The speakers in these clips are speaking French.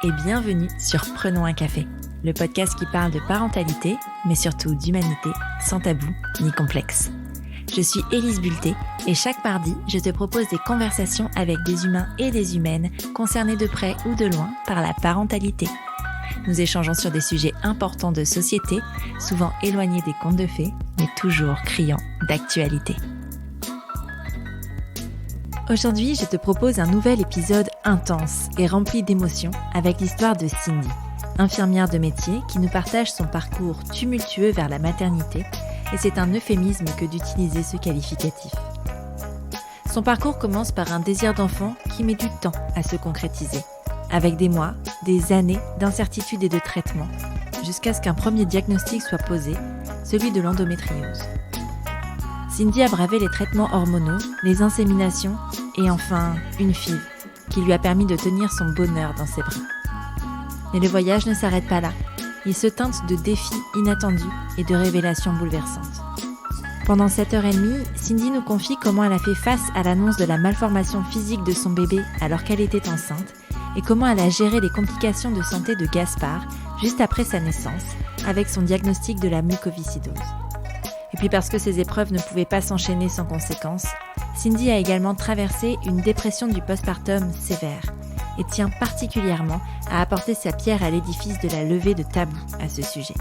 et bienvenue sur Prenons un café, le podcast qui parle de parentalité, mais surtout d'humanité, sans tabou ni complexe. Je suis Élise Bulté et chaque mardi, je te propose des conversations avec des humains et des humaines concernés de près ou de loin par la parentalité. Nous échangeons sur des sujets importants de société, souvent éloignés des contes de fées, mais toujours criants d'actualité. Aujourd'hui, je te propose un nouvel épisode intense et rempli d'émotions avec l'histoire de Cindy, infirmière de métier qui nous partage son parcours tumultueux vers la maternité, et c'est un euphémisme que d'utiliser ce qualificatif. Son parcours commence par un désir d'enfant qui met du temps à se concrétiser, avec des mois, des années d'incertitude et de traitement, jusqu'à ce qu'un premier diagnostic soit posé, celui de l'endométriose. Cindy a bravé les traitements hormonaux, les inséminations et enfin une fille qui lui a permis de tenir son bonheur dans ses bras. Mais le voyage ne s'arrête pas là. Il se teinte de défis inattendus et de révélations bouleversantes. Pendant 7h30, Cindy nous confie comment elle a fait face à l'annonce de la malformation physique de son bébé alors qu'elle était enceinte et comment elle a géré les complications de santé de Gaspard juste après sa naissance avec son diagnostic de la mucoviscidose. Et puis parce que ces épreuves ne pouvaient pas s'enchaîner sans conséquences, Cindy a également traversé une dépression du postpartum sévère et tient particulièrement à apporter sa pierre à l'édifice de la levée de tabous à ce sujet.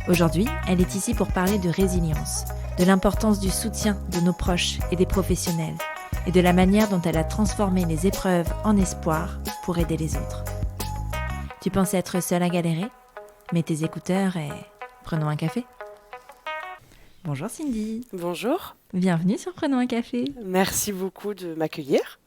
Aujourd'hui, elle est ici pour parler de résilience, de l'importance du soutien de nos proches et des professionnels, et de la manière dont elle a transformé les épreuves en espoir pour aider les autres. Tu pensais être seule à galérer ? Mets tes écouteurs et prenons un café. Bonjour Cindy. Bonjour. Bienvenue sur Prenons un café. Merci beaucoup de m'accueillir.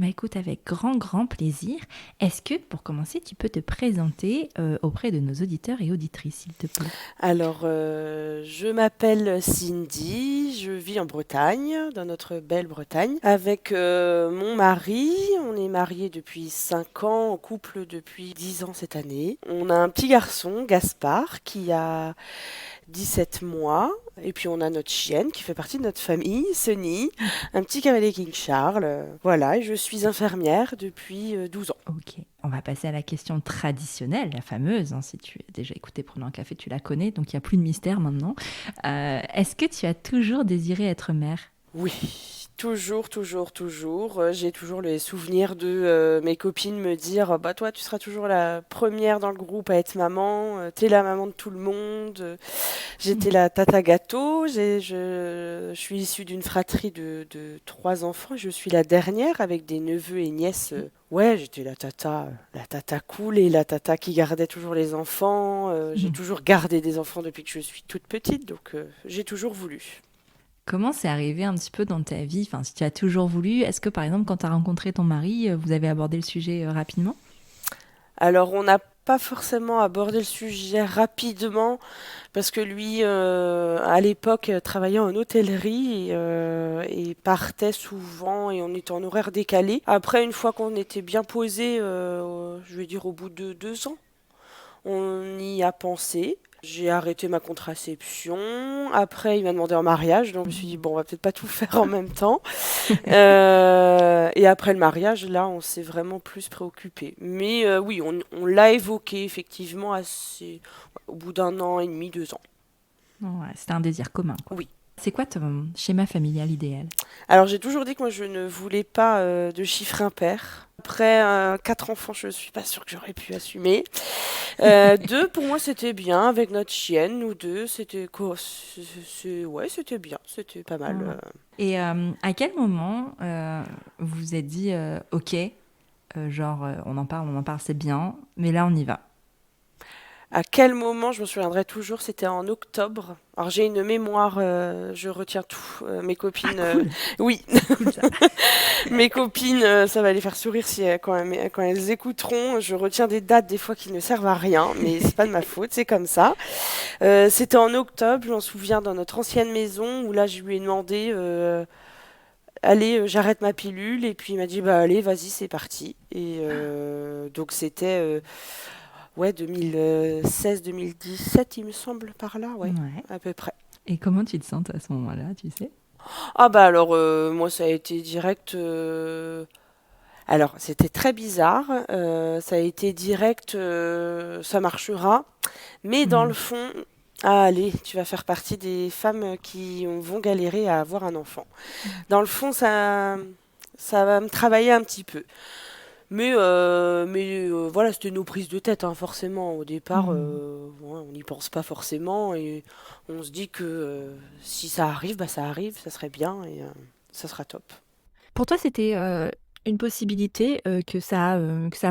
Écoute, avec grand plaisir. Est-ce que, pour commencer, tu peux te présenter auprès de nos auditeurs et auditrices, s'il te plaît ? Alors, je m'appelle Cindy, je vis en Bretagne, dans notre belle Bretagne, avec mon mari. On est mariés depuis 5 ans, en couple depuis 10 ans cette année. On a un petit garçon, Gaspard, qui a 17 mois. Et puis on a notre chienne qui fait partie de notre famille, Sunny, un petit cavalier King Charles. Voilà, et je suis infirmière depuis 12 ans. Ok, on va passer à la question traditionnelle, la fameuse. Si tu as déjà écouté Prenons un café, tu la connais, donc il n'y a plus de mystère maintenant. Est-ce que tu as toujours désiré être mère ? Oui, toujours. J'ai toujours les souvenirs de mes copines me dire bah toi tu seras toujours la première dans le groupe à être maman, t'es la maman de tout le monde. J'étais la tata gâteau, je suis issue d'une fratrie de 3 enfants, je suis la dernière avec des neveux et nièces. Ouais, j'étais la tata cool et la tata qui gardait toujours les enfants. J'ai toujours gardé des enfants depuis que je suis toute petite, donc j'ai toujours voulu. Comment c'est arrivé un petit peu dans ta vie ? Enfin, si tu as toujours voulu, est-ce que par exemple quand tu as rencontré ton mari, vous avez abordé le sujet rapidement ? Alors on n'a pas forcément abordé le sujet rapidement parce que lui, à l'époque, travaillait en hôtellerie et partait souvent et on était en horaire décalé. Après, une fois qu'on était bien posé, je vais dire au bout de 2 ans, on y a pensé. J'ai arrêté ma contraception. Après, il m'a demandé en mariage. Donc, je me suis dit, bon, on va peut-être pas tout faire en même temps. Et après le mariage, là, on s'est vraiment plus préoccupé. Mais oui, on l'a évoqué effectivement au bout d'1 an et demi, 2 ans. Ouais, c'était un désir commun, quoi. Oui. C'est quoi ton schéma familial idéal ? Alors, j'ai toujours dit que moi, je ne voulais pas de chiffre impair. Après 4 enfants, je ne suis pas sûre que j'aurais pu assumer. 2, pour moi, c'était bien. Avec notre chienne, nous deux, c'était quoi ? Ouais, c'était bien. C'était pas mal. Voilà. Et à quel moment vous vous êtes dit, ok, on en parle, c'est bien, mais là, on y va ? À quel moment, je me souviendrai toujours, c'était en octobre. Alors j'ai une mémoire, je retiens tout. Mes copines, oui, Cool, ça. mes copines, ça va les faire sourire quand elles écouteront. Je retiens des dates des fois qui ne servent à rien, mais c'est pas de ma faute, c'est comme ça. C'était en octobre, je m'en souviens, dans notre ancienne maison où là je lui ai demandé, allez, j'arrête ma pilule, et puis il m'a dit bah allez, vas-y, c'est parti. Et donc c'était ouais, 2016-2017, il me semble, par là, ouais, à peu près. Et comment tu te sens à ce moment-là, tu sais ? Ah bah alors, moi, ça a été direct. Alors, c'était très bizarre. Ça a été direct, ça marchera. Mais dans le Mmh. fond, ah, allez, tu vas faire partie des femmes qui vont galérer à avoir un enfant. Dans le fond, ça va me travailler un petit peu. Mais voilà, c'était nos prises de tête, hein, forcément. Au départ, Mmh. ouais, on n'y pense pas forcément et on se dit que si ça arrive, bah ça arrive, ça serait bien et ça sera top. Pour toi, c'était, une possibilité, que ça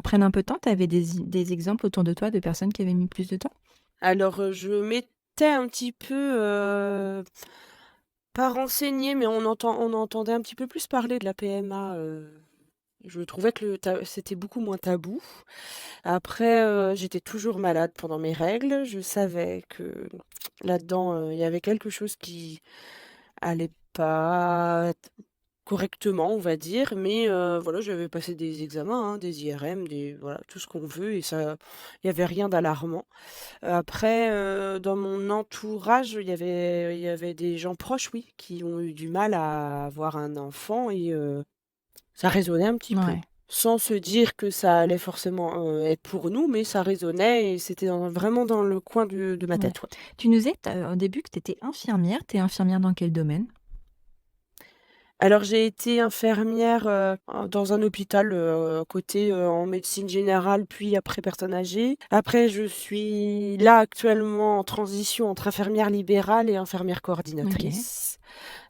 prenne un peu de temps? Tu avais des exemples autour de toi de personnes qui avaient mis plus de temps? Alors, je m'étais un petit peu, pas renseignée, mais on entendait un petit peu plus parler de la PMA. Je trouvais que c'était beaucoup moins tabou. Après, j'étais toujours malade pendant mes règles. Je savais que là-dedans, il y avait quelque chose qui allait pas correctement, on va dire, mais voilà, j'avais passé des examens, hein, des IRM, des voilà, tout ce qu'on veut et ça il y avait rien d'alarmant. Après, dans mon entourage, il y avait des gens proches, oui, qui ont eu du mal à avoir un enfant et ça résonnait un petit peu. Ouais. Sans se dire que ça allait forcément, être pour nous, mais ça résonnait et c'était vraiment dans le coin de ma Ouais. tête, ouais. Tu nous disais au début que tu étais infirmière. Tu es infirmière dans quel domaine? Alors j'ai été infirmière, dans un hôpital, côté, en médecine générale, puis après personnes âgées. Après je suis là actuellement en transition entre infirmière libérale et infirmière OK. coordinatrice.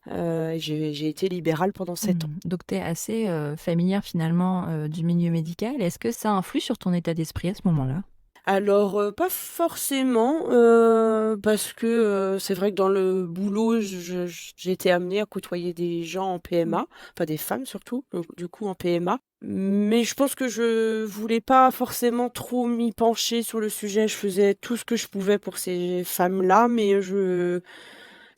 J'ai été libérale pendant 7 ans. Donc tu es assez, familière finalement, du milieu médical. Est-ce que ça influe sur ton état d'esprit à ce moment-là? Alors, pas forcément, parce que, c'est vrai que dans le boulot, j'ai été amenée à côtoyer des gens en Mmh. PMA, enfin des femmes surtout, donc du coup en PMA. Mais je pense que je voulais pas forcément trop m'y pencher sur le sujet. Je faisais tout ce que je pouvais pour ces femmes-là, mais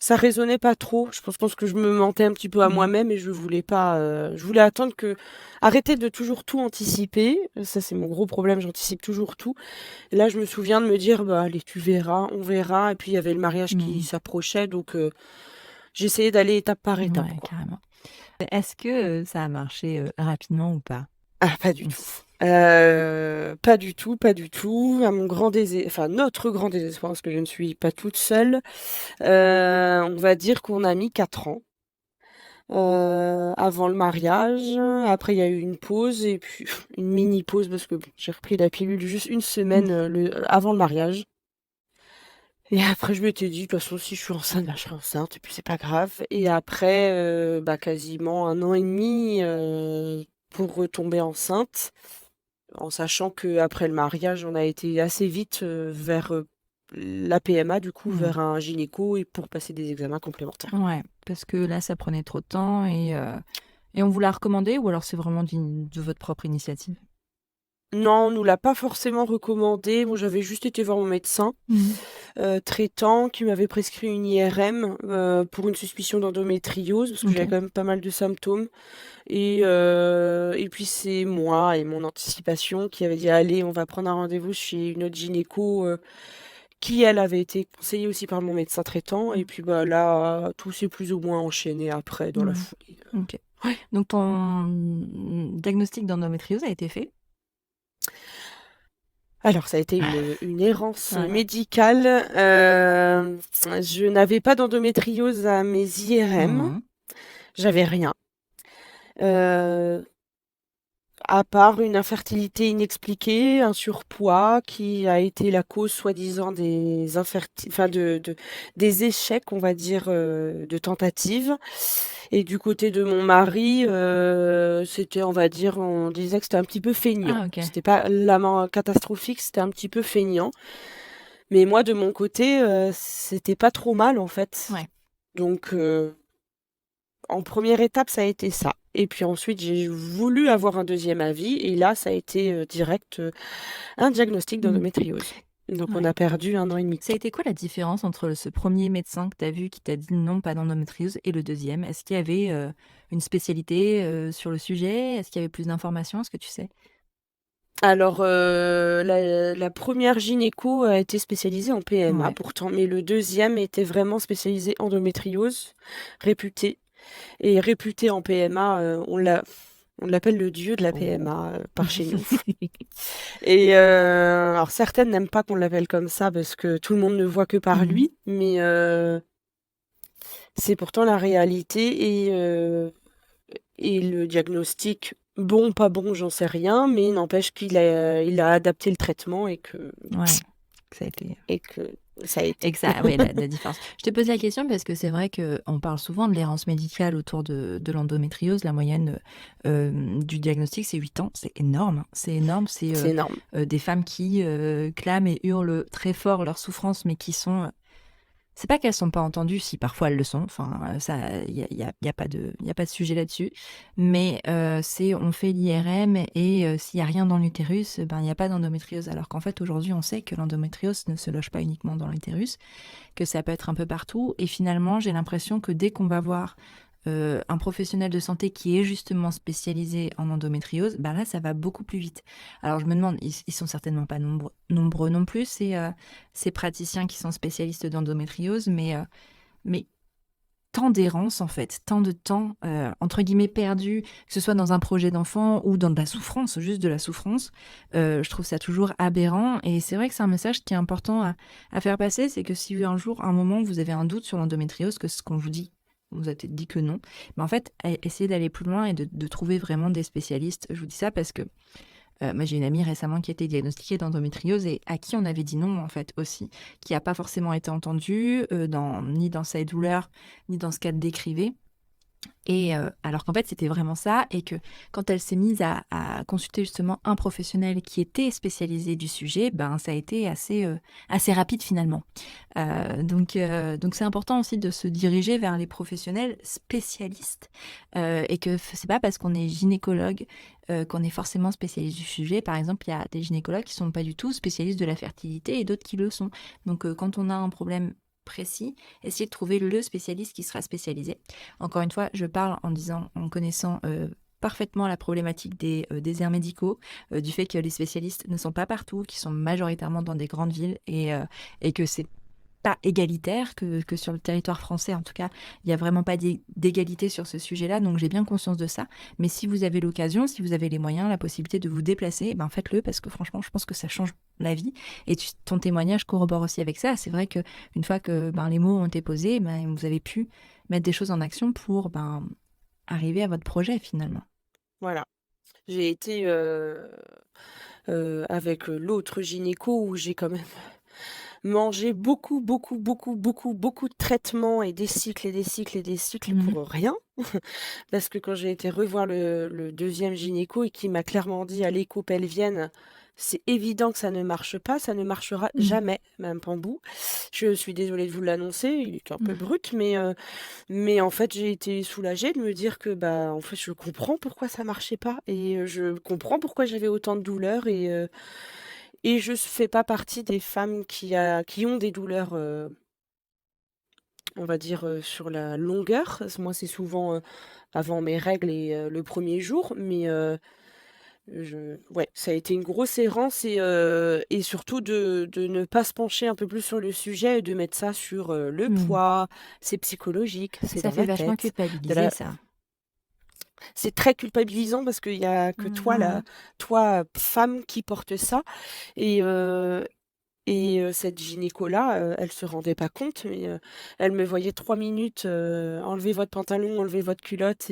ça résonnait pas trop. Je pense que je me mentais un petit peu à Mmh. moi-même et je voulais pas, je voulais attendre que arrêter de toujours tout anticiper. Ça, c'est mon gros problème, j'anticipe toujours tout. Et là, je me souviens de me dire: «Bah, allez, tu verras, on verra» et puis il y avait le mariage qui Mmh. s'approchait donc j'essayais d'aller étape par étape, Ouais, quoi. carrément. Est-ce que, ça a marché, rapidement ou pas? Ah, pas du Mmh. tout. Pas du tout, pas du tout. À mon grand enfin notre grand désespoir, parce que je ne suis pas toute seule, on va dire qu'on a mis 4 ans, avant le mariage. Après, il y a eu une pause et puis une mini pause parce que bon, j'ai repris la pilule juste une semaine, avant le mariage. Et après, je m'étais dit: «De toute façon, si je suis enceinte, bah, je serai enceinte et puis c'est pas grave» et après, bah, quasiment 1 an et demi, pour retomber enceinte, en sachant qu'après le mariage, on a été assez vite, vers, la PMA du coup, Mmh. vers un gynéco et pour passer des examens complémentaires. Ouais, parce que là, ça prenait trop de temps et on vous l'a recommandé ou alors c'est vraiment de votre propre initiative? Non, on nous l'a pas forcément recommandé. Moi, j'avais juste été voir mon médecin, Mmh. traitant qui m'avait prescrit une IRM, pour une suspicion d'endométriose parce que j'avais OK. quand même pas mal de symptômes. Et puis c'est moi et mon anticipation qui avait dit: «Allez, on va prendre un rendez-vous chez une autre gynéco», qui elle avait été conseillée aussi par mon médecin traitant et Mmh. puis, bah, là, tout s'est plus ou moins enchaîné après dans la Mmh. foulée. OK. Ouais. Donc ton, diagnostic d'endométriose a été fait? Alors ça a été une errance Ouais. médicale, je n'avais pas d'endométriose à mes IRM, Mmh. j'avais rien, heu à part une infertilité inexpliquée, un surpoids qui a été la cause soi-disant enfin des échecs, on va dire, de tentatives et du côté de mon mari, c'était on va dire, on disait que c'était un petit peu feignant. Ah OK. C'était pas la mort catastrophique, c'était un petit peu feignant. Mais moi de mon côté, c'était pas trop mal en fait. Ouais. Donc en première étape, ça a été ça et puis ensuite, j'ai voulu avoir un deuxième avis et là, ça a été, direct, un diagnostic Mmh. d'endométriose. Donc on Ouais. a perdu 1 an et demi de Ça a temps. été quoi la différence entre ce premier médecin que tu as vu qui t'a dit: «Non, pas d'endométriose» et le deuxième? Est-ce qu'il y avait, une spécialité, sur le sujet? Est-ce qu'il y avait plus d'informations? Est-ce que tu sais? Alors, la 1re gynéco a été spécialisée en PMA Ouais. pourtant, mais le deuxième était vraiment spécialisé endométriose, réputé et réputé en PMA, On l'appelle le dieu de la Oh. PMA par chez nous. Et alors certaines n'aiment pas qu'on l'appelle comme ça parce que tout le monde ne voit que par Mhm. lui, mais c'est pourtant la réalité et le diagnostic, bon, pas bon, j'en sais rien, mais n'empêche il a adapté le traitement Ouais, ça a été. et que ça a été. Et que ça, ouais, la différence. Je te pose la question parce que c'est vrai qu'on parle souvent de l'errance médicale autour de l'endométriose. La moyenne du diagnostic, c'est 8 ans. C'est énorme, hein. C'est énorme. C'est C'est énorme. des femmes qui clament et hurlent très fort leur souffrance, mais qui sont... C'est pas qu'elles sont pas entendues, si parfois elles le sont. Enfin, ça, y a pas de sujet là-dessus. Mais on fait l'IRM et s'il y a rien dans l'utérus, ben il y a pas d'endométriose. Alors qu'en fait aujourd'hui, on sait que l'endométriose ne se loge pas uniquement dans l'utérus, que ça peut être un peu partout. Et finalement, j'ai l'impression que dès qu'on va voir un professionnel de santé qui est justement spécialisé en endométriose, ben là, ça va beaucoup plus vite. Alors, je me demande, ils sont certainement pas nombreux non plus, ces praticiens qui sont spécialistes d'endométriose, mais tant d'errance, en fait, tant de temps, entre guillemets, perdu, que ce soit dans un projet d'enfant ou dans de la souffrance, juste de la souffrance, je trouve ça toujours aberrant. Et c'est vrai que c'est un message qui est important à faire passer, c'est que si un jour, à un moment, vous avez un doute sur l'endométriose, que ce qu'on vous dit, on vous a peut-être dit que non, mais en fait, essayez d'aller plus loin et de trouver vraiment des spécialistes. Je vous dis ça parce que moi, j'ai une amie récemment qui a été diagnostiquée d'endométriose et à qui on avait dit non, en fait, aussi, qui n'a pas forcément été entendue, ni dans sa douleur, ni dans ce qu'elle décrivait. Et alors qu'en fait, c'était vraiment ça, et que quand elle s'est mise à consulter justement un professionnel qui était spécialisé du sujet, ben ça a été assez rapide finalement. Donc c'est important aussi de se diriger vers les professionnels spécialistes, et que c'est pas parce qu'on est gynécologue qu'on est forcément spécialiste du sujet. Par exemple, il y a des gynécologues qui sont pas du tout spécialistes de la fertilité et d'autres qui le sont. Donc quand on a un problème précis, essayez de trouver le spécialiste qui sera spécialisé. Encore une fois, je parle en connaissant parfaitement la problématique des déserts médicaux, du fait que les spécialistes ne sont pas partout, qui sont majoritairement dans des grandes villes et que c'est pas égalitaire, que sur le territoire français, en tout cas, il n'y a vraiment pas d'égalité sur ce sujet-là, donc j'ai bien conscience de ça. Mais si vous avez l'occasion, si vous avez les moyens, la possibilité de vous déplacer, ben faites-le, parce que franchement, je pense que ça change la vie. Et ton témoignage corrobore aussi avec ça. C'est vrai que une fois que les mots ont été posés, ben, vous avez pu mettre des choses en action pour arriver à votre projet, finalement. Voilà. J'ai été avec l'autre gynéco où j'ai quand même mangé beaucoup, beaucoup, beaucoup, beaucoup, beaucoup de traitements et des cycles et des cycles et des cycles Mhm. pour rien. Parce que quand j'ai été revoir le deuxième gynéco et qui m'a clairement dit à l'écho pelvienne, c'est évident que ça ne marche pas, ça ne marchera Mhm. jamais, même pas en bout. Je suis désolée de vous l'annoncer, il est un peu Mhm. brut, mais en fait, j'ai été soulagée de me dire que bah en fait, je comprends pourquoi ça marchait pas et je comprends pourquoi j'avais autant de douleurs et je fais pas partie des femmes qui ont des douleurs, on va dire, sur la longueur. Moi, c'est souvent, avant mes règles et le premier jour, mais ouais, ça a été une grosse errance et surtout de ne pas se pencher un peu plus sur le sujet et de mettre ça sur, le Mhm. poids. C'est psychologique, c'est Ça dans fait la vachement tête. De culpabiliser, la ça. C'est très culpabilisant parce qu'il y a que Mhm. toi, femme, qui porte ça et cette gynéco-là, elle se rendait pas compte, mais elle me voyait 3 minutes, enlever votre pantalon, enlever votre culotte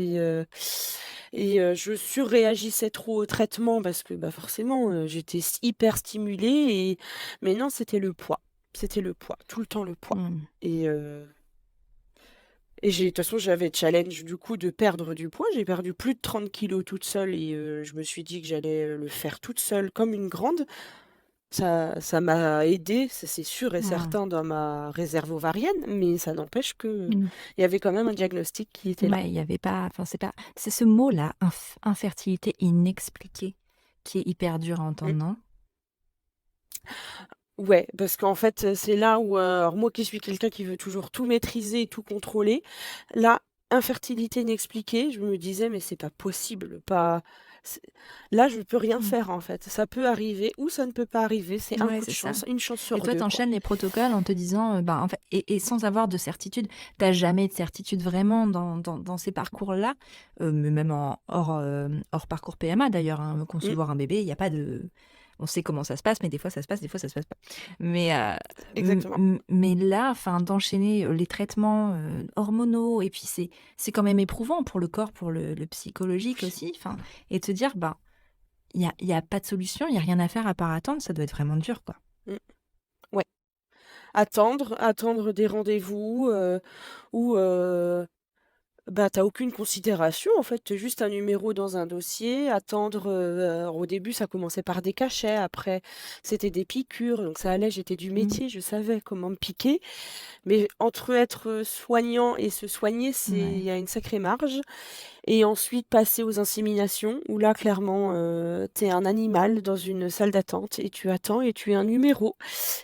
je surréagissais trop au traitement parce que, bah, forcément, j'étais hyper stimulée mais non, c'était le poids. C'était le poids, tout le temps le poids Mhm. et heu de toute façon, j'avais challenge du coup de perdre du poids. J'ai perdu plus de 30 kilos toute seule et je me suis dit que j'allais, le faire toute seule comme une grande. Ça m'a aidée, ça c'est sûr et Mhm. certain dans ma réserve ovarienne, mais ça n'empêche que Mhm. il y avait quand même un diagnostic qui était là. Ouais, il y avait pas, enfin c'est ce mot-là, infertilité inexpliquée, qui est hyper dur à Mmh. entendre, non? Ouais, parce qu'en fait, c'est là où, alors moi qui suis quelqu'un qui veut toujours tout maîtriser et tout contrôler, là, infertilité inexpliquée. Je me disais: «Mais c'est pas possible, pas c'est là, je peux rien Mmh. faire, en fait. Ça peut arriver ou ça ne peut pas arriver, c'est un Ouais, coup de c'est ça. chance, une chance Et sur toi, 2, quoi». t'enchaînes les protocoles en te disant, bah, en fait et sans avoir de certitude. T'as jamais de certitude vraiment dans ces parcours-là, mais même hors parcours PMA d'ailleurs, hein, Mmh, concevoir un bébé, il y a pas de on sait comment ça se passe, mais des fois ça se passe, des fois ça se passe pas. Mais, exactement. mais là, enfin, d'enchaîner, les traitements, hormonaux et puis c'est quand même éprouvant pour le corps, pour le psychologique aussi, enfin et te dire: «Bah, il y a pas de solution, il y a rien à faire à part attendre», ça doit être vraiment dur, quoi. Mmh, ouais. Attendre des rendez-vous, où, bah, tu aucune considération en fait, tu juste un numéro dans un dossier, attendre, alors au début ça commençait par des cachets, après c'était des piqûres, donc ça allait, j'étais du Mmh. métier, je savais comment me piquer. Mais entre être soignant et se soigner, il Ouais. y a une sacrée marge et ensuite passer aux inséminations où là clairement, tu es un animal dans une salle d'attente et tu attends et tu es un numéro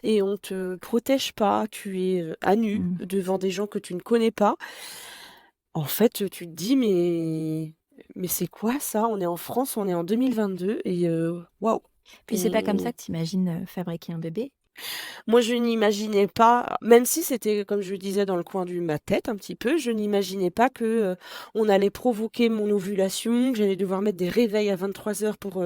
et on te protège pas, tu es, à nu Mmh. devant des gens que tu ne connais pas. En fait, tu te dis: «Mais c'est quoi ça? On est en France, on est en 2022 et waouh!» Puis c'est pas comme On ça que tu imagines, fabriquer un bébé? Moi, je n'imaginais pas, même si c'était, comme je disais, dans le coin de ma tête un petit peu, je n'imaginais pas que, on allait provoquer mon ovulation, que j'allais devoir mettre des réveils à 23h pour,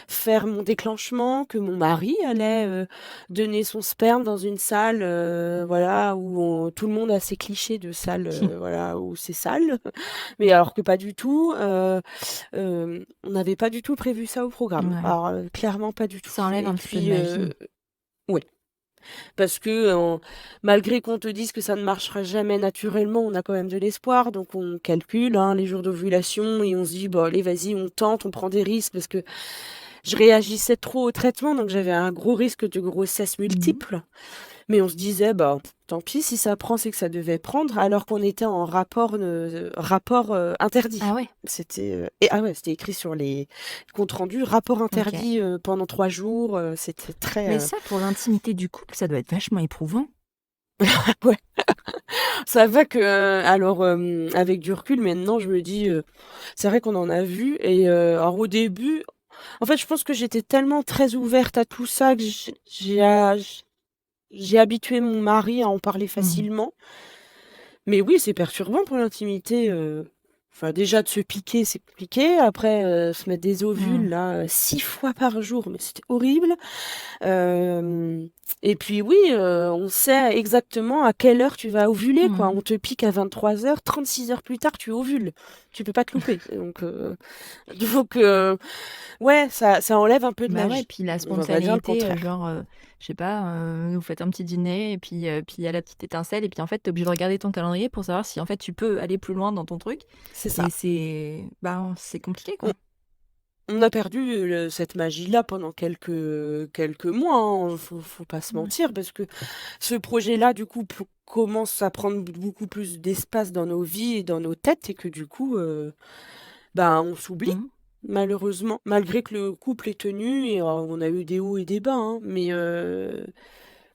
faire mon déclenchement, que mon mari allait, donner son sperme dans une salle, voilà, où tout le monde a ses clichés de salle, voilà, où c'est sale. Mais alors que pas du tout, on n'avait pas du tout prévu ça au programme. Ouais, Alors, clairement pas du tout ça enlève et un petit peu de puis, magie. ouais. Parce que, malgré qu'on te dise que ça ne marchera jamais naturellement, on a quand même de l'espoir, donc on calcule, hein, les jours d'ovulation et on se dit: «Bah, allez, vas-y, on tente, on prend des risques», parce que je réagissais trop au traitement, donc j'avais un gros risque de grossesse Mmh. multiple. Mais on se disait: «Bah, tant pis, si ça prend, c'est que ça devait prendre», alors qu'on était en rapport, interdit. Ah ouais? Ah ouais, c'était écrit sur les comptes rendus: «Rapport OK. interdit, pendant 3 jours», c'était très, Mais ça, pour l'intimité du couple, ça doit être vachement éprouvant. ouais. Ça va que, alors, avec du recul, maintenant, je me dis, c'est vrai qu'on en a vu et alors au début, en fait, je pense que j'étais tellement très ouverte à tout ça que j'ai habitué mon mari à en parler Mmh. facilement. Mais oui, c'est perturbant pour l'intimité, enfin, déjà de se piquer, c'est compliqué. Après, se mettre des ovules Mmh. là, 6 fois par jour, mais c'était horrible. Hem et puis oui, on sait exactement à quelle heure tu vas ovuler, quoi. Mmh. On te pique à 23h, 36 heures plus tard, tu ovules. Tu peux pas te louper. Donc ouais, ça enlève un peu de Bah ouais, magie. puis la On va pas dire le spontanéité, contraire. genre, je sais pas, vous faites un petit dîner et puis il y a la petite étincelle et puis en fait, tu es obligé de regarder ton calendrier pour savoir si en fait tu peux aller plus loin dans ton truc C'est ça. et c'est compliqué, On quoi. on a perdu, cette magie-là pendant quelques mois, hein, faut pas se Ouais. mentir parce que ce projet-là, du coup, commence à prendre beaucoup plus d'espace dans nos vies et dans nos têtes et que du coup, ben, on s'oublie, Mmh. malheureusement. Malgré que le couple est tenu et on a eu des hauts et des bas, hein, mais on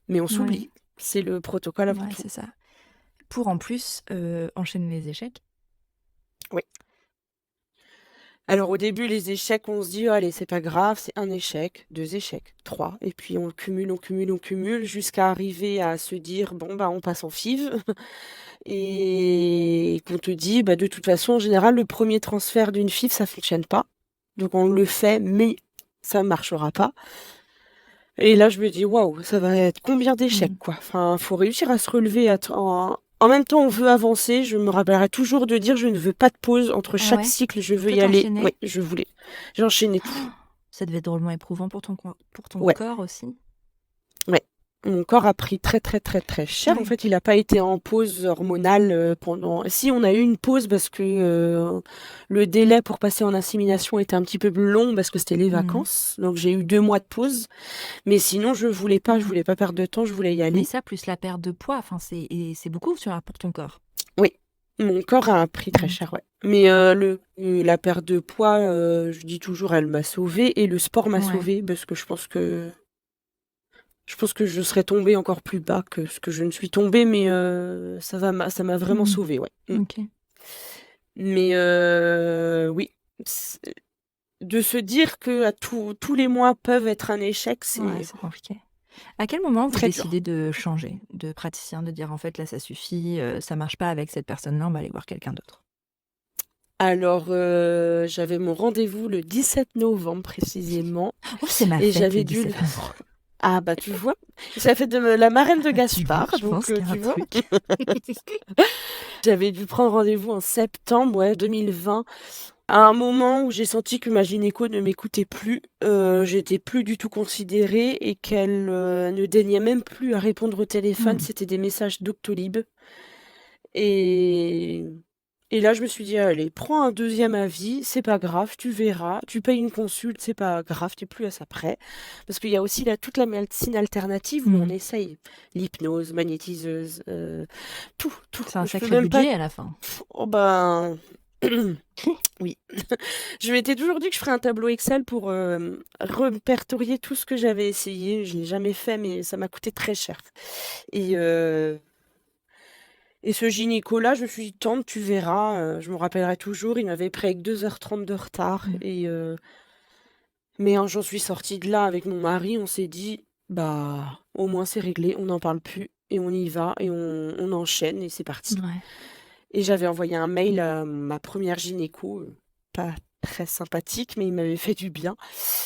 Ouais, s'oublie. C'est le protocole avant ouais, tout. c'est ça. Pour en plus, enchaîner les échecs. Oui. Alors au début, les échecs, on se dit: «Oh, allez, c'est pas grave, c'est un échec, 2 échecs, 3 et puis on cumule, on cumule, on cumule jusqu'à arriver à se dire: «Bon, bah, on passe en FIV» et qu'on te dit: «Bah, de toute façon, en général, le premier transfert d'une FIV, ça fonctionne pas. Donc on le fait, mais ça marchera pas». Et là, je me dis: «Waouh, ça va être combien d'échecs, Mmh. quoi?» Enfin, faut réussir à se relever en même temps, on veut avancer. Je me rappellerai toujours de dire: «Je ne veux pas de pause entre Ah chaque ouais? cycle, je veux Toi, y aller». tu Oui, je voulais. J'ai enchaîné tout. Ça devait être drôlement éprouvant pour ton Ouais, corps aussi? ouais. Mon corps a pris très, très, très, très cher. En Ouais. fait, il a pas été en pause hormonale, pendant si, on a eu une pause parce que, le délai pour passer en insémination était un petit peu plus long parce que c'était les Mmh. vacances. Donc j'ai eu 2 mois de pause. Mais sinon, je Mmh. voulais pas perdre de temps, je voulais y Mais aller. ça, plus la perte de poids, enfin, c'est beaucoup pour ton corps. Oui, mon corps a un prix très Mmh. cher, ouais. Mais la perte de poids, je dis toujours, elle m'a sauvée et le sport m'a Ouais. sauvée parce que je pense que je serais tombée encore plus bas que ce que je ne suis tombée, mais ça m'a vraiment Mmh. sauvée, ouais. Mmh. OK. Mais oui, de se dire que tous les mois peuvent être un échec, Ouais, c'est c'est compliqué. À quel moment vous très dur. décidez de changer de praticien, de dire: «En fait, là, ça suffit, ça marche pas avec cette personne-là, on va aller voir quelqu'un d'autre»? Alors, j'avais mon rendez-vous le 17 novembre précisément Oh, c'est ma et fête j'avais le dû le 17 novembre. ah bah, tu vois? C'est la fête de la marraine de Tu vois? Gaspard, Je donc pense qu'il y a un tu vois? truc. J'avais dû prendre rendez-vous en septembre, ouais, 2020, à un moment où j'ai senti que ma gynéco ne m'écoutait plus, j'étais plus du tout considérée et qu'elle, ne daignait même plus à répondre au téléphone, Mmh. c'était des messages Doctolib et là, je me suis dit: «Allez, prends un deuxième avis, c'est pas grave, tu verras, tu payes une consulte, c'est pas grave, tu es plus à ça près». Parce qu'il y a aussi toute la médecine alternative où on Mmh. essaye l'hypnose, magnétiseuse, tout, tout. C'est un Je peux sacré même pas budget à la fin. oh ben, oui. Je m'étais toujours dit que je ferais un tableau Excel pour, répertorier tout ce que j'avais essayé. Je l'ai jamais fait, mais ça m'a coûté très cher et ce gynéco-là, je me suis dit: «Tente, tu verras», je me rappellerai toujours, il m'avait pris avec 2h30 de retard Mmh. et mais j'en suis sortie de là avec mon mari, on s'est dit: «Bah, au moins c'est réglé, on n'en parle plus et on y va et on enchaîne et c'est parti». Ouais. Et j'avais envoyé un mail à ma première gynéco, pas très sympathique, mais il m'avait fait du bien.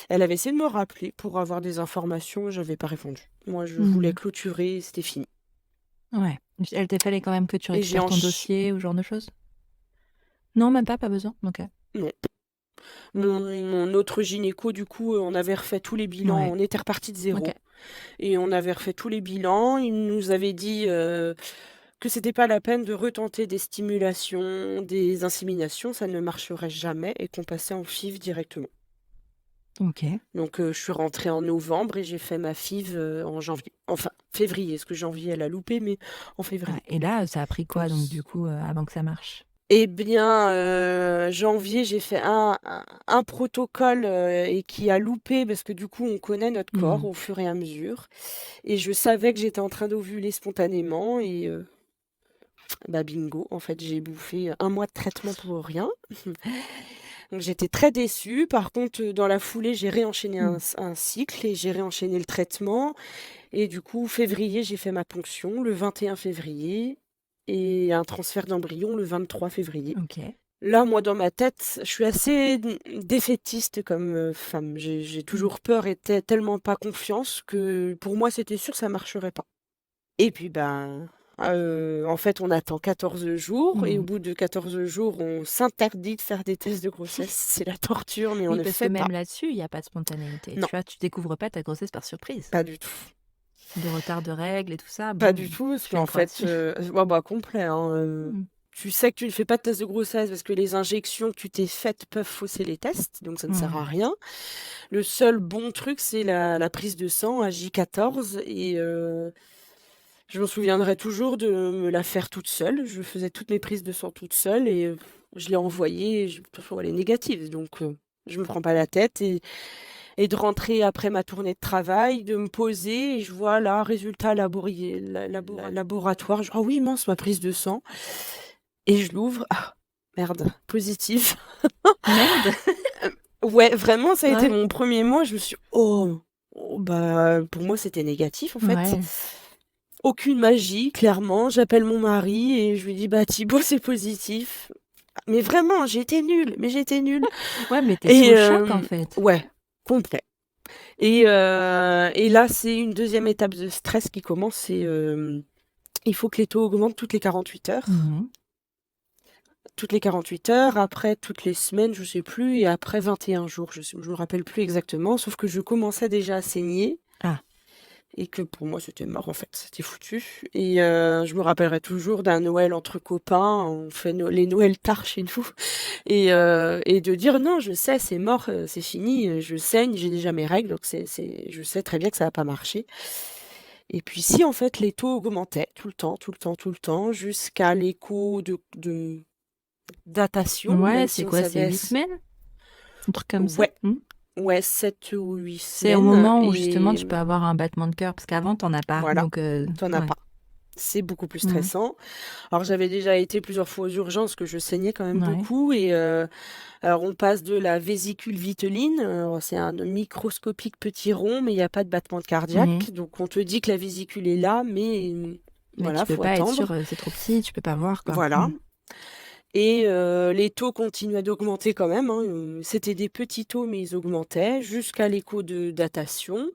Elle avait essayé de me rappeler pour avoir des informations, j'avais pas répondu. Moi, je voulais Mmh. clôturer, c'était fini. Ouais. Elle t'a fallait quand même que tu Et j'ai récupères ton ench dossier ou ce genre de choses? Non, même pas besoin? OK. non. Mon autre gynéco, du coup, on avait refait tous les bilans, Ouais. on était reparti de OK. zéro et on avait refait tous les bilans. Il nous avait dit, que c'était pas la peine de retenter des stimulations, des inséminations, ça ne marcherait jamais et qu'on passait en FIV directement. OK. Donc je suis rentrée en novembre et j'ai fait ma FIV, en janvier. Enfin, février, parce que janvier, elle a loupé, mais en Ouais février. et là, ça a pris Donc quoi donc du coup, avant que ça marche? eh bien, janvier, j'ai fait un protocole, et qui a loupé parce que du coup, on connaît notre corps Mmh. au fur et à mesure et je savais que j'étais en train d'ovuler spontanément et bah, bingo, en fait, j'ai bouffé un mois de traitement pour rien. Donc j'étais très déçue. Par contre, dans la foulée, j'ai réenchaîné Mmh. un cycle et j'ai réenchaîné le traitement et du coup, février, j'ai fait ma ponction le 21 février et un transfert d'embryon le 23 février. OK. Là, moi, dans ma tête, je suis assez défaitiste comme, femme. J'ai Mmh. toujours peur et tellement pas confiance que pour moi, c'était sûr que ça marcherait pas. Et puis, ben, en fait, on attend 14 jours et au Mmh. bout de 14 jours, on s'interdit de faire des tests de grossesse. C'est la torture, mais on Oui, ne parce que fait pas. même là-dessus, il y a pas de spontanéité. Non, Tu vois, tu découvres pas ta grossesse par surprise. pas du tout. De retard de règles et tout ça, Pas bon, du tout, parce tu fais une qu'en croix fait, dessus. ouais, bah, complet, hein, Mmh. tu sais que tu ne fais pas de test de grossesse parce que les injections que tu t'es faites peuvent fausser les tests, donc ça ne sert à Ouais. rien. Le seul bon truc, c'est la prise de sang à J14 et je m'en souviendrai toujours de me la faire toute seule. Je faisais toutes mes prises de sang toute seule et je l'ai envoyée, de toute façon elle est négative, donc je me prends pas la tête et de rentrer après ma tournée de travail, de me poser et je vois là, résultat laboratoire. Je «Ah oui mince, ma prise de sang» et je l'ouvre. Ah merde, positif. Merde! Ouais, vraiment, ça a été Ouais. mon premier mois. Je me suis «Oh, oh bah, pour moi, c'était négatif, en fait». Ouais. Aucune magie, clairement. J'appelle mon mari et je lui dis: «Bah, Thibaut, c'est positif». Mais vraiment, j'étais nulle, mais j'étais nulle Ouais, mais tu es sous et le choc, en fait. ouais, complet et là, c'est une deuxième étape de stress qui commence, c'est, il faut que les taux augmentent toutes les 48 heures. Mmh. Toutes les 48 heures, après toutes les semaines, je sais plus et après 21 jours, je me rappelle plus exactement, sauf que je commençais déjà à saigner Ah. et que pour moi c'était mort en fait, c'était foutu et je me rappellerai toujours d'un Noël entre copains, on fait les Noëls tard chez nous et de dire: «Non, je sais, c'est mort, c'est fini, je saigne, j'ai déjà mes règles, donc c'est je sais très bien que ça va pas marcher» et puis si, en fait, les taux augmentaient tout le temps, tout le temps, tout le temps, jusqu'à l'écho de datation, Ouais, même c'est si on quoi? C'est savait 8 semaines? Un truc comme ça? ouais, Mmh. ouais, 7 ou 8 C'est au semaines moment où justement et tu peux avoir un battement de cœur, parce qu'avant tu en as pas, voilà, donc tu en as ouais. pas. c'est beaucoup plus Mmh. stressant. Alors j'avais déjà été plusieurs fois aux urgences, que je saignais quand même Ouais. beaucoup et alors on passe de la vésicule vitelline, c'est un microscopique petit rond, mais il y a pas de battement de Mmh. cardiaque. Donc on te dit que la vésicule est là, mais Mais tu voilà, peux faut pas être attendre. sûr, c'est trop petit, tu peux pas voir, quoi. Voilà. Mmh. Et les taux continuaient d'augmenter quand même, hein, c'était des petits taux, mais ils augmentaient jusqu'à l'écho de datation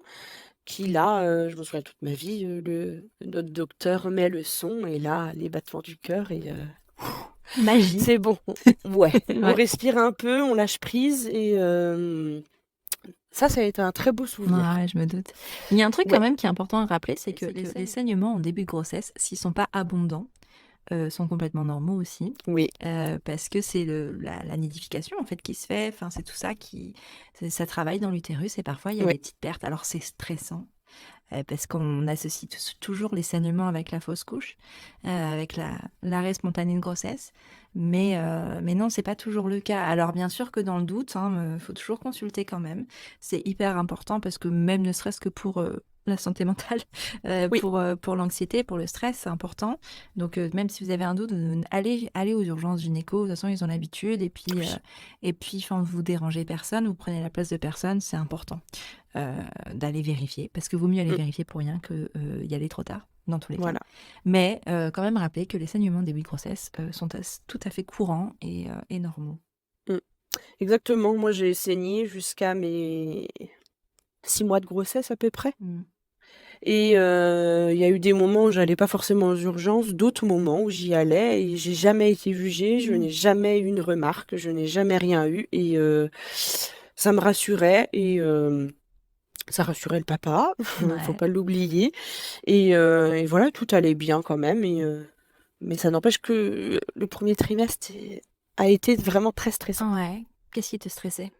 qui là, je me souviens toute ma vie, notre docteur met le son et là, les battements du cœur et Magie. c'est bon. Ouais, on Ouais. respire un peu, on lâche prise et ça a été un très beau souvenir. Ouais, je me doute. Il y a un truc quand Ouais, même qui est important à rappeler, c'est que les saignements en début de grossesse, s'ils sont pas abondants, sont complètement normaux aussi. oui, Parce que c'est la nidification en fait qui se fait, enfin c'est tout ça ça travaille dans l'utérus et parfois il y a ouais, des petites pertes. Alors c'est stressant, parce qu'on associe toujours les saignements avec la fausse couche, avec l'arrêt spontané de grossesse. Mais non, c'est pas toujours le cas. Alors bien sûr que dans le doute, faut toujours consulter quand même. C'est hyper important parce que même ne serait-ce que pour la santé mentale, oui, pour l'anxiété, pour le stress, c'est important. Donc même si vous avez un doute, allez aux urgences gynéco. De toute façon, ils ont l'habitude. oui, Et puis, enfin, vous dérangez personne, vous prenez la place de personne, c'est important d'aller vérifier, parce que vaut mieux aller mmh, vérifier pour rien que y aller trop tard, dans tous les cas. voilà, Mais quand même rappeler que les saignements début de grossesse sont tout à fait courants et normaux. mmh, exactement. Moi, j'ai saigné jusqu'à mes 6 mois de grossesse à peu près Mm. et il y a eu des moments où j'allais pas forcément aux urgences, d'autres moments où j'y allais et j'ai jamais été jugée, je Mm. n'ai jamais eu une remarque, je n'ai jamais rien eu et ça me rassurait et ça rassurait le papa, faut Ouais. pas l'oublier et voilà, tout allait bien quand même mais ça n'empêche que le premier trimestre a été vraiment très stressant. Ouais. Qu'est-ce qui te stressait?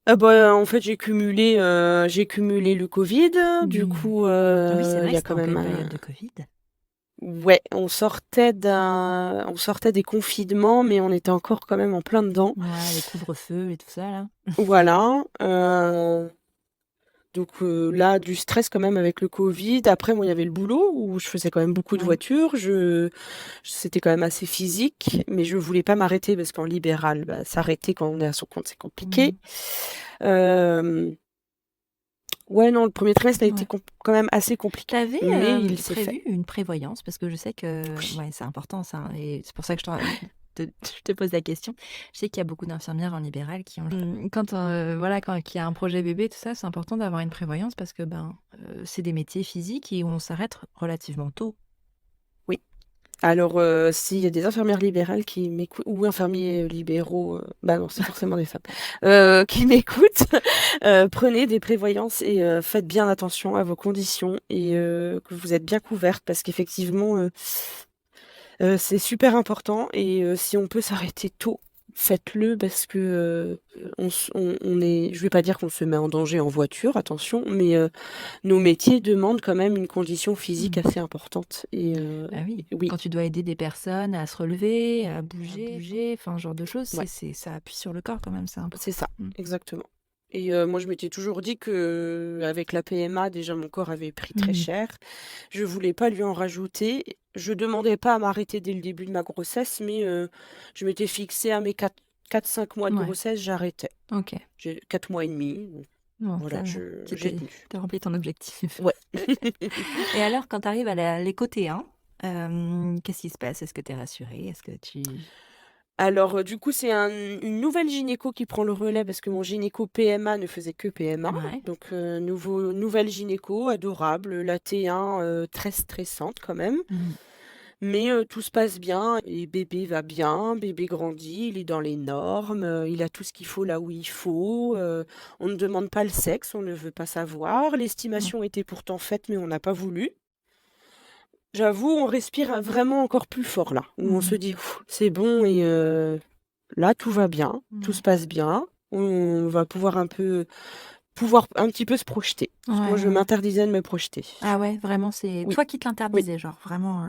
Ah bah, en fait, j'ai cumulé le Covid, du Mm. coup, Ah oui, c'est il vrai y que a c'était quand en même pleine un période de Covid. ouais, on sortait des confinements, mais on était encore quand même en plein dedans. Ouais, les couvre-feux et tout ça, là. Voilà, donc là, du stress quand même avec le Covid. Après, moi, il y avait le boulot où je faisais quand même beaucoup de Ouais. voitures. C'était quand même assez physique, mais je voulais pas m'arrêter parce qu'en libéral, bah, s'arrêter quand on est à son compte, c'est compliqué. Mm. Hem, ouais, non, le premier trimestre a été Ouais. quand même assez compliqué, T'avais mais il s'est fait. prévu une prévoyance parce que je sais que Oui. ouais, c'est important ça, hein, et c'est pour ça que je te pose la question. Je sais qu'il y a beaucoup d'infirmières en libéral qui ont quand voilà, quand il y a un projet bébé, tout ça, c'est important d'avoir une prévoyance parce que ben c'est des métiers physiques et on s'arrête relativement tôt. Oui. Alors, s'il y a des infirmières libérales qui m'écoutent ou infirmiers libéraux, bah non, c'est forcément des femmes, qui m'écoutent, prenez des prévoyances et faites bien attention à vos conditions et que vous êtes bien couvertes parce qu'effectivement, c'est super important et si on peut s'arrêter tôt, faites-le parce que, on est je vais pas dire qu'on se met en danger en voiture, attention, mais nos métiers demandent quand même une condition physique Mmh. assez importante Bah oui, et oui, quand tu dois aider des personnes à se relever, à bouger, enfin ce genre de choses, ouais. ça appuie sur le corps quand même, c'est C'est important. ça, Mmh. exactement. Et moi, je m'étais toujours dit qu'avec la PMA, déjà, mon corps avait pris très Mmh. cher. Je voulais pas lui en rajouter. Je demandais pas à m'arrêter dès le début de ma grossesse, mais je m'étais fixée à mes 4-5 mois de Ouais, grossesse, j'arrêtais. OK. J'ai 4 mois et demi, donc Bon, voilà, j'ai tu tenu. rempli ton objectif. Ouais. Et alors, quand tu arrives à l'écho T1, qu'est-ce qui se passe? Est-ce que tu es rassurée? Est-ce que tu Alors, du coup, c'est une nouvelle gynéco qui prend le relais parce que mon gynéco PMA ne faisait que PMA. ouais. Donc, nouvelle gynéco, adorable. La T1, très stressante quand même. Mmh. Mais, tout se passe bien et bébé va bien, bébé grandit, il est dans les normes, il a tout ce qu'il faut là où il faut, on ne demande pas le sexe, on ne veut pas savoir. Ouais. L'estimation était pourtant faite, mais on n'a pas voulu. J'avoue, on respire vraiment encore plus fort là, où on se Mmh. dit: «Ouf, c'est bon» et là, tout va bien, tout se Ouais. passe bien. On va pouvoir un petit peu se projeter. Parce que moi, Ouais, je ouais. m'interdisais de me projeter. Ah ouais, vraiment, c'est Oui, toi qui te oui, l'interdisais, genre vraiment,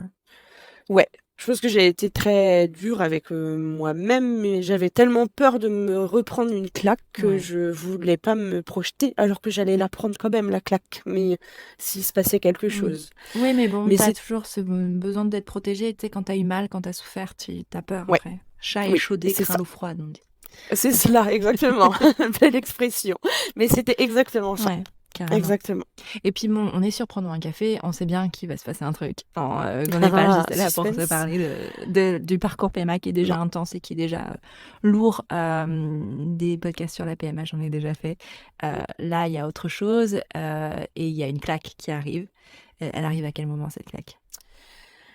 ouais. Je pense que j'ai été très dure avec moi-même, mais j'avais tellement peur de me reprendre une claque que Ouais. je voulais pas me projeter, alors que j'allais la prendre quand même, la claque, mais s'il se passait quelque Oui. chose. Oui, mais bon, Mais t'as c'est... toujours ce besoin d'être protégé. Tu sais, quand t'as eu mal, quand t'as souffert, t'as peur Ouais, après. Chat oui, échaudé c'est craint ça. l'eau froide, on dit. C'est cela, exactement. Belle expression. Mais c'était exactement ça. Ouais, carrément. Exactement. Et puis bon, on est sûr, prenons un café, on sait bien qu'il va se passer un truc. Enfin, qu'on n'est pas Ah, juste là pour se suspense. parler du parcours PMA qui est déjà Non. intense et qui est déjà lourd. Des podcasts sur la PMA, j'en ai déjà fait. Là, il y a autre chose et il y a une claque qui arrive. Elle arrive à quel moment cette claque?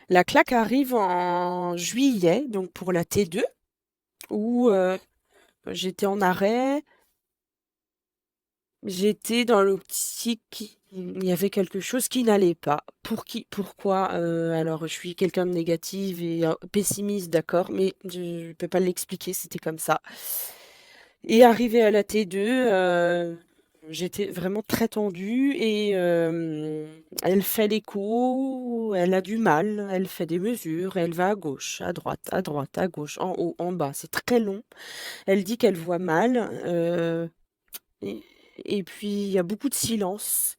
La claque arrive en juillet, donc pour la T2, où j'étais en arrêt. J'étais dans l'optique qu'il y avait quelque chose qui n'allait pas. Pourquoi? Alors je suis quelqu'un de négative et pessimiste, d'accord, mais je peux pas l'expliquer, c'était comme ça. Et arrivé à la T2, j'étais vraiment très tendue et elle fait l'écho, elle a du mal, elle fait des mesures, elle va à gauche, à droite, à droite, à gauche, en haut, en bas, c'est très long. Elle dit qu'elle voit mal, et et puis il y a beaucoup de silence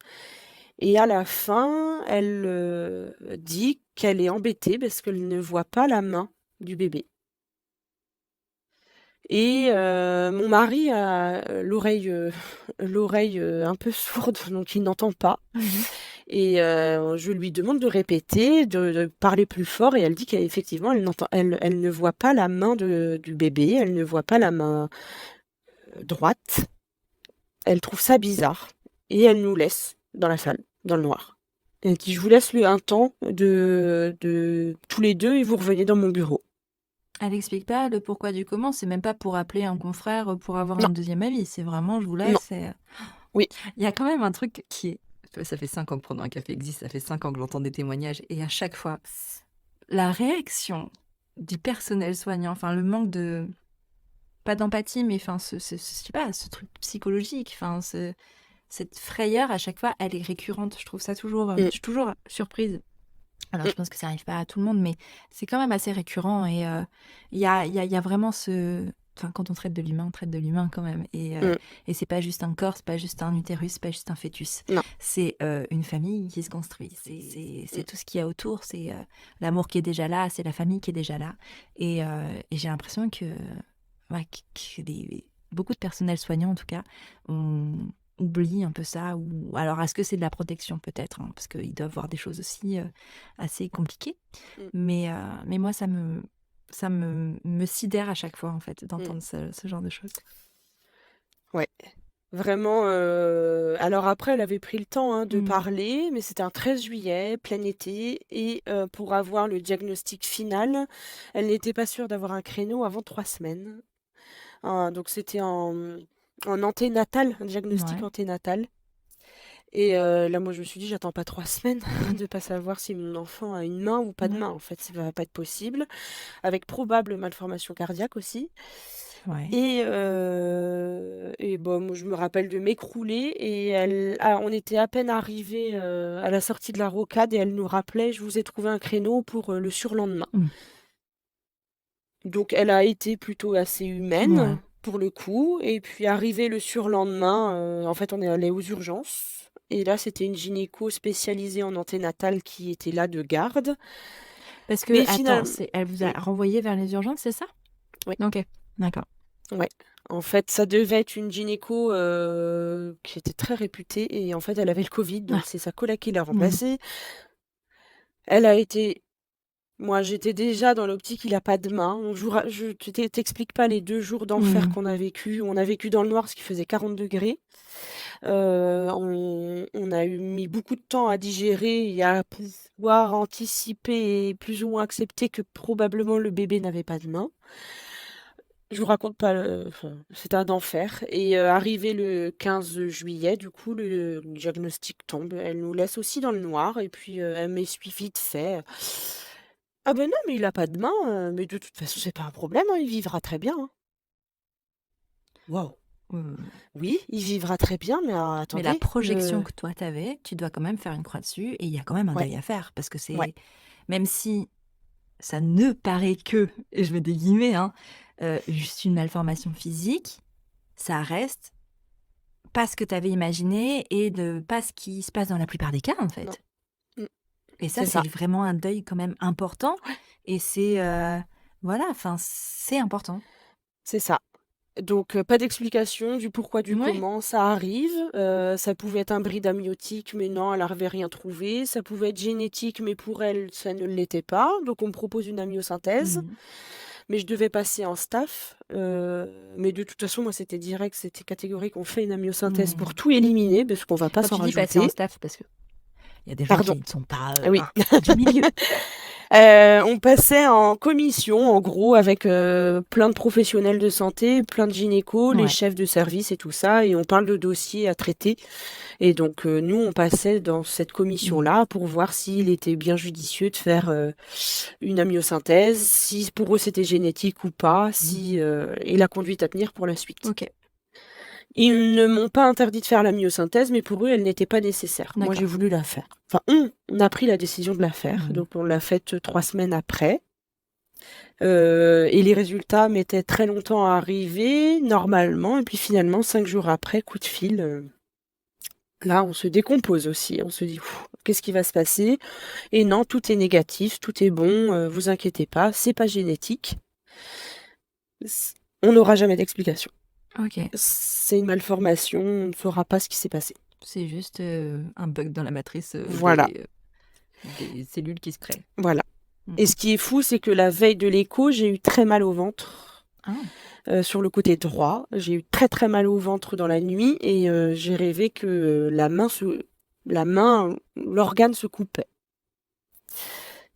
et à la fin, elle, dit qu'elle est embêtée parce qu'elle ne voit pas la main du bébé et mon mari a l'oreille, l'oreille, un peu sourde, donc il n'entend pas Mhm. et je lui demande de répéter, de parler plus fort et elle dit qu'effectivement elle ne voit pas la main du bébé, elle ne voit pas la main, droite. Elle trouve ça bizarre et elle nous laisse dans la salle, dans le noir. Elle dit: «Je vous laisse un temps de tous les 2 et vous revenez dans mon bureau». Elle explique pas le pourquoi du comment, c'est même pas pour appeler un confrère pour avoir un Non, deuxième avis, c'est vraiment je vous non, laisse. oui, Il y a quand même un truc qui est. Ça fait 5 ans que Prenons un café existe, ça fait 5 ans que j'entends des témoignages, et à chaque fois, la réaction du personnel soignant, enfin le manque de. Pas d'empathie, mais enfin, je sais pas, ce truc psychologique, enfin, cette frayeur, à chaque fois, elle est récurrente. Je trouve ça toujours. Je mmh, suis toujours surprise. Alors, mmh, je pense que ça arrive pas à tout le monde, mais c'est quand même assez récurrent. Et il y a vraiment ce. Enfin, quand on traite de l'humain, on traite de l'humain quand même. mmh, Et c'est pas juste un corps, c'est pas juste un utérus, c'est pas juste un fœtus. non, C'est une famille qui se construit. C'est mmh, tout ce qu'il y a autour. C'est l'amour qui est déjà là, c'est la famille qui est déjà là. Et j'ai l'impression que, ouais, beaucoup de personnel soignant, en tout cas, on oublie un peu ça. Ou alors, est-ce que c'est de la protection peut-être, hein, parce qu'ils doivent voir des choses aussi assez compliquées. mmh, Mais moi, ça me sidère à chaque fois, en fait, mmh, d'entendre ce genre de choses. ouais. Vraiment, alors après elle avait pris le temps, hein, de Mm. parler, mais c'était un 13 juillet, plein été et pour avoir le diagnostic final, elle n'était pas sûre d'avoir un créneau avant 3 semaines. Donc c'était en anténatal, un diagnostic Ouais. anténatal et là, moi, je me suis dit: «J'attends pas 3 semaines de pas savoir si mon enfant a une main ou pas de Ouais. main, en fait, ça va pas être possible», avec probable malformation cardiaque aussi Ouais. et bon, moi, je me rappelle de m'écrouler et on était à peine arrivés, à la sortie de la rocade et elle nous rappelait: «Je vous ai trouvé un créneau pour, le surlendemain». Mm. Donc elle a été plutôt assez Ouais. humaine, pour le coup et puis arrivé le surlendemain, en fait, on est allé aux urgences et là, c'était une gynéco spécialisée en anténatal qui était là de garde. Parce que, Mais attends, finalement, elle vous a renvoyé vers les urgences, c'est ça? oui, Ok, d'accord. ouais. En fait, ça devait être une gynéco, qui était très réputée et en fait, elle avait le covid, donc Ah. c'est sa collègue qui l'a Mm. remplacée. Elle a été Moi, j'étais déjà dans l'optique, il a pas de main. Donc je t'explique pas les 2 jours d'enfer Mm. qu'on a vécu. On a vécu dans le noir parce qu'il faisait 40°. On a mis beaucoup de temps à digérer et à pouvoir anticiper et plus ou moins accepter que probablement le bébé n'avait pas de main. Je vous raconte pas enfin, c'était un enfer et arrivé le 15 juillet, du coup, le diagnostic tombe. Elle nous laisse aussi dans le noir et puis, elle m'essuie vite fait: «Ah ben non, mais il a pas de main, mais de toute façon, c'est pas un problème, hein, il vivra très bien, hein». Waouh! Mm. Oui, il vivra très bien, mais Mais la attendez, projection que toi t'avais, tu dois quand même faire une croix dessus, et il y a quand même un ouais, deuil à faire, parce que ouais, c'est. Même si ça ne paraît que, et je mets des guillemets, hein, juste une malformation physique, ça reste pas ce que tu avais imaginé et pas ce qui se passe dans la plupart des cas, en Non. fait. Mmh. Et ça, C'est c'est ça. vraiment un deuil quand même important. Et c'est, voilà, enfin, c'est important. C'est ça. Donc pas d'explication du pourquoi, du Ouais. comment, ça arrive. Ça pouvait être un bris amniotique, mais non, elle avait rien trouvé. Ça pouvait être génétique, mais pour elle, ça ne l'était pas. Donc on me propose une amniosynthèse, Mmh. mais je devais passer en staph. Mais de toute façon, moi, c'était direct, c'était catégorique. On fait une amniosynthèse pour Mmh. tout éliminer, parce qu'on va pas Quand s'en tu dis passer en rajouter. staff, parce qu'il y a des gens Pardon. qui ne sont pas, Ah oui. du milieu. On passait en commission, en gros, avec plein de professionnels de santé, plein de gynécos, les Ouais. chefs de service et tout ça, et on parle de dossiers à traiter. Et donc, nous, on passait dans cette Mmh. commission-là pour voir s'il était bien judicieux de faire une amniosynthèse, si pour eux c'était génétique ou pas, et la conduite à tenir pour la suite. OK, Ils ne m'ont pas interdit de faire la myosynthèse, mais pour eux, elle n'était pas nécessaire. Moi, j'ai d'accord. voulu la faire. Enfin, on a pris la décision de la faire, Mmh. donc on l'a faite 3 semaines après. Et les résultats mettaient très longtemps à arriver, normalement, et puis finalement, 5 jours après, coup de fil. Là, on se décompose aussi. On se dit: «Ouf, qu'est-ce qui va se passer?» Et non, tout est négatif, tout est bon, vous inquiétez pas, c'est pas génétique. On n'aura jamais d'explication. OK. C'est une malformation, on ne saura pas ce qui s'est passé. C'est juste, un bug dans la matrice, Voilà, des cellules qui se créent. voilà. Mmh. Et ce qui est fou, c'est que la veille de l'écho, j'ai eu très mal au ventre, Ah! sur le côté droit. J'ai eu très, très mal au ventre dans la nuit et j'ai rêvé que l'organe se coupait.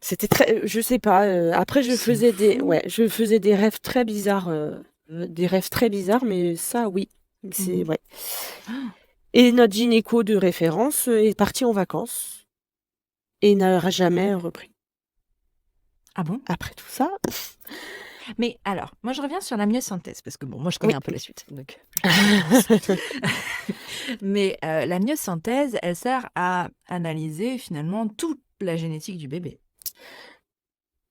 C'était très, je sais pas, après je C'est faisais fou! je faisais des rêves très bizarres, mais ça oui, c'est Mmh. ouais. Et notre gynéco de référence, est parti en vacances et n'a jamais repris. Ah bon? Après tout ça, Mais alors, moi je reviens sur la myosynthèse parce que bon, moi je connais oui. un peu la suite, donc mais la myosynthèse, elle sert à analyser finalement toute la génétique du bébé.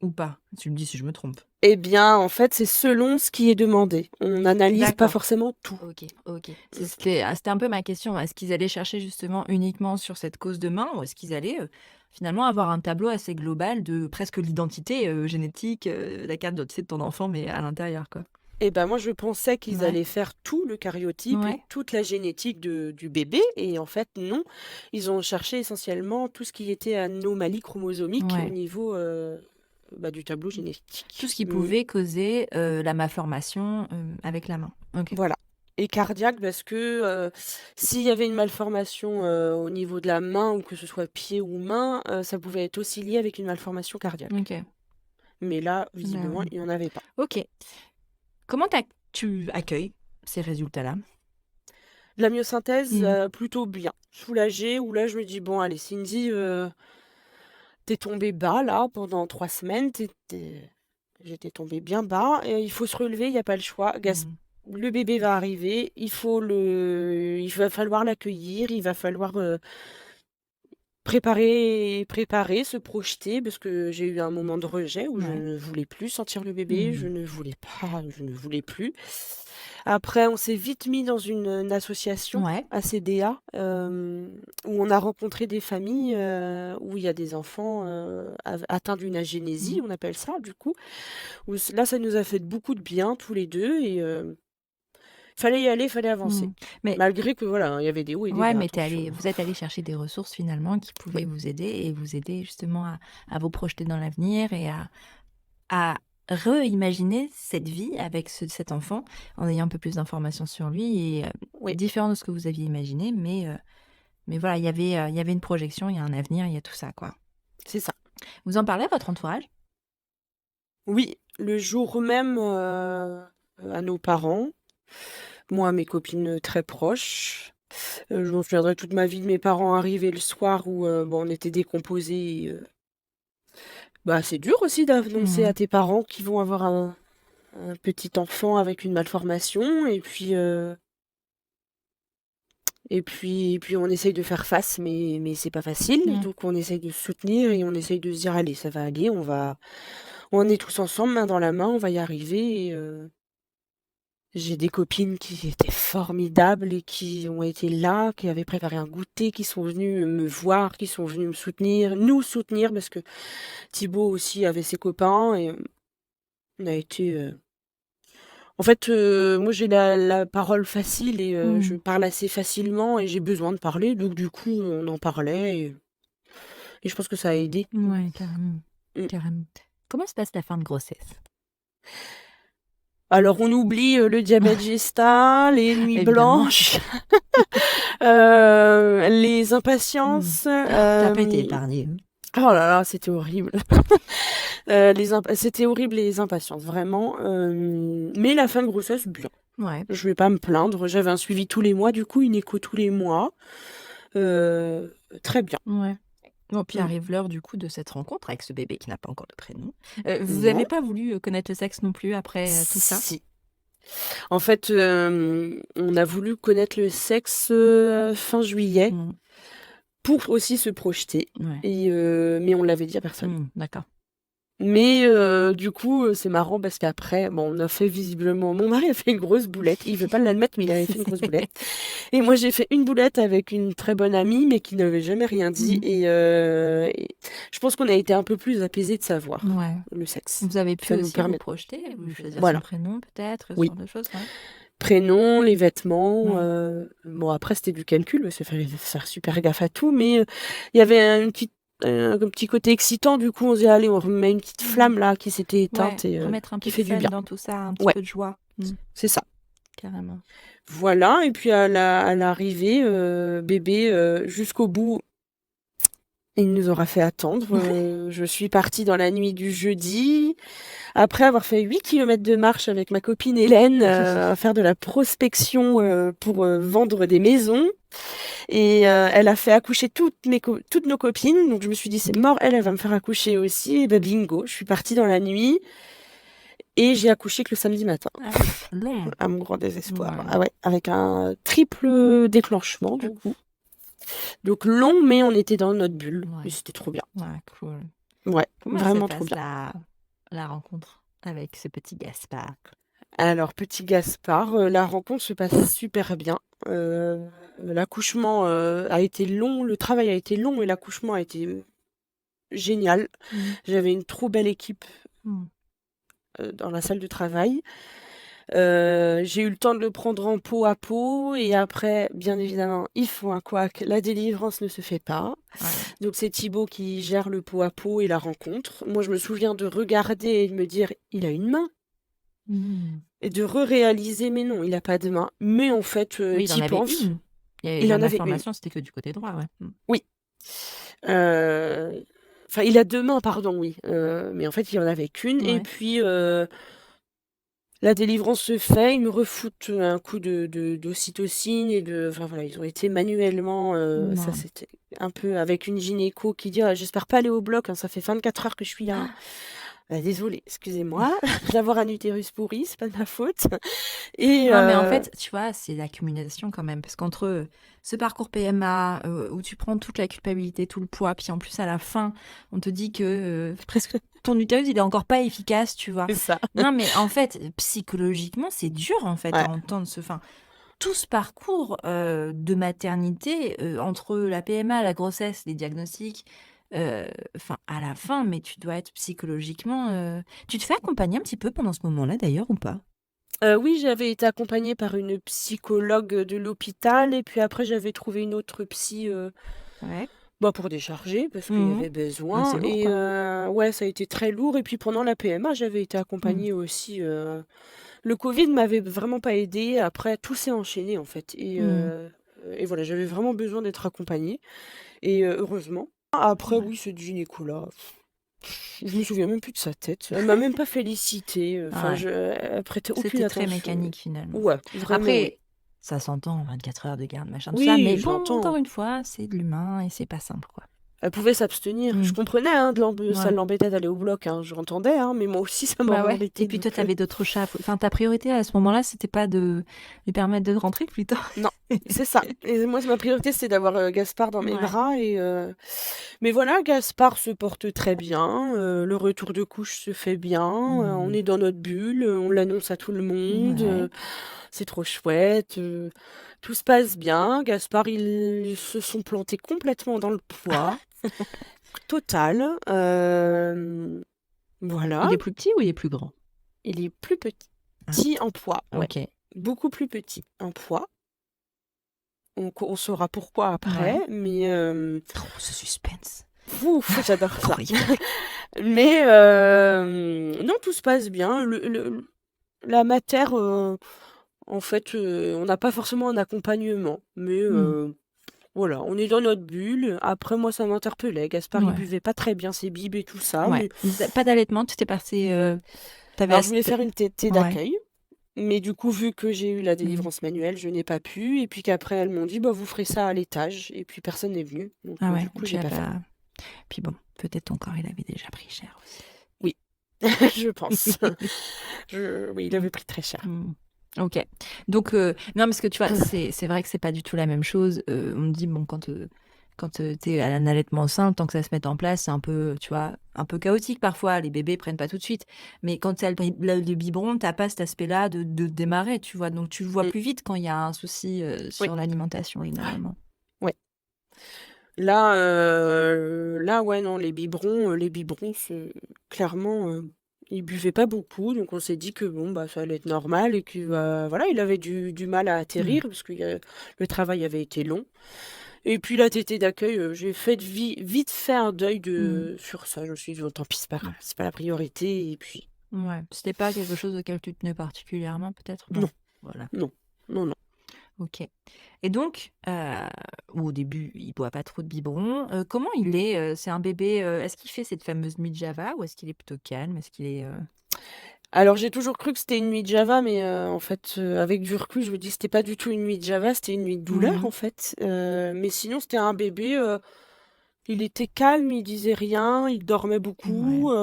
Ou pas? Tu me dis si je me trompe. Eh bien, en fait, c'est selon ce qui est demandé. On n'analyse pas D'accord. forcément tout. OK, OK. C'était un peu ma question. Est-ce qu'ils allaient chercher justement uniquement sur cette cause de main ou est-ce qu'ils allaient, finalement avoir un tableau assez global de presque l'identité, génétique, la carte d'identité de ton enfant, mais à l'intérieur, quoi? Eh ben, moi, je pensais qu'ils Ouais. allaient faire tout le cariotype et Ouais. toute la génétique du bébé et en fait, non. Ils ont cherché essentiellement tout ce qui était anomalie chromosomique au Ouais. niveau, du tableau Tout génétique. ce qui pouvait causer, la malformation, avec la main. OK. Voilà, et cardiaque parce que, s'il y avait une malformation, au niveau de la main ou que ce soit pied ou main, ça pouvait être aussi lié avec une malformation cardiaque. OK. Mais là, Là, visiblement, il y en avait pas. OK. Comment tu accueilles ces résultats-là? La myosynthèse, Mmh. plutôt bien. Soulagée, où là, je me dis: «Bon allez Cindy, tu tombée bas là pendant 3 semaines, j'étais tombée bien bas et il faut se relever, il y a pas le choix. Mmh. Le bébé va arriver, il va falloir l'accueillir, il va falloir, préparer, se projeter», parce que j'ai eu un moment de rejet où je Ouais. ne voulais plus sentir le bébé, Mmh. je ne voulais plus. Après, on s'est vite mis dans une association, Ouais. ACDA, où on a rencontré des familles, où il y a des enfants, atteints d'une Mmh. agénésie, on appelle ça du coup, là, ça nous a fait beaucoup de bien tous les 2 et fallait y aller, fallait avancer. Mmh. Mais Malgré que voilà, il y avait des hauts et des ouais, bas, mais attention. vous êtes allés chercher des ressources finalement qui Oui, pouvaient vous aider et vous aider justement à vous projeter dans l'avenir et à reimaginer cette vie avec cet enfant en ayant un peu plus d'informations sur lui et oui, différent de ce que vous aviez imaginé, mais voilà, il y avait une projection, il y a un avenir, il y a tout ça, quoi. c'est ça. Vous en parlez à votre entourage? Oui, le jour même, à nos parents, moi, à mes copines, très proches. Je m'en souviendrai toute ma vie de mes parents arrivés le soir où, on était décomposés et c'est dur aussi d'annoncer Mmh. à tes parents qu'ils vont avoir un petit enfant avec une malformation et puis on essaye de faire face mais c'est pas facile Mmh. donc on essaye de se soutenir et on essaye de se dire: «Allez, ça va aller, On est tous ensemble, main dans la main, on va y arriver. J'ai des copines qui étaient formidables et qui ont été là, qui avaient préparé un goûter, qui sont venues me voir, qui sont venues me soutenir, nous soutenir, parce que Thibaut aussi avait ses copains et on a été. En fait, moi j'ai la parole facile et je Mmh. parle assez facilement et j'ai besoin de parler, donc du coup, on en parlait et je pense que ça a aidé. Ouais, carrément, Mmh. carrément. Comment se passe la fin de grossesse? Alors on oublie, le diabète gestat, les nuits Évidemment. blanches, les Mmh. impatiences, Tu pas été épargnée, hein? oh là là, c'était horrible. C'était horrible les impatiences, vraiment, mais la fin de grossesse, bien. Ouais. Je vais pas me plaindre. J'avais un suivi tous les mois, du coup, une écho tous les mois. Très bien. Ouais. Bon, puis Mmh. arrive l'heure du coup de cette rencontre avec ce bébé qui n'a pas encore de prénom. Vous Non. avez pas voulu, connaître le sexe non plus après, tout ça? Si. En fait, on a voulu connaître le sexe, fin juillet Mmh. pour aussi se projeter Ouais. mais on l'avait dit à personne. Mmh, d'accord. Mais du coup, c'est marrant parce qu'après, bon, on a fait visiblement mon mari a fait une grosse boulette. Il veut pas l'admettre, mais il avait fait une grosse boulette et moi, j'ai fait une boulette avec une très bonne amie, mais qui n'avait jamais rien dit Mmh. et je pense qu'on a été un peu plus apaisés de savoir Ouais. le sexe. Vous avez pu Ça nous aussi vous permet projeter, vous choisir son voilà, prénom peut-être, ce oui. genre de choses? Ouais. Prénom, les vêtements, Mmh. bon après c'était du calcul, parce qu'il fallait faire super gaffe à tout, mais il y avait un petit côté excitant, du coup on se dit: «Allez, on remet une petite Mmh. flamme là qui s'était Ouais, éteinte et remettre un qui peu de fait du fun bien». dans tout ça, un petit Ouais, peu de joie. Mmh, c'est ça. carrément. Voilà et puis à l'arrivée, bébé, jusqu'au bout, il nous aura fait attendre, je suis partie dans la nuit du jeudi, après avoir fait 8 kilomètres de marche avec ma copine Hélène, à faire de la prospection, pour, vendre des maisons et elle a fait accoucher toutes nos copines, donc je me suis dit: «C'est mort, elle va me faire accoucher aussi» et bah, bingo, je suis partie dans la nuit et j'ai accouché que le samedi matin, Ah oui, long. à mon grand désespoir. Ouais. Ah ouais, avec un triple déclenchement du coup. Donc long, mais on était dans notre bulle et Ouais, c'était trop bien. ouais, cool. Ouais, Comment se vraiment trop passe bien. la rencontre avec ce petit Gaspard? Alors petit Gaspard, la rencontre se passe super bien. L'accouchement, a été long, le travail a été long et l'accouchement a été, génial. Mmh. J'avais une trop belle équipe, Mmh. dans la salle de travail. J'ai eu le temps de le prendre en peau à peau et après, bien évidemment, il faut un couac, la délivrance ne se fait pas. Ouais. Donc c'est Thibaut qui gère le pot à pot et la rencontre. Moi, je me souviens de regarder et de me dire: «Il a une main» Mmh. et de réaliser «Mais non, il a pas de main». Mais en fait, Oui, il en tu avait penses, une. Et il dans en avait une. l'information, c'était que du côté droit, ouais. Mmh. Oui. Enfin, il a 2 mains, pardon, oui, mais en fait, il en avait qu'une et Ouais. puis, la délivrance se fait, ils me refoutent un coup d'ocytocine et enfin voilà, ils ont été manuellement, ça Non. c'était un peu avec une gynéco qui dit: «Ah j'espère pas aller au bloc, hein, ça fait 24 heures que je suis là». Bah désolée, excusez-moi, d'avoir un utérus pourri, c'est pas de ma faute et Non, mais en fait, tu vois, c'est l'accumulation quand même, parce qu'entre, ce parcours PMA, où tu prends toute la culpabilité, tout le poids, puis en plus à la fin, on te dit que, presque ton utérus, il est encore pas efficace, tu vois? c'est ça. Non, mais en fait, psychologiquement, c'est dur, en fait, Ouais. à entendre tout ce parcours, de maternité, entre la PMA, la grossesse, les diagnostics, à la fin, mais tu dois être psychologiquement, tu te fais accompagner un petit peu pendant ce moment-là d'ailleurs ou pas? Oui, j'avais été accompagnée par une psychologue, de l'hôpital et puis après j'avais trouvé une autre psy, Ouais. bah, pour décharger parce qu'il y Mmh. avait Bah, c'est besoin lourd, et quoi. ouais, ça a été très lourd et puis pendant la PMA, j'avais été Mmh. accompagnée aussi, le covid m'avait vraiment pas aidée, après tout s'est enchaîné en fait Mmh. et voilà, j'avais vraiment besoin d'être accompagnée et heureusement. Après Ouais. oui, ce gynéco-là, je me souviens même plus de sa tête. Elle m'a même pas félicitée, enfin Ouais. je elle prêtait aucune C'était très attention. mécanique finalement. Ouais, vraiment oui. Après, ça s'entend, 24 heures de garde, machin, tout ça, Oui, mais bon, j'entends. encore une fois, c'est de l'humain et c'est pas simple, quoi. Elle pouvait s'abstenir. Je Mmh. comprenais, hein, ça Ouais. l'embêtait d'aller au bloc, hein, j'entendais, hein, mais moi aussi ça Bah ouais. m'embêtait Et puis toi, donc t'avais d'autres chats. Enfin, ta priorité à ce moment-là, c'était pas de lui permettre de rentrer plutôt. non, c'est ça. Et moi, ma priorité, c'était d'avoir Gaspard dans mes Ouais. bras. Mais voilà, Gaspard se porte très bien. Le retour de couche se fait bien. On Mmh. est dans notre bulle. On l'annonce à tout le monde. Ouais. C'est trop chouette. Tout se passe bien. Gaspard, ils se sont plantés complètement dans le poids. Total. Voilà. Il est plus petit ou il est plus grand? Il est plus Ah, petit en poids. Ouais. OK. Beaucoup plus petit en poids. On saura pourquoi après. Ouais. Mais Oh, ce suspense. ouf, j'adore ça. Horrible. Mais non, tout se passe bien. La mater, en fait, on n'a pas forcément un accompagnement. Mais Mmh. voilà, on est dans notre bulle. Après, moi, ça m'interpellait. Gaspard, il Ouais. buvait pas très bien ses bibes et tout ça. Ouais. Mais Pas d'allaitement, tu t'es passé. T'avais alors, je assez. voulais faire une tétée Ouais. d'accueil. Mais du coup, vu que j'ai eu la Mmh. délivrance manuelle, je n'ai pas pu. Et puis qu'après, elles m'ont dit, bah, vous ferez ça à l'étage. Et puis personne n'est venu. Donc, Ah du ouais. coup, Tu j'ai as pas fait. pas. Puis bon, peut-être ton corps, il avait déjà pris cher aussi. Oui, je pense. Oui, il Mmh. avait pris très cher. Mmh. OK. Donc, non, parce que tu vois, c'est vrai que c'est pas du tout la même chose. On me dit, bon, quand t'es à un allaitement simple, tant que ça se met en place, c'est un peu, tu vois, un peu chaotique parfois. Les bébés prennent pas tout de suite. Mais quand t'as le biberon, t'as pas cet aspect-là de démarrer, tu vois. Donc, tu le vois Mm. plus vite quand il y a un souci Oui, sur l'alimentation, généralement. ouais. Là, ouais, non, les biberons, clairement, il buvait pas beaucoup, donc on s'est dit que bon, bah, ça allait être normal et que voilà, il avait du mal à Mmh. atterrir parce que le travail avait été long. Et puis la tétée d'accueil, j'ai fait vite fait un deuil Mmh. sur ça. Je me suis dit, oh, tant pis, Ouais. c'est pas la priorité. Et puis, Ouais. C'était pas quelque chose auquel tu tenais particulièrement, peut-être? Non. non, Voilà. non, non, non. OK. Et donc, au début, il boit pas trop de biberon. Comment il est? C'est un bébé, est-ce qu'il fait cette fameuse nuit de Java ou est-ce qu'il est plutôt calme? Est-ce qu'il est, Alors j'ai toujours cru que c'était une nuit de Java, mais en fait, avec du recul, je me dis que c'était pas du tout une nuit de Java, c'était une nuit de douleur, Mmh. en fait. Mais sinon, c'était un bébé, il était calme, il disait rien, il dormait Ouais. beaucoup,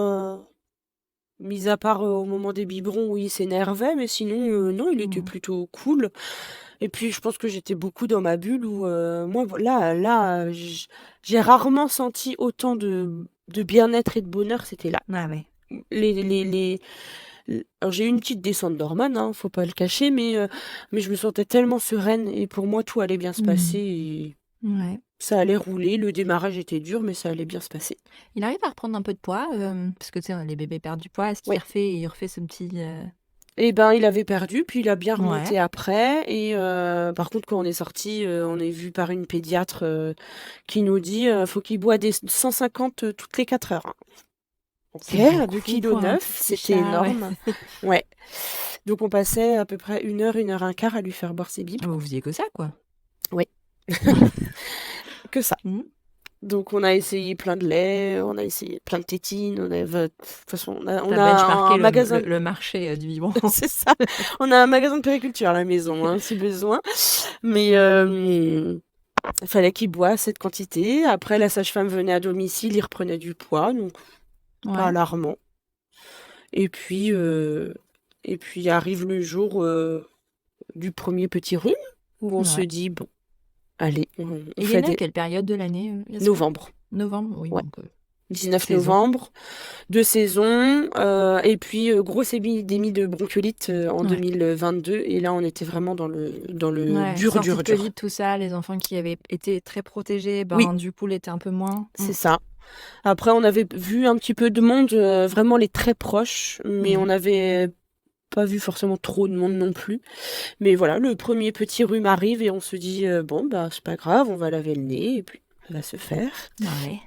mis à part, au moment des biberons où il s'énervait, mais sinon, non, il était Mmh. plutôt cool. Et puis je pense que j'étais beaucoup dans ma bulle où, moi, là, j'ai rarement senti autant de bien-être et de bonheur, c'était là. Ah ouais. Les Alors j'ai eu une petite descente d'hormones, hein, faut pas le cacher, mais je me sentais tellement sereine et pour moi tout allait bien se passer Mmh. et Ouais. ça allait rouler. Le démarrage était dur, mais ça allait bien se passer. Il arrive à reprendre un peu de poids, parce que, tu sais, les bébés perdent du poids. Est-ce qu'il Oui. refait ce petit, Et ben, il avait perdu, puis il a bien Ouais. remonté après et par contre quand on est sorti, on est vu par une pédiatre, qui nous dit, «Faut qu'il boit des 150, toutes les 4 heures», hein. OK, C'est à 2 beaucoup kilogrammes pour un tout 9, petit c'était chat, ouais. énorme. Ouais, donc on passait à peu près 1 heure un quart à lui faire boire ses bibes. Vous faisiez que ça, quoi? Oui, que ça. Mmh. Donc on a essayé plein de lait, on a essayé plein de tétines, de toute façon on Tu a un benchmarké magasin le marché, du biberon. c'est ça, on a un magasin de périculture à la maison, hein, si besoin. Mais il fallait qu'il boive cette quantité. Après la sage-femme venait à domicile, il reprenait du poids, donc pas Ouais. alarmant. Et puis arrive le jour, du premier petit rhume où on se Ouais. dit: «Bon, allez, on Il est fait né à des» quelle période de l'année, Yasmine? novembre, Novembre? Oui, ouais, donc 19 saison. novembre. De saison, et puis, grosse épidémie de bronchiolite, en Ouais. 2022 et là, on était vraiment dans le Ouais, dur, sortie de dur, dur. Covid, tout ça, les enfants qui avaient été très protégés, Oui, ben, du coup, l'étaient un peu moins. c'est ça. Après, on avait vu un petit peu de monde, vraiment les très proches, mais on Mmh. n'avait pas vu forcément trop de monde non plus. Mais voilà, le premier petit rhume arrive et on se dit: «Bon, bah, c'est pas grave, on va laver le nez et puis ça va se faire» Ouais.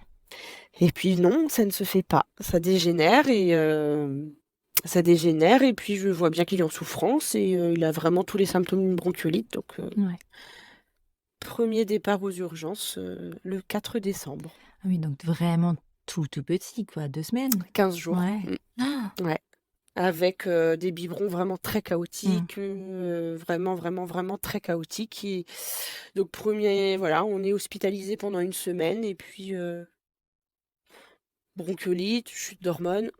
et puis non, ça ne se fait pas. Ça dégénère et puis je vois bien qu'il est en souffrance et il a vraiment tous les symptômes d'une bronchiolite donc Ouais. 1er départ aux urgences, le 4 décembre. Ah oui, donc vraiment tout, tout petit, quoi, 2 semaines? 15 jours. Ouais. Ah! Ouais. Avec, des biberons vraiment très Mmh. chaotiques, vraiment, vraiment, vraiment très chaotiques et donc voilà, on est hospitalisé pendant une semaine et puis, bronchiolite, chute d'hormones.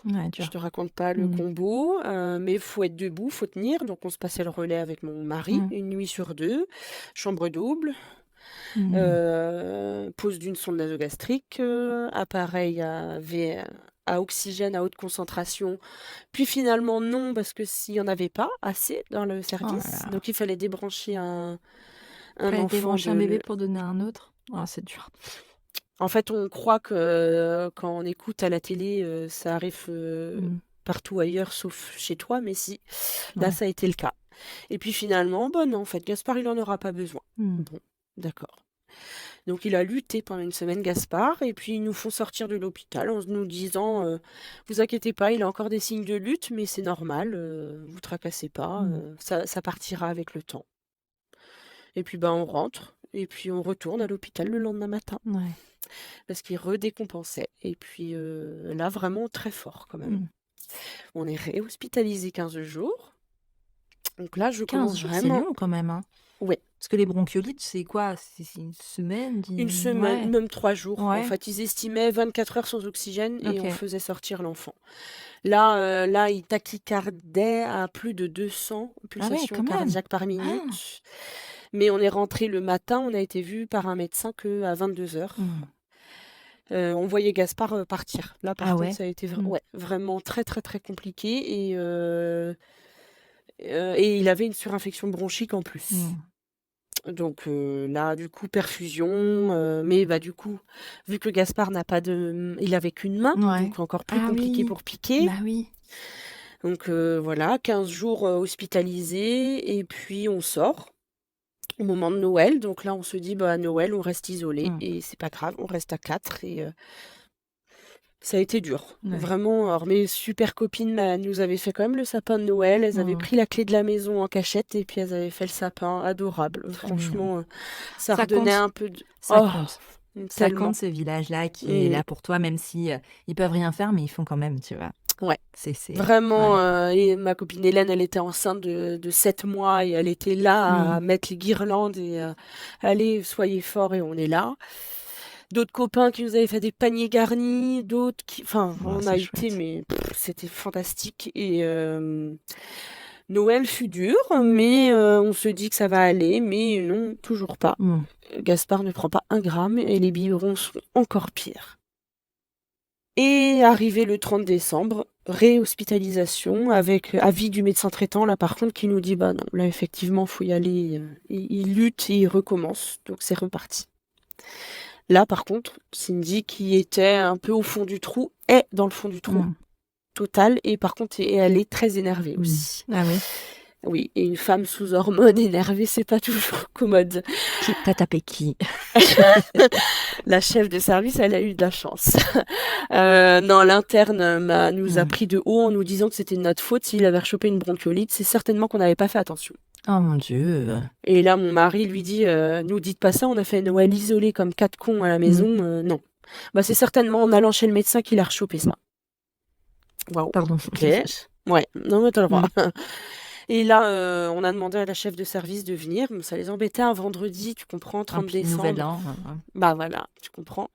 Ouais, Je dur. te raconte pas le Mmh. combo, mais il faut être debout, faut tenir. Donc on se passait le relais avec mon mari, Mmh. 1 nuit sur 2, chambre double, Mmh. pose d'une sonde nasogastrique, appareil à oxygène à haute concentration. Puis finalement non, parce que s'il y en avait pas assez dans le Oh là service, là. donc il fallait débrancher un Fallait enfant débrancher de un bébé l pour donner à un autre? Oh, c'est dur. en fait, on croit que quand on écoute à la télé, ça arrive, Mmh. partout ailleurs sauf chez toi, mais si, là, Ouais. ça a été le cas. Et puis finalement, bah non, en fait, Gaspard, il en aura pas besoin. Mmh. Bon, d'accord. Donc il a lutté pendant une semaine, Gaspard, et puis ils nous font sortir de l'hôpital en nous disant, «Vous inquiétez pas, il a encore des signes de lutte, mais c'est normal, vous tracassez pas, Mmh. ça partira avec le temps». Et puis, bah, on rentre et puis on retourne à l'hôpital le lendemain matin Ouais. parce qu'il redécompensait et puis, là, vraiment très fort quand même. Mmh. On est réhospitalisé 15 jours. Donc là, je 15 commence jours, c'est vraiment long quand même, hein? ouais, Parce que les bronchiolites, c'est quoi? C'est une semaine, 1 10 semaine, ouais, même 3 jours. En ouais, fait, ils estimaient 24 heures sans oxygène et on OK. faisait sortir l'enfant. Là, il tachycardait à plus de 200 Ah ouais, pulsations quand même! cardiaques par Ah! minute. Mais on est rentré le matin, on a été vu par un médecin qu'à 22 heures. Mmh. On voyait Gaspard, partir. Là, par Ah contre, ouais? ça a été Mmh. ouais, vraiment très, très, très compliqué et il avait une surinfection bronchique en plus. Mmh. Donc là, du coup, perfusion, mais bah, du coup, vu que Gaspard n'a pas il avait qu'une main, Ouais. donc encore plus Ah compliqué oui! pour piquer. Bah oui. Donc voilà, 15 jours, hospitalisé et puis on sort au moment de Noël. Donc là, on se dit: «Bah, à Noël, on reste isolé Mmh. et c'est pas grave, on reste à 4 et ça a été dur, Ouais. vraiment. Alors mes super copines nous avaient fait quand même le sapin de Noël. Elles avaient Mmh. pris la clé de la maison en cachette et puis elles avaient fait le sapin, adorable. Trop mignon. Franchement, ça Ça redonnait compte, un peu de ça oh! compte. Ça compte Tellement. ce village-là qui est Mmh. là pour toi, même si, ils peuvent rien faire, mais ils font quand même, tu vois? Ouais, C'est vraiment, ouais. et ma copine Hélène, elle était enceinte de 7 mois et elle était là Mmh. à mettre les guirlandes et «Allez, soyez forts» et on est là. D'autres copains qui nous avaient fait des paniers garnis, d'autres qui enfin, Bah, on c'est a été chouette. mais c'était fantastique et Noël fut dur, mais on se dit que ça va aller, mais non, toujours pas. Mmh. Gaspard ne prend pas 1 gramme et les biberons sont encore pires. Et arrivé le 30 décembre, réhospitalisation avec avis du médecin traitant, là, par contre, qui nous dit: «Bah, non, là, effectivement, faut y aller, il lutte et il recommence», donc c'est reparti. Là, par contre, Cindy, qui était un peu au fond du trou, est dans le fond du trou Mmh. total et par contre et elle est très énervée Mmh. aussi. Ah oui? Oui et une femme sous hormones énervée, c'est pas toujours commode. Qui tu tapé qui? La chef de service, elle a eu de la chance. Non, l'interne nous a Mmh. pris de haut en nous disant que c'était de notre faute s'il avait rechopé une bronchiolite. C'est certainement qu'on n'avait pas fait attention. Oh mon Dieu! Et là, mon mari lui dit: «Nous dites pas ça, on a fait Noël isolé comme 4 cons à la Mmh. maison, non». Bah, c'est certainement en allant chez le médecin qu'il a rechopé ça. Waouh, Pardon. OK. Ouais, non mais tu as le droit. Mmh. Et là, on a demandé à la chef de service de venir. Bon, ça les embêtait un vendredi, tu comprends, En 30 plein nouvel décembre. an, Bah, voilà, tu comprends.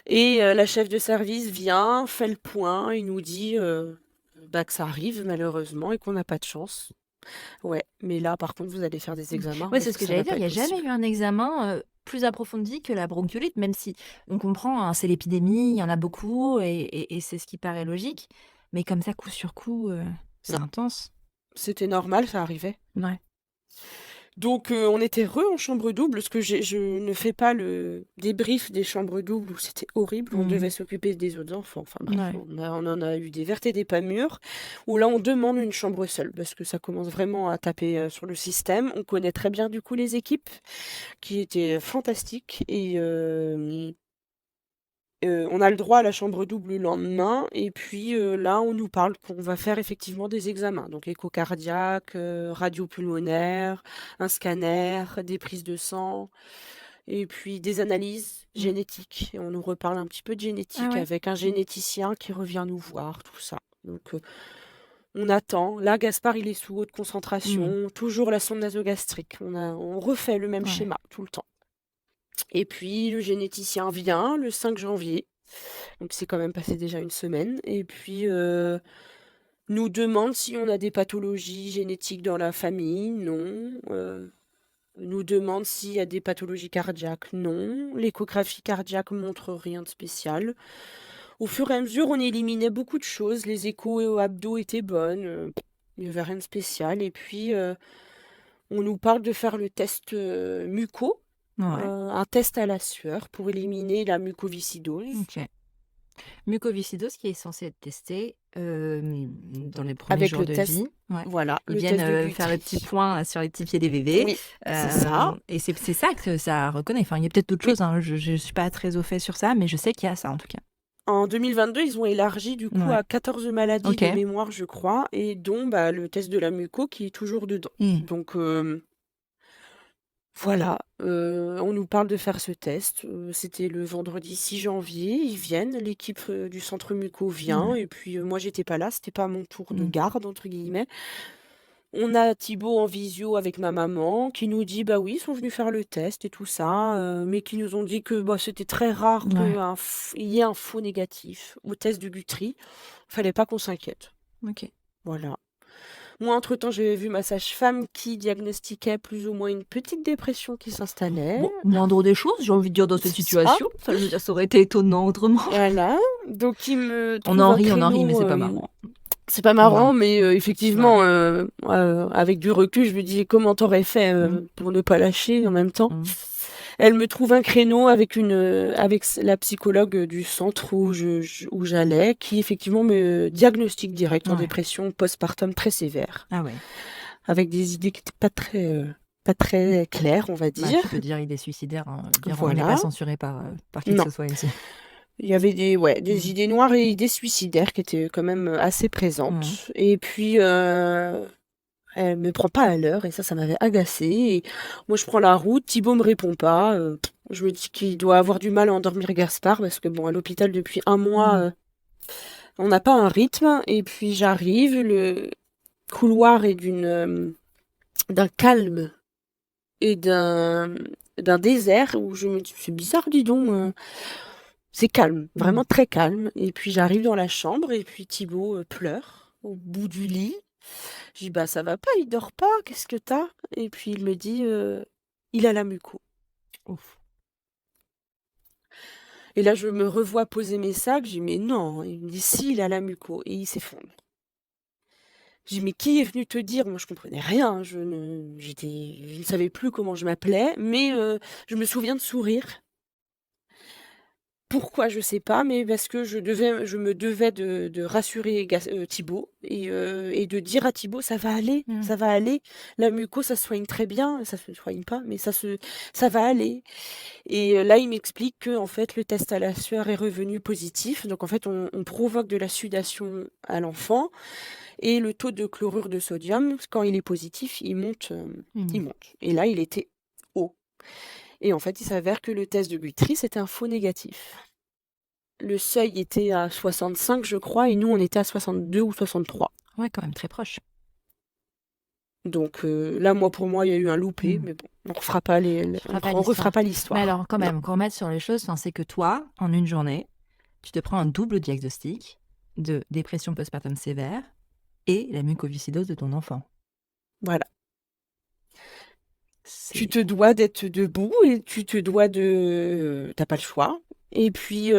Et la chef de service vient, fait le point et nous dit, bah, que ça arrive malheureusement et qu'on n'a pas de chance. Ouais, mais là, par contre, vous allez faire des Mmh. examens Ouais, parce c'est ce que que ça j'allais va dire. pas Il y être a jamais possible. eu un examen, plus approfondi que la bronchiolite, même si on comprend, hein, c'est l'épidémie, il y en a beaucoup et c'est ce qui paraît logique. Mais comme ça, coup sur coup, c'est Non, intense. c'était normal, ça arrivait. Ouais. Donc on était en chambre double, parce que je ne fais pas le débrief des chambres doubles où c'était horrible, on Mmh. devait s'occuper des autres enfants, enfin bref, Ouais. on en a eu des vertes et des pas mûres, où là on demande une chambre seule, parce que ça commence vraiment à taper sur le système. On connaît très bien du coup les équipes, qui étaient fantastiques, et on a le droit à la chambre double le lendemain et puis, là, on nous parle qu'on va faire effectivement des examens, donc écho cardiaque, radio pulmonaire, un scanner, des prises de sang et puis des analyses Mmh. génétiques et on nous reparle un petit peu de Ah génétique ouais? avec un généticien qui revient nous voir, tout ça. Donc, on attend. Là, Gaspard, il est sous haute Mmh. concentration, toujours la sonde nasogastrique. On refait le même Ouais. schéma tout le temps et puis le généticien vient le 5 janvier. Donc c'est quand même passé déjà une semaine. Et puis nous demande si on a des pathologies génétiques dans la famille. Non. Nous demande s'il y a des pathologies cardiaques. Non. L'échographie cardiaque montre rien de spécial. Au fur et à mesure, on éliminait beaucoup de choses. Les échos et abdos étaient bonnes. Il n'y avait rien de spécial. Et puis, on nous parle de faire le test muco, Ouais. un test à la sueur pour éliminer la mucoviscidose. Ok. Mucoviscidose qui est censé être testé dans les premiers Avec jours le de test, vie. Ouais. voilà, Ils le viennent test de faire le petit Guthrie. point là, sur les petits pieds des bébés. Oui, c'est ça. Et c'est ça que ça reconnaît. Enfin, il y a peut-être d'autres Oui. choses. Hein. Je ne suis pas très au fait sur ça, mais je sais qu'il y a ça en tout cas. En 2022, ils ont élargi du coup Ouais. à 14 maladies Ok. de mémoire, je crois, et dont le test de la muco qui est toujours dedans. Donc voilà, on nous parle de faire ce test. C'était le vendredi 6 janvier. Ils viennent, l'équipe du centre muco vient, Ouais. et puis moi j'étais pas là, c'était pas mon tour de Mm. garde entre guillemets. On a Thibaut en visio avec ma maman qui nous dit bah oui, ils sont venus faire le test et tout ça, mais qui nous ont dit que bah, c'était très rare Ouais. qu'il y ait un faux négatif au test de Guthrie. Fallait pas qu'on s'inquiète. Ok. Voilà. Moi, entre-temps, j'avais vu ma sage-femme qui diagnostiquait plus ou moins une petite dépression qui s'installait. Bon, moindre des choses, j'ai envie de dire, dans cette C'est ça. situation. Ça, je veux dire, ça aurait été étonnant autrement. Voilà. Donc, il me On trouve en un rit, mais créneau, c'est pas marrant. c'est pas marrant, Ouais. mais effectivement, avec du recul, je me dis comment t'aurais fait pour ne pas lâcher en même temps. Elle me trouve un créneau avec la psychologue du centre où j'allais, qui effectivement me diagnostique direct en Ouais. dépression postpartum très sévère, Ah ouais. avec des idées qui n'étaient pas très claires, on va Bah, dire. tu peux dire idée suicidaire. Hein. On n'est Voilà. pas censuré par qui que Non. ce soit ici. Il y avait des idées noires et idées suicidaires qui étaient quand même assez présentes. Et puis, elle me prend pas à l'heure et ça m'avait agacée. Et moi, je prends la route, Thibaut me répond pas. Je me dis qu'il doit avoir du mal à endormir Gaspard parce que bon, à l'hôpital depuis un mois, on n'a pas un rythme. Et puis j'arrive, le couloir est d'un calme et d'un désert où je me dis c'est bizarre, dis donc. C'est calme, vraiment très calme. Et puis j'arrive dans la chambre et puis Thibaut pleure au bout du lit. Je dis bah ça va pas, il dort pas, qu'est-ce que t'as? Et puis il me dit il a la muco. Ouf. Et là je me revois poser mes sacs, je dis mais non, il me dit si il a la muco et il s'effondre. Je dis mais qui est venu te dire? Moi je comprenais rien, je ne savais plus comment je m'appelais, mais je me souviens de sourire. Pourquoi? Je sais pas, mais parce que je me devais de rassurer Thibaut et de dire à Thibaut: «Ça va aller, ça va aller. La muco, ça se soigne très bien». Ça se soigne pas, mais ça va aller et là, il m'explique que en fait, le test à la sueur est revenu positif. Donc en fait, on provoque de la sudation à l'enfant et le taux de chlorure de sodium, quand il est positif, il monte, il monte et là, il était haut et en fait, il s'avère que le test de Guthrie, c'était un faux négatif. Le seuil était à 65, je crois, et nous, on était à 62 ou 63. Ouais, quand même très proche. Donc là, pour moi, il y a eu un loupé, mais bon, on refera pas refera pas l'histoire. Mais alors, quand même, qu'on remette sur les choses, c'est que toi, en une journée, tu te prends un double diagnostic de dépression postpartum sévère et la mucoviscidose de ton enfant. Voilà. Tu te dois d'être debout et tu te dois t'as pas le choix. Et puis,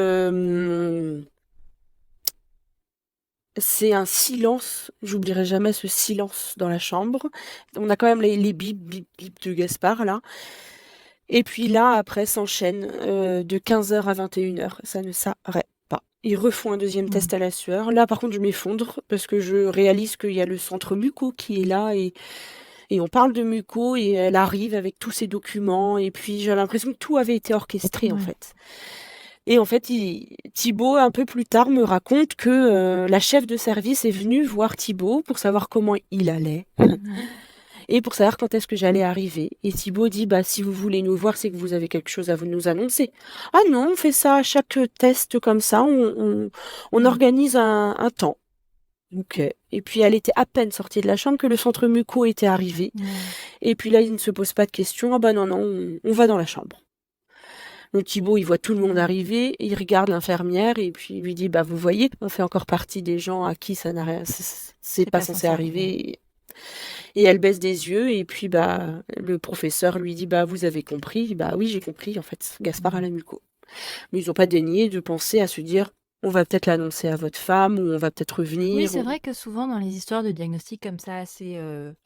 c'est un silence, j'oublierai jamais ce silence dans la chambre. On a quand même les bip, bip, bip de Gaspard, là. Et puis là, après, s'enchaîne de 15h à 21h. Ça ne s'arrête pas. Ils refont un deuxième test à la sueur. Là, par contre, je m'effondre parce que je réalise qu'il y a le centre muco qui est là et on parle de muco et elle arrive avec tous ses documents. Et puis, j'ai l'impression que tout avait été orchestré, en fait. Et en fait, Thibaut, un peu plus tard, me raconte que la chef de service est venue voir Thibaut pour savoir comment il allait. Et pour savoir quand est-ce que j'allais arriver. Et Thibaut dit, bah, si vous voulez nous voir, c'est que vous avez quelque chose à nous annoncer. Ah non, on fait ça à chaque test comme ça, on organise un temps. Ok. Et puis elle était à peine sortie de la chambre que le centre muco était arrivé. Et puis là, il ne se pose pas de questions. Ah bah non, on va dans la chambre. Donc Thibaut, il voit tout le monde arriver, il regarde l'infirmière et puis il lui dit, bah vous voyez, on fait encore partie des gens à qui ça n'a rien, c'est C'est pas pas censé censé arriver. arriver. Et elle baisse des yeux et puis bah le professeur lui dit, bah vous avez compris. Bah oui, j'ai compris en fait, Gaspard a la muco. Mais ils n'ont pas daigné de penser à se dire, on va peut-être l'annoncer à votre femme ou on va peut-être Oui, revenir. c'est vrai que souvent dans les histoires de diagnostic comme ça assez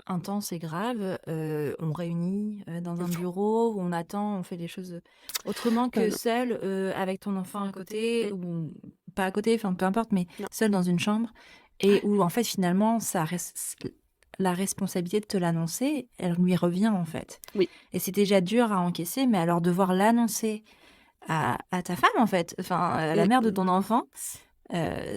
intenses et graves, on réunit dans un bureau où on attend, on fait les choses autrement que Non, seul avec ton enfant à côté ou pas à côté, enfin peu importe, mais non. seul dans une chambre et où en fait finalement la responsabilité de te l'annoncer, elle lui revient en fait. Oui. Et c'est déjà dur à encaisser, mais alors devoir l'annoncer à ta femme en fait, enfin à la Mm, mère de mm. ton enfant.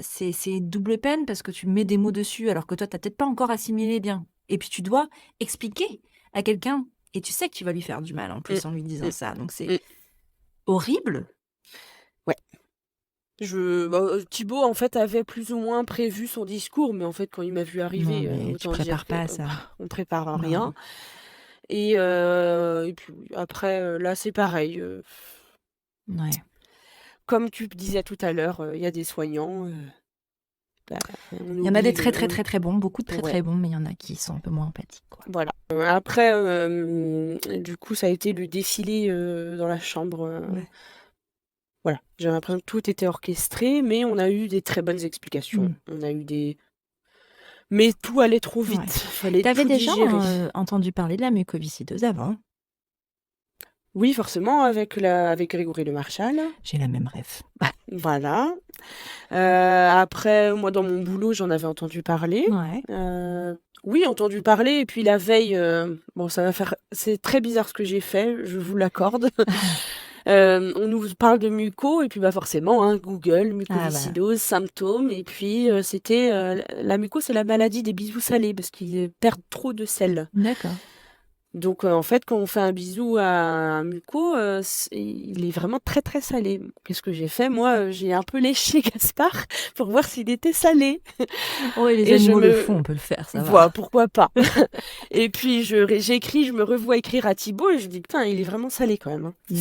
C'est double peine parce que tu mets des mots dessus alors que toi, tu as peut-être pas encore assimilé bien. Et puis tu dois expliquer à quelqu'un et tu sais que tu vas lui faire du mal en Mm, plus en lui disant mm, ça. Donc c'est mm. horrible. Ouais. Thibaut, en fait, avait plus ou moins prévu son discours, mais en fait, quand il m'a vu Non, arriver, mais tu autant dire prépares que pas ça. on prépare Non. rien. Et puis oui, après, là, c'est pareil. Ouais. Comme tu disais tout à l'heure, il y a des soignants, bah, on Il y en a des oublie très le, très très très bons, beaucoup de très ouais, très bons, mais il y en a qui sont un peu moins empathiques, quoi. voilà. Après, du coup, ça a été le défilé dans la chambre. Ouais. Voilà, j'ai l'impression que tout était orchestré, mais on a eu des très bonnes explications. Mm. On a eu des Mais tout allait trop Ouais. vite, fallait T'avais tout déjà digérer. entendu parler de la mucoviscidose avant? Oui, forcément, avec Grégory Le Marchal. J'ai la même rêve. Voilà. Après, moi, dans mon boulot, j'en avais entendu parler. Ouais. Oui, entendu parler. Et puis la veille, bon, ça va faire. C'est très bizarre ce que j'ai fait, je vous l'accorde. On nous parle de muco, et puis bah forcément, hein, Google, Ah, mucoviscidose, symptômes. Et puis c'était. La muco, c'est la maladie des bisous salés, parce qu'ils perdent trop de sel. d'accord. Donc, en fait, quand on fait un bisou à un muco, il est vraiment très très salé. Qu'est-ce que j'ai fait? Moi, j'ai un peu léché Gaspard pour voir s'il était salé. Oh, et les Et je animaux le me... font, on peut le faire, ça va. Voilà, pourquoi pas. Et puis, j'écris, je me revois écrire à Thibaut et je dis, putain, il est vraiment salé quand même, hein. Mm.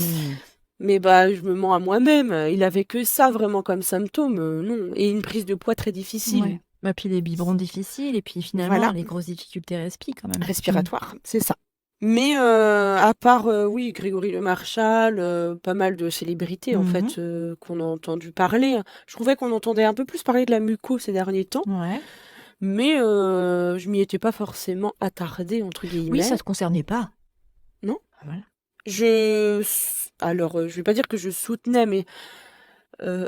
Mais bah, je me mens à moi-même. Il avait que ça vraiment comme symptôme, non. Et une prise de poids très difficile. Ouais. Bah, puis les biberons difficiles, et puis finalement, Voilà, les grosses difficultés respi quand même. respiratoire, c'est ça. Mais à part, oui, Grégory Le Marchal, pas mal de célébrités en Mhm. fait qu'on a entendu parler. Je trouvais qu'on entendait un peu plus parler de la muco ces derniers temps, Ouais. mais je m'y étais pas forcément attardée entre Oui, guillemets. ça te concernait pas. Non. Ah, voilà. Alors, je vais pas dire que je soutenais, mais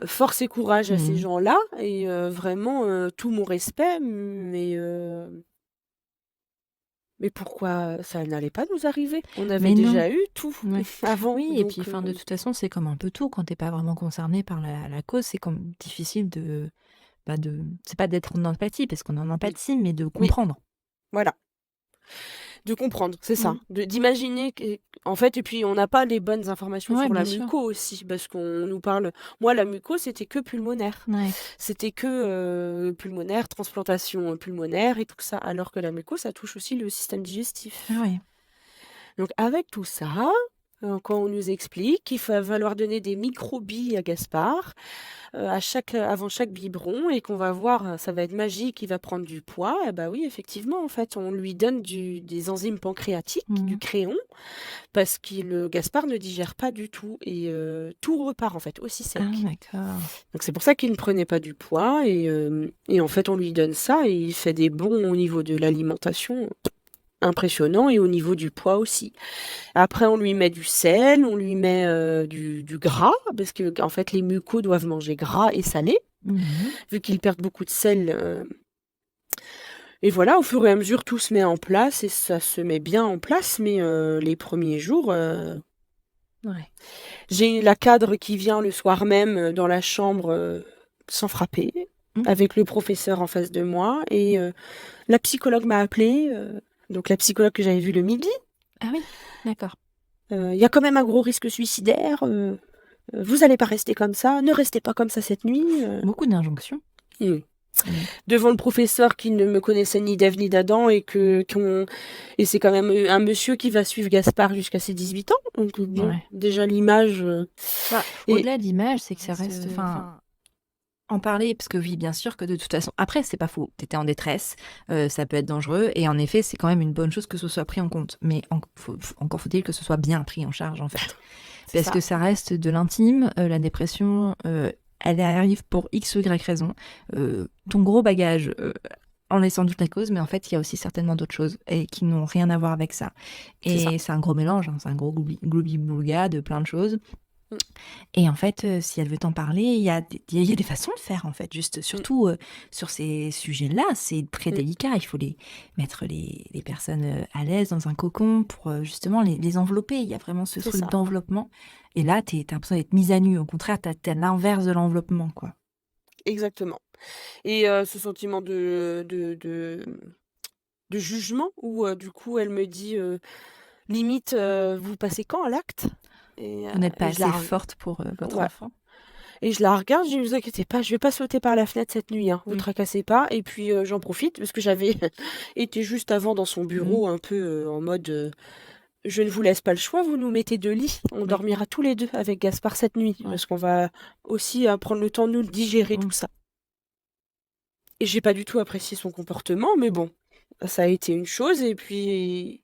force et courage à ces Mhm. gens-là et vraiment tout mon respect, mais pourquoi ça n'allait pas nous arriver? On avait Mais non. déjà eu tout Ouais. avant, Oui, et puis donc de toute façon, c'est comme un peu tout. Quand t'es pas vraiment concerné par la cause, c'est comme difficile de. C'est pas d'être en empathie, parce qu'on est en oui, empathie, mais de oui, comprendre. voilà. De comprendre, c'est ça. Mm. D'imaginer en fait, et puis on n'a pas les bonnes informations Ouais, sur la bien sûr. muco aussi, parce qu'on nous parle. Moi, la muco, c'était que pulmonaire. Ouais. C'était que pulmonaire, transplantation pulmonaire et tout ça, alors que la muco, ça touche aussi le système digestif. Ah ouais. Donc avec tout ça, quand on nous explique qu'il va falloir donner des microbilles à Gaspard avant chaque biberon et qu'on va voir, ça va être magique, il va prendre du poids, et bah oui, effectivement, en fait, on lui donne des enzymes pancréatiques, du Mhm. créon, parce que le Gaspard ne digère pas du tout et tout repart en fait, aussi Ah, sec. d'accord. Donc c'est pour ça qu'il ne prenait pas du poids et en fait on lui donne ça et il fait des bons au niveau de l'alimentation impressionnant et au niveau du poids aussi. Après, on lui met du sel, on lui met du gras, parce que en fait, les mucos doivent manger gras et salé, Mhm. vu qu'ils perdent beaucoup de sel. Et voilà, au fur et à mesure, tout se met en place et ça se met bien en place, mais les premiers jours, Ouais. j'ai la cadre qui vient le soir même dans la chambre sans frapper, Mm. avec le professeur en face de moi, et la psychologue m'a appelée, donc la psychologue que j'avais vue le midi. Ah oui, d'accord. Il y a quand même un gros risque suicidaire. Vous allez pas rester comme ça. Ne restez pas comme ça cette nuit. Beaucoup d'injonctions. Mm. Mmh. devant le professeur qui ne me connaissait ni d'Ève ni d'Adam et c'est quand même un monsieur qui va suivre Gaspard jusqu'à ses 18 ans. Donc bon, Ouais. déjà l'image Bah, et au-delà de l'image, c'est que ça reste, enfin, en parler, parce que oui, bien sûr que de toute façon, après, c'est pas faux. T'étais en détresse, ça peut être dangereux, et en effet, c'est quand même une bonne chose que ce soit pris en compte. Mais encore faut-il que ce soit bien pris en charge, en fait, c'est parce ça. que ça reste de l'intime. La dépression, elle arrive pour X ou Y raison. Ton gros bagage en est sans doute la cause, mais en fait, il y a aussi certainement d'autres choses et qui n'ont rien à voir avec ça. C'est ça. Et c'est un gros mélange, hein, c'est un gros gloubi-boulga de plein de choses. Mm. Et en fait, si elle veut t'en parler, il y a des façons de faire, en fait. Juste, surtout sur ces sujets-là, c'est très Mm. délicat. Il faut mettre les personnes à l'aise dans un cocon pour justement les envelopper. Il y a vraiment ce C'est truc ça. d'enveloppement. Et là, t'as l'impression d'être mise à nu. Au contraire, t'as l'inverse de l'enveloppement, quoi. Exactement. Et ce sentiment de jugement où du coup elle me dit limite vous passez quand à l'acte Vous n'êtes pas et je la assez re- forte pour votre ouais. enfant. Et je la regarde, je dis, vous inquiétez pas, je vais pas sauter par la fenêtre cette nuit, hein, vous Mm. tracassez pas. Et puis j'en profite parce que j'avais été juste avant dans son Mm. bureau un peu en mode je ne vous laisse pas le choix, vous nous mettez 2 lits, on Oui. dormira tous les deux avec Gaspard cette nuit Ouais. parce qu'on va aussi prendre le temps de nous digérer Mm. tout ça. Et j'ai pas du tout apprécié son comportement, mais bon, ça a été une chose et puis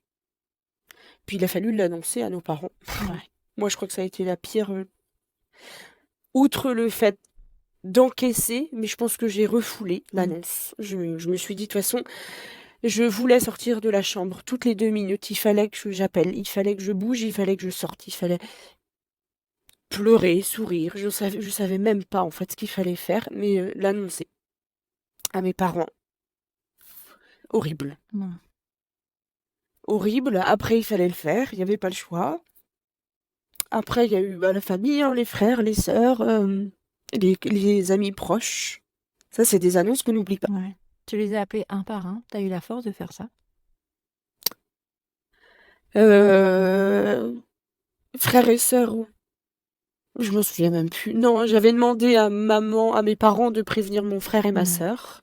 il a fallu l'annoncer à nos parents. Ouais. Moi, je crois que ça a été la pire, outre le fait d'encaisser, mais je pense que j'ai refoulé Mm. l'annonce. Je me suis dit: «De toute façon, je voulais sortir de la chambre toutes les 2 minutes. Il fallait que j'appelle, il fallait que je bouge, il fallait que je sorte, il fallait pleurer, sourire». Je savais même pas, en fait, ce qu'il fallait faire, mais l'annoncer à mes parents. Horrible. Non. Horrible. Après, il fallait le faire, il y avait pas le choix. Après, il y a eu, la famille, hein, les frères, les sœurs, les amis proches. Ça, c'est des annonces qu'on n'oublie pas. Ouais. Tu les as appelés un par un. T'as eu la force de faire ça? Frères et sœurs, je m'en souviens même plus. Non, j'avais demandé à mes parents de prévenir mon frère et ma Mm. sœur.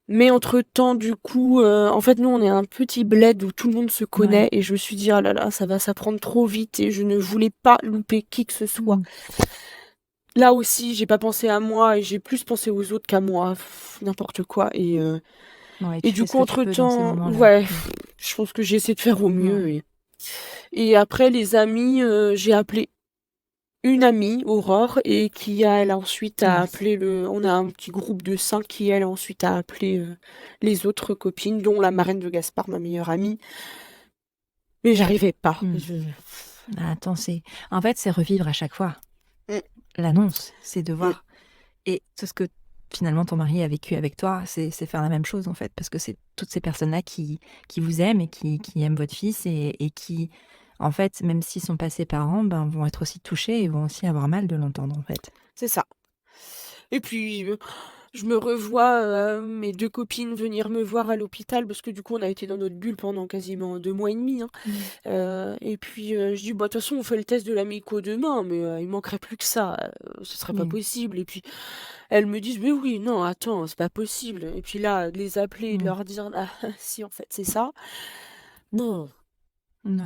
Mais entre-temps, du coup, en fait, nous, on est un petit bled où tout le monde se connaît Ouais. et je me suis dit: «Ah là là, ça va s'apprendre trop vite» et je ne voulais pas louper qui que ce soit. Mm. Là aussi, j'ai pas pensé à moi et j'ai plus pensé aux autres qu'à moi. N'importe quoi Ouais, et tu du fais ce coup, que tu peux dans ces entre-temps, moments-là. ouais, Mm. je pense que j'ai essayé de faire au mieux Ouais. et après les amis, j'ai appelé une amie, Aurore, et qui elle ensuite a Mince. appelé on a un petit groupe de 5 qui elle ensuite a appelé les autres copines, dont la marraine de Gaspard, ma meilleure amie. Mais j'arrivais pas. Mm. Attends, en fait, c'est revivre à chaque fois. Mm. L'annonce, c'est de Mm. voir. Et tout ce que finalement ton mari a vécu avec toi, c'est faire la même chose en fait, parce que c'est toutes ces personnes-là qui vous aiment et qui aiment votre fils et qui, en fait, même s'ils sont passés parents, ben, vont être aussi touchés et vont aussi avoir mal de l'entendre en fait. C'est ça. Et puis, je me revois mes 2 copines venir me voir à l'hôpital parce que du coup, on a été dans notre bulle pendant quasiment 2 mois et demi, hein. Et puis, je dis: «Bah, de toute façon, on fait le test de l'amico demain, mais il manquerait plus que ça, ce serait pas Mm. possible» et puis elles me disent: «Mais oui, non, attends, c'est pas possible» et puis là, de les appeler et de Mm. leur dire: «Ah si, en fait, c'est ça». Non, Ouais.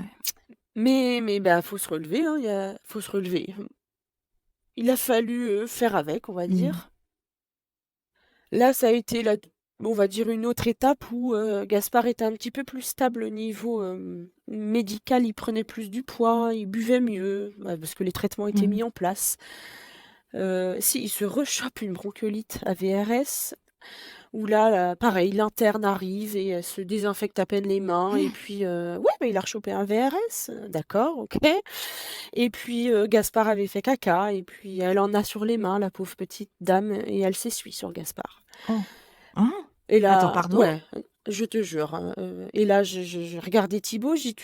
mais bah, faut se relever, hein, faut se relever. Il a fallu, faire avec, on va Mm. dire. Là, ça a été on va dire une autre étape où, Gaspard était un petit peu plus stable au niveau, médical. Il prenait plus du poids, il buvait mieux, bah, parce que les traitements étaient Mm. mis en place. Si, il se rechope une bronchiolite à VRS, où là, pareil, l'interne arrive et elle se désinfecte à peine les mains et puis, ouais, bah, il a rechopé un VRS, d'accord, OK et puis, Gaspard avait fait caca et puis elle en a sur les mains, la pauvre petite dame et elle s'essuie sur Gaspard. Oh. Hein? Et Attends, là pardon? ouais, je te jure, hein, et là je regardais Thibaut, j'ai dit: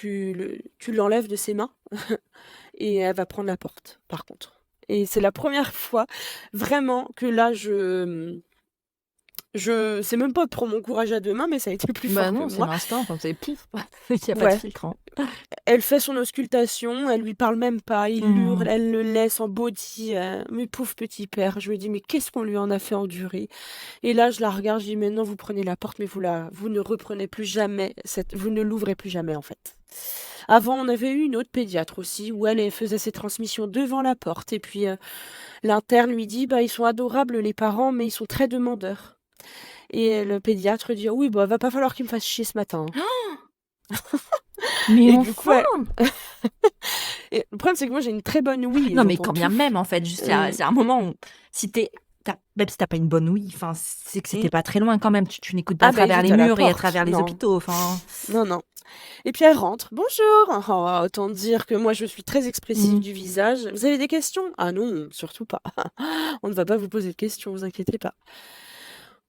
Tu l'enlèves de ses mains et elle va prendre la porte, par contre» et c'est la première fois vraiment que là C'est même pas pour mon courage à 2 mains, mais ça a été plus Bah fort que non, c'est moi. l'instinct, enfin, c'est pouf, il y a pas de Ouais. filtre, hein. Elle fait son auscultation, elle lui parle même pas, il hurle, Mmh. elle le laisse en body, mais pauvre petit père. Je me dis: «Mais qu'est-ce qu'on lui en a fait endurer?» Et là, je la regarde, je dis: «Maintenant, vous prenez la porte, mais vous ne reprenez plus jamais vous ne l'ouvrez plus jamais, en fait». Avant, on avait eu une autre pédiatre aussi, où elle faisait ses transmissions devant la porte et puis, l'interne lui dit: «Bah, ils sont adorables les parents, mais ils sont très demandeurs». Et le pédiatre dit: «Oui, bah, va pas falloir qu'il me fasse chier ce matin, hein». Mais Et du coup, enfin! et le problème, c'est que moi, j'ai une très bonne ouïe et Non, mais j'entends quand bien tout. même, en fait, juste, Mmh. c'est un moment où si même si tu pas une bonne ouïe, enfin, c'est que Mmh. c'était pas très loin quand même. Tu n'écoutes pas à Ah bah, travers les j'étais à la murs et à porte. travers les Non, hôpitaux, enfin. non, non. Et puis elle rentre: «Bonjour!» Oh, autant dire que moi, je suis très expressive Mmh. du visage. «Vous avez des questions?» «Ah non, surtout pas. On ne va pas vous poser de questions, vous inquiétez pas».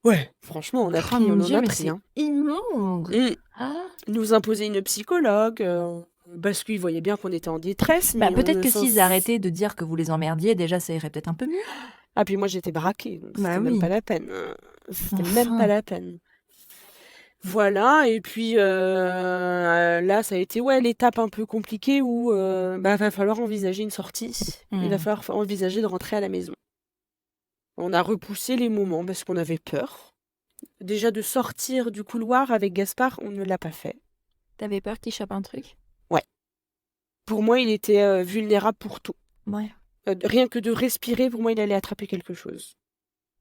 Ouais, franchement, Oh on mon en Dieu, a mais pris, c'est hein. immonde! Mmh. Ah! Ils nous imposaient une psychologue, parce qu'ils voyaient bien qu'on était en détresse, Bah, mais on peut-être ne que s'en s'ils s arrêtaient de dire que vous les emmerdiez, déjà, ça irait peut-être un peu mieux. ah puis moi, j'étais braquée, donc Bah c'était même pas oui, la peine, c'était même pas enfin. la peine. Voilà et puis, là, ça a été, ouais, l'étape un peu compliquée où, bah, va falloir envisager une sortie. Il va Mmh. falloir envisager de rentrer à la maison. On a repoussé les moments parce qu'on avait peur. Déjà de sortir du couloir avec Gaspard, on ne l'a pas fait. Tu peur qu'il chope un truc? Ouais. Pour moi, il était, vulnérable pour tout. Ouais. Rien que de respirer, pour moi, il allait attraper quelque chose.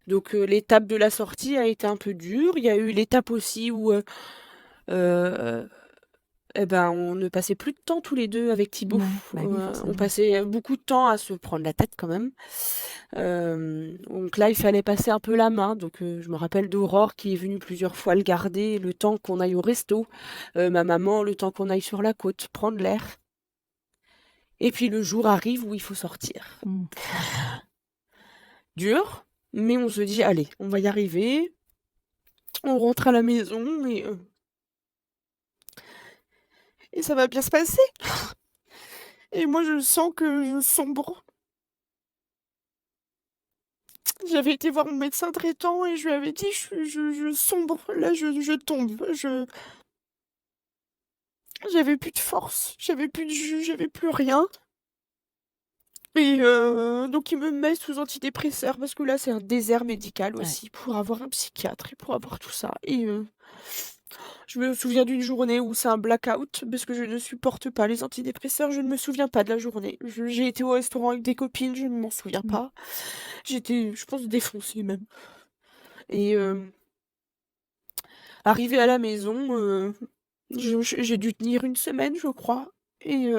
Donc, l'étape de la sortie a été un peu dure. Il y a eu l'étape aussi où, heu et ben, on ne passait plus de temps tous les 2 avec Thibaut. Ouais, bah oui, On forcément. passait beaucoup de temps à se prendre la tête quand même. Donc là, il fallait passer un peu la main. Donc, je me rappelle d'Aurore qui est venue plusieurs fois le garder, le temps qu'on aille au resto. Ma maman, le temps qu'on aille sur la côte, prendre l'air. Et puis le jour arrive où il faut sortir. Mmh. Dur, mais on se dit: «Allez, on va y arriver». On rentre à la maison et ça va bien se passer. Et moi, je sens que je sombre. J'avais été voir mon médecin traitant et je lui avais dit: «Je sombre, là, je tombe, j'avais plus de force, j'avais plus de jus, j'avais plus rien». Et donc il me met sous antidépresseur parce que là, c'est un désert médical Ouais. aussi pour avoir un psychiatre et pour avoir tout ça. Et je me souviens d'une journée où c'est un blackout parce que je ne supporte pas les antidépresseurs, je ne me souviens pas de la journée. J'ai été au restaurant avec des copines, je ne m'en souviens Mmh. pas. J'étais, je pense, défoncée même. Et arrivée à la maison, j'ai dû tenir une semaine, je crois. Et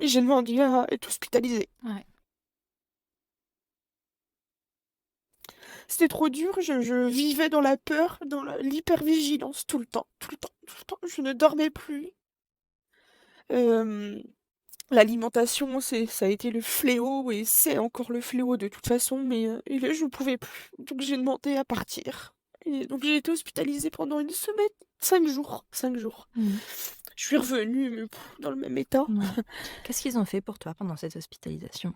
j'ai demandé à être hospitalisée. Ouais. C'était trop dur, je vivais dans la peur, dans l'hypervigilance tout le temps, tout le temps, tout le temps. Je ne dormais plus. Hem, L'alimentation, ça a été le fléau et c'est encore le fléau de toute façon, mais et là, je pouvais plus. Donc j'ai demandé à partir et donc j'ai été hospitalisée pendant une semaine, 5 jours, 5 jours. Mmh. Je suis revenue, mais dans le même état. Ouais. Qu'est-ce qu'ils ont fait pour toi pendant cette hospitalisation?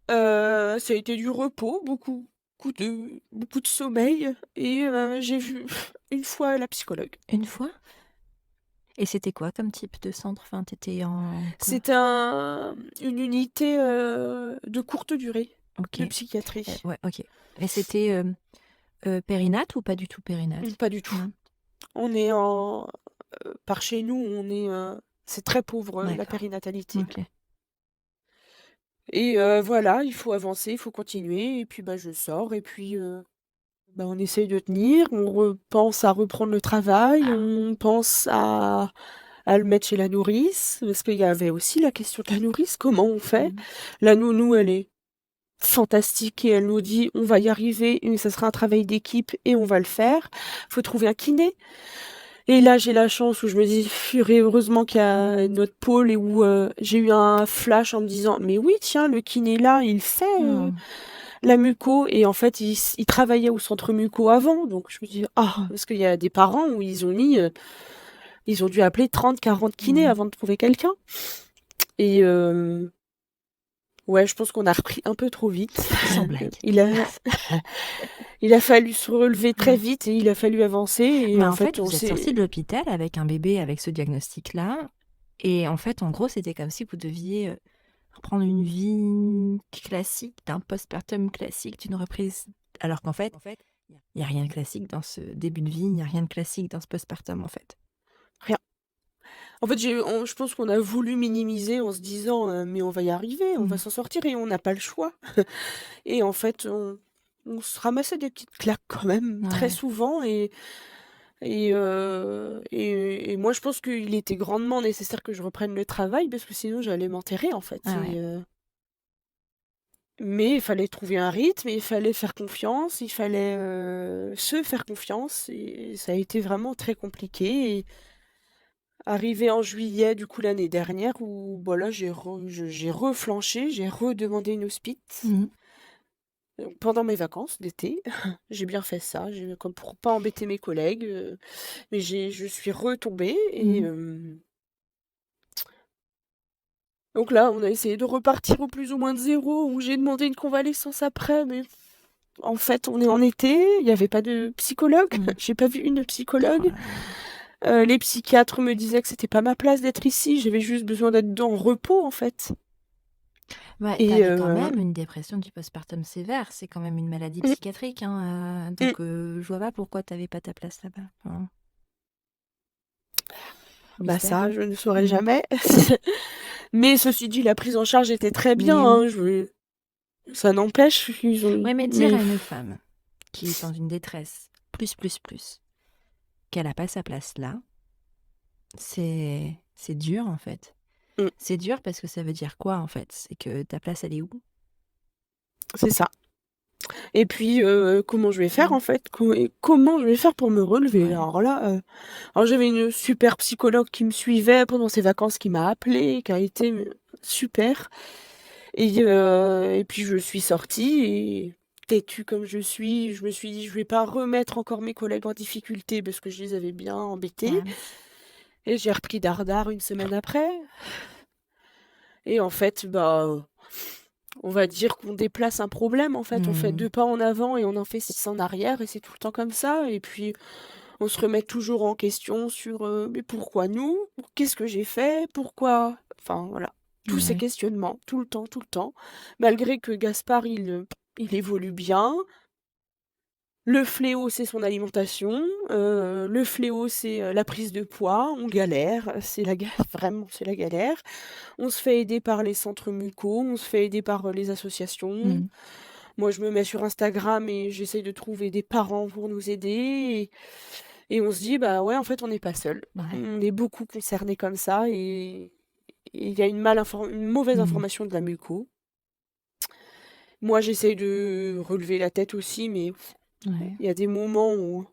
Ça a été du repos, beaucoup de sommeil et j'ai vu une fois la psychologue. Une fois? Et c'était quoi comme type de centre? Enfin, tu en quoi? C'est une unité, de courte durée OK. de psychiatrie. Ouais, OK. Et c'était, périnat ou pas du tout périnat? Pas du tout. Non? On est par chez nous, c'est très pauvre, la D'accord. périnatalité. OK. Et voilà, il faut avancer, il faut continuer et puis, bah, je sors et puis, bah, on essaye de tenir, pense à reprendre le travail, on pense à le mettre chez la nourrice, parce qu'il y avait aussi la question de la nourrice, comment on fait? Mmh. La nounou, elle est fantastique et elle nous dit: «On va y arriver et ça sera un travail d'équipe et on va le faire. Faut trouver un kiné». Et là, j'ai la chance où je me dis: «Purée, heureusement qu'il y a notre pôle» et où, j'ai eu un flash en me disant: «Mais oui, tiens, le kiné là, il fait, Mmh. la muco» et en fait, il travaillait au centre muco avant, donc je me dis: «Ah!» Mmh. parce qu'il y a des parents où ils ont dû appeler 30-40 kinés Mmh. avant de trouver quelqu'un. Et Ouais, je pense qu'on a repris un peu trop vite. Sans blague. Il a fallu se relever très Ouais. vite et il a fallu avancer et Mais en en fait, fait, on vous êtes sorti s'est de l'hôpital avec un bébé avec ce diagnostic-là. Et en fait, en gros, c'était comme si vous deviez reprendre une vie classique, d'un postpartum classique, d'une reprise. Alors qu'en fait, il n'y a rien de classique dans ce début de vie, il n'y a rien de classique dans ce postpartum, en fait. rien. En fait, je pense qu'on a voulu minimiser en se disant, mais on va y arriver, on va s'en sortir et on n'a pas le choix. Et en fait, on se ramassait des petites claques quand même très Ouais. souvent et moi je pense qu'il était grandement nécessaire que je reprenne le travail parce que sinon j'allais m'enterrer en fait. Ah ouais. Mais il fallait trouver un rythme, il fallait faire confiance, il fallait se faire confiance et ça a été vraiment très compliqué. Et arrivé en juillet du coup l'année dernière où voilà j'ai reflanché, j'ai redemandé une hospice. Mhm. Pendant mes vacances d'été, j'ai bien fait ça, comme pour pas embêter mes collègues, mais je suis retombée et Mhm. donc là, on a essayé de repartir au plus ou moins de zéro, où j'ai demandé une convalescence après, mais en fait, on est en été, il y avait pas de psychologue, Mhm. j'ai pas vu une Oh psychologue. là là. Les psychiatres me disaient que c'était pas ma place d'être ici, j'avais juste besoin d'être en repos, en fait. Ouais, Et t'avais quand même une dépression du postpartum sévère, c'est quand même une maladie mmh, psychiatrique, hein, mmh. donc je vois pas pourquoi t'avais pas ta place là-bas. Enfin, Bah mystère. ça, je ne saurais Mhm. jamais. Mais ceci dit, la prise en charge était très bien, Mais hein, oui. ça n'empêche, Ouais, mais dire mais à une femme qui est dans une détresse qu'elle a pas sa place là, c'est dur en fait. mmh, C'est dur parce que ça veut dire quoi en fait? C'est que ta place elle est où? c'est ça. Et puis, comment je vais faire Mm. en fait? Comment je vais faire pour me relever? Ouais. Alors là, alors j'avais une super psychologue qui me suivait pendant ses vacances, qui m'a appelée, qui a été, super et puis je suis sortie et têtue comme je suis, je me suis dit: «Je vais pas remettre encore mes collègues en difficulté» parce que je les avais bien embêtés Ouais. et j'ai repris dardard une semaine après et en fait, bah, on va dire qu'on déplace un problème en fait. On fait 2 Mm. pas en avant et on en fait 6 en arrière et c'est tout le temps comme ça et puis on se remet toujours en question sur, «Mais pourquoi nous? Qu'est-ce que j'ai fait? Pourquoi?» Enfin voilà, tous ces Ouais. questionnements, tout le temps. Malgré que Gaspard il évolue bien. Le fléau, c'est son alimentation, le fléau, c'est, la prise de poids. On galère, c'est la ga vraiment, c'est la galère. On se fait aider par les centres mucos, on se fait aider par, les associations. Mm. Moi, je me mets sur Instagram et j'essaye de trouver des parents pour nous aider et on se dit: «Bah, ouais, en fait, on n'est pas seul. Ouais. On est beaucoup concernés comme ça et il y a une mauvaise Mm. information de la muco». Moi, j'essaye de relever la tête aussi, mais Ouais. il y a des moments où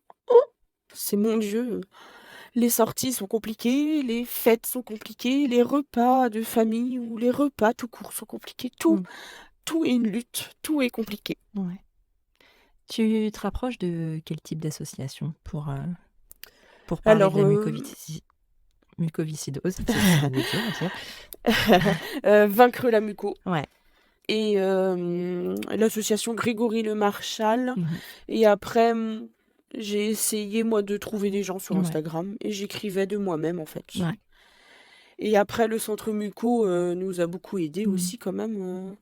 c'est mon Dieu, les sorties sont compliquées, les fêtes sont compliquées, les repas de famille ou les repas tout court sont compliqués. Mm. Tout est une lutte, tout est compliqué. Ouais. Tu te rapproches de quel type d'association pour parler de Alors, la mucoviscidose? C'est ça de dire, Vaincre la muco ouais. et l'association Grégory Le Marchal Mhm. et après, j'ai essayé moi de trouver des gens sur Ouais. Instagram et j'écrivais de moi-même en fait. Ouais. Et après le centre muco, nous a beaucoup aidés Mm. aussi quand même,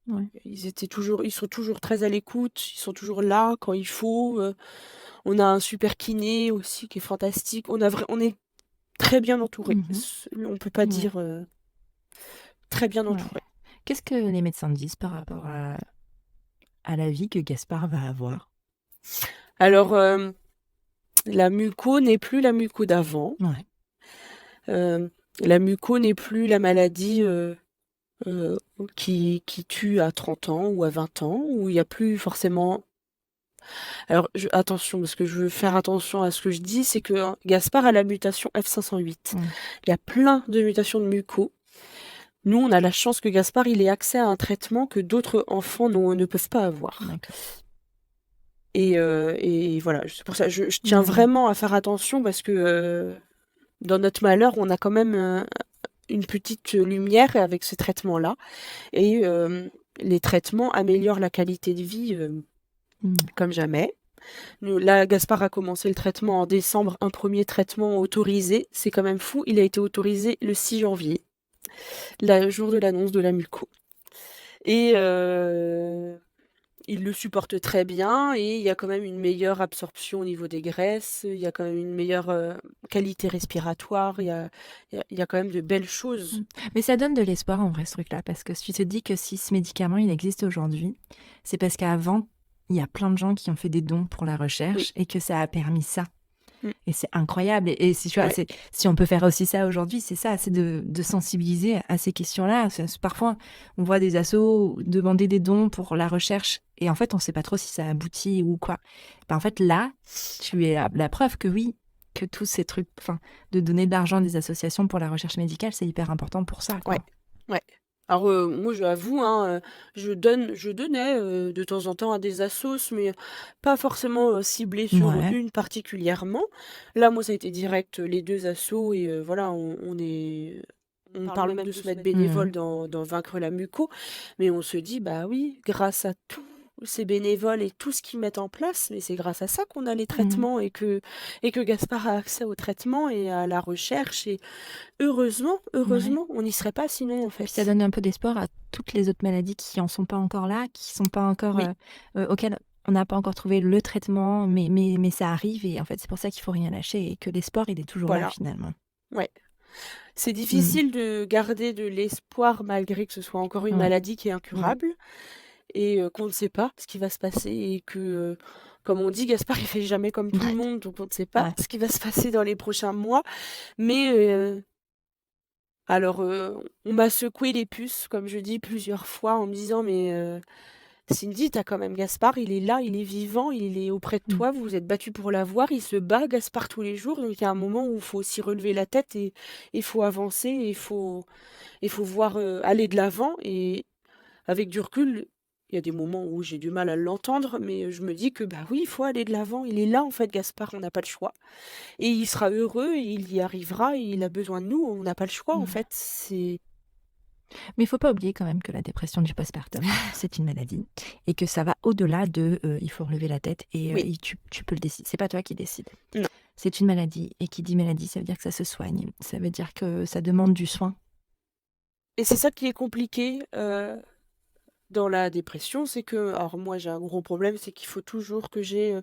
Ouais. ils sont toujours très à l'écoute, ils sont toujours là quand il faut, on a un super kiné aussi qui est fantastique. On est très bien entourés. Mhm. On peut pas Ouais. dire, très bien Ouais. entourés. Qu'est-ce que les médecins disent par rapport à la vie que Gaspard va avoir? Alors, la muco n'est plus la muco d'avant. Ouais. La muco n'est plus la maladie, heu, qui tue à 30 ans ou à 20 ans, où il y a plus forcément alors attention, parce que je veux faire attention à ce que je dis, c'est que, hein, Gaspard a la mutation F508. Mm. Il y a plein de mutations de muco. Nous, on a la chance que Gaspard, il ait accès à un traitement que d'autres enfants ne peuvent pas avoir. D'accord. Et voilà, c'est pour ça, je tiens Mm. vraiment à faire attention parce que, dans notre malheur, on a quand même, une petite lumière avec ce traitement-là. Et les traitements améliorent la qualité de vie comme jamais. Là, Gaspard a commencé le traitement en décembre, un premier traitement autorisé. C'est quand même fou, il a été autorisé le 6 janvier, le jour de l'annonce de la muco. Et il le supporte très bien et il y a quand même une meilleure absorption au niveau des graisses, il y a quand même une meilleure qualité respiratoire, il y a quand même de belles choses. Mais ça donne de l'espoir en vrai ce truc-là, parce que si tu te dis que si ce médicament il existe aujourd'hui, c'est parce qu'avant, il y a plein de gens qui ont fait des dons pour la recherche et que ça a permis ça. Et c'est incroyable. Et si, tu vois, si on peut faire aussi ça aujourd'hui, c'est ça, c'est de sensibiliser à ces questions-là. Parfois, on voit des assos demander des dons pour la recherche et en fait, on ne sait pas trop si ça aboutit ou quoi. Ben, en fait, là, tu es la preuve que oui, que tous ces trucs, de donner de l'argent à des associations pour la recherche médicale, c'est hyper important pour ça, quoi. Ouais. Alors moi j'avoue, hein, je donnais de temps en temps à des assos, mais pas forcément ciblé sur une particulièrement. Là, moi ça a été direct les deux assos et voilà, on parle même de se mettre bénévole dans Vaincre la muco, mais on se dit, bah oui, grâce à tous ces bénévoles et tout ce qu'ils mettent en place, mais c'est grâce à ça qu'on a les traitements et que Gaspard a accès aux traitements et à la recherche et heureusement, on n'y serait pas sinon en fait. Puis ça donne un peu d'espoir à toutes les autres maladies qui en sont pas encore là, qui sont pas encore auxquelles on n'a pas encore trouvé le traitement, mais ça arrive et en fait c'est pour ça qu'il faut rien lâcher et que l'espoir il est toujours là finalement. Ouais. C'est difficile de garder de l'espoir malgré que ce soit encore une maladie qui est incurable et qu'on ne sait pas ce qui va se passer et que, comme on dit, Gaspard il fait jamais comme tout le monde, donc on ne sait pas ce qui va se passer dans les prochains mois. Mais alors, on m'a secoué les puces, comme je dis, plusieurs fois en me disant, mais Cindy, t'as quand même Gaspard, il est là, il est vivant, il est auprès de toi, vous vous êtes battu pour l'avoir, il se bat, Gaspard, tous les jours. Donc il y a un moment où il faut aussi relever la tête et il faut avancer, et il faut voir aller de l'avant. Et avec du recul, il y a des moments où j'ai du mal à l'entendre, mais je me dis que bah oui, il faut aller de l'avant. Il est là, en fait, Gaspard, on n'a pas le choix. Et il sera heureux, et il y arrivera, et il a besoin de nous, on n'a pas le choix, en fait. Mais il faut pas oublier quand même que la dépression du postpartum, c'est une maladie et que ça va au-delà de il faut relever la tête et tu peux le décider. C'est pas toi qui décides. Non. C'est une maladie et qui dit maladie, ça veut dire que ça se soigne. Ça veut dire que ça demande du soin. Et c'est ça qui est compliqué dans la dépression, c'est que, alors moi j'ai un gros problème, c'est qu'il faut toujours que j'ai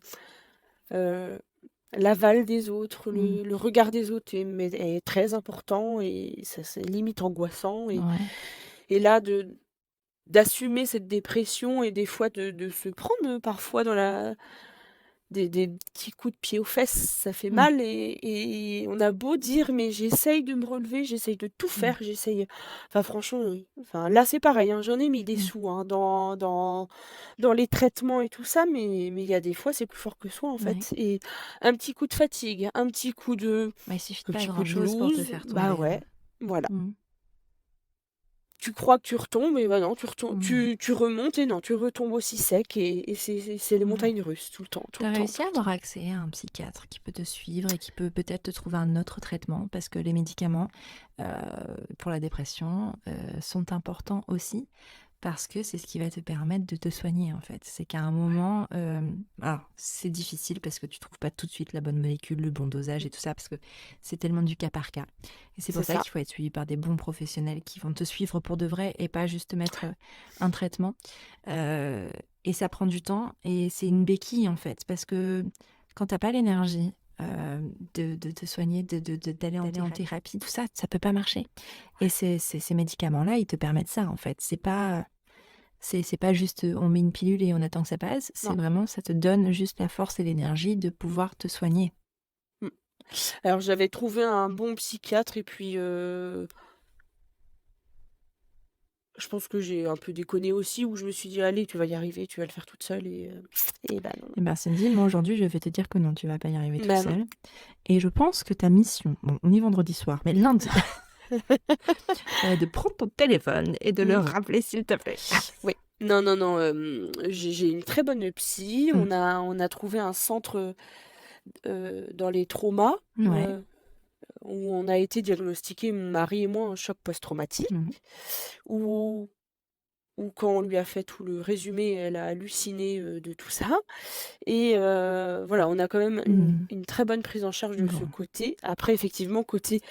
l'aval des autres, le regard des autres est très important et ça c'est limite angoissant et là d'assumer cette dépression et des fois de se prendre parfois dans des petits coups de pied aux fesses, ça fait mal et on a beau dire mais j'essaye de me relever, j'essaye de tout faire, enfin franchement, là c'est pareil, hein, j'en ai mis des sous hein, dans les traitements et tout ça, mais il y a des fois c'est plus fort que soi en fait. Et un petit coup de fatigue, un petit coup de il suffit un pas petit coup de grand-chose pour te blues, faire tomber. bah ouais, voilà. Tu crois que tu retombes, et bah non, tu remontes et non, tu retombes aussi sec et c'est les montagnes russes tout le temps. Tu as réussi à avoir accès à un psychiatre qui peut te suivre et qui peut peut-être te trouver un autre traitement parce que les médicaments pour la dépression sont importants aussi parce que c'est ce qui va te permettre de te soigner en fait. C'est qu'à un moment, alors c'est difficile parce que tu trouves pas tout de suite la bonne molécule, le bon dosage et tout ça parce que c'est tellement du cas par cas. Et c'est pour ça qu'il faut être suivi par des bons professionnels qui vont te suivre pour de vrai et pas juste te mettre un traitement. Et ça prend du temps et c'est une béquille en fait parce que quand t'as pas l'énergie de te soigner, d'aller en thérapie, tout ça, ça peut pas marcher. Et ces médicaments-là, ils te permettent ça, en fait. C'est pas juste on met une pilule et on attend que ça passe. C'est vraiment, ça te donne juste la force et l'énergie de pouvoir te soigner. Alors, j'avais trouvé un bon psychiatre et puis je pense que j'ai un peu déconné aussi, où je me suis dit, allez, tu vas y arriver, tu vas le faire toute seule. Et bah non. Et Cindy, moi aujourd'hui, je vais te dire que non, tu vas pas y arriver toute seule. Et je pense que ta mission, bon, on est vendredi soir, mais lundi, de prendre ton téléphone et de le rappeler, s'il te plaît. Oui. Non, j'ai une très bonne psy. On a trouvé un centre dans les traumas. où on a été diagnostiqués, mon mari et moi, un choc Mmh. post-traumatique, où quand on lui a fait tout le résumé, elle a halluciné, de tout ça et voilà, on a quand même Mmh. une très bonne prise en charge de ce Bon, côté. Après effectivement, côté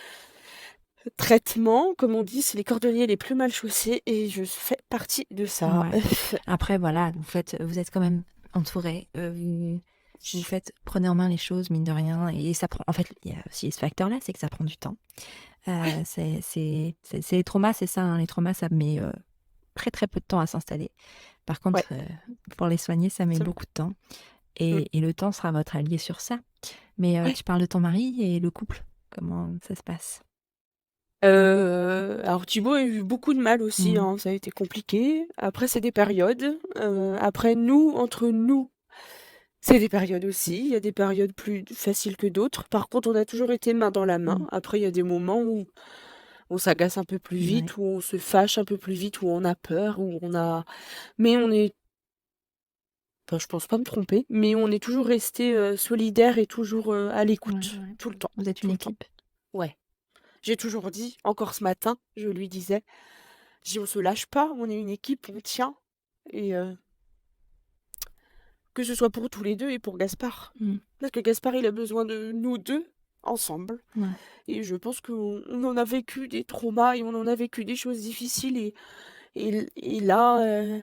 traitement, comme on dit, c'est les cordonniers les plus mal chaussés et je fais partie de ça. ouais. Après, voilà, vous êtes quand même entourés. Vous faites, prenez en main les choses, mine de rien. Et ça prend, en fait, il y a aussi ce facteur-là, c'est que ça prend du temps. C'est les traumas, c'est ça, hein, les traumas, ça met très très peu de temps à s'installer. Par Ouais, contre, pour les soigner, ça met ça beaucoup de temps. mmh. Et le temps sera votre allié sur ça. Mais Ouais. tu parles de ton mari et le couple. Comment ça se passe? Alors Thibaut a eu beaucoup de mal aussi, Mmh. hein, ça a été compliqué. Après, c'est des périodes. Après nous, entre nous, c'est des périodes aussi. Il y a des périodes plus faciles que d'autres. Par contre, on a toujours été main dans la main. Mmh. Après, il y a des moments où on s'agace un peu plus Ouais. vite, où on se fâche un peu plus vite, où on a peur, mais on est enfin, je pense pas me tromper, mais on est toujours restés, solidaires et toujours, à Ouais, l'écoute. ouais. Tout le temps, Vous êtes une tout le temps. équipe. Ouais. J'ai toujours dit, encore ce matin, je lui disais, j'ai dit: «On se lâche pas, on est une équipe, on tient» et que ce soit pour tous les 2 et pour Gaspard. Mmh. Parce que Gaspard, il a besoin de nous 2 ensemble Ouais. et je pense qu'on en a vécu des traumas et on en a vécu des choses difficiles et là,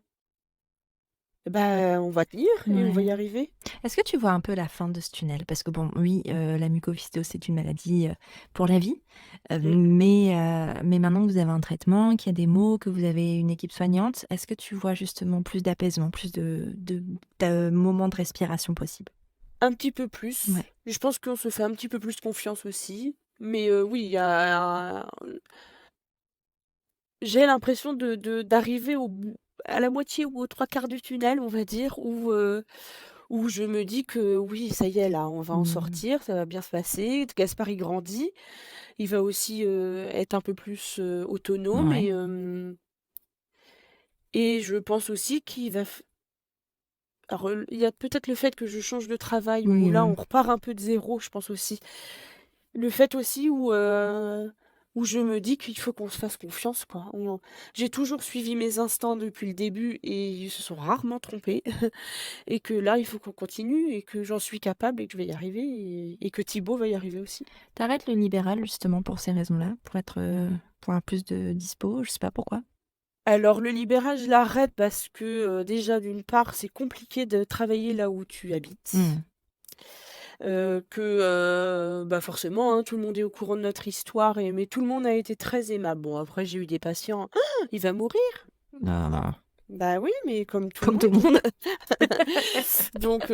bah, on va tenir et on va Ouais. y arriver. Est-ce que tu vois un peu la fin de ce tunnel? Parce que bon, oui, la mucoviscidose, c'est une maladie, pour la vie, Mmh. mais maintenant que vous avez un traitement, qu'il y a des mots, que vous avez une équipe soignante, est-ce que tu vois justement plus d'apaisement, plus de moments de respiration possibles? Un petit peu plus. Ouais. Je pense qu'on se fait un petit peu plus confiance aussi, mais oui, il y a j'ai l'impression d'arriver au bout à la moitié ou aux 3/4 du tunnel, on va dire, où je me dis que oui, ça y est, là, on va en Mmh. sortir, ça va bien se passer. Gaspard, il grandit, il va aussi, être un peu plus, autonome Ouais. et je pense aussi qu'il va f alors, il y a peut-être le fait que je change de travail où Oui, là, on oui. repart un peu de zéro, je pense aussi. Le fait aussi où je me dis qu'il faut qu'on se fasse confiance, quoi. J'ai toujours suivi mes instincts depuis le début et ils se sont rarement trompés et que là, il faut qu'on continue et que j'en suis capable et que je vais y arriver et que Thibaut va y arriver aussi. Tu le libéral justement pour ces raisons-là? Pour avoir plus de dispo? Je sais pas pourquoi? Alors le libéral, je l'arrête parce que, déjà d'une part, c'est compliqué de travailler là où tu habites. Mmh. Bah, forcément, hein, tout le monde est au courant de notre histoire mais tout le monde a été très aimable. Bon après j'ai eu des patients: «Ah! Il va mourir!» Non, non. Bah oui, mais comme tout le Comme tout le monde. monde. Donc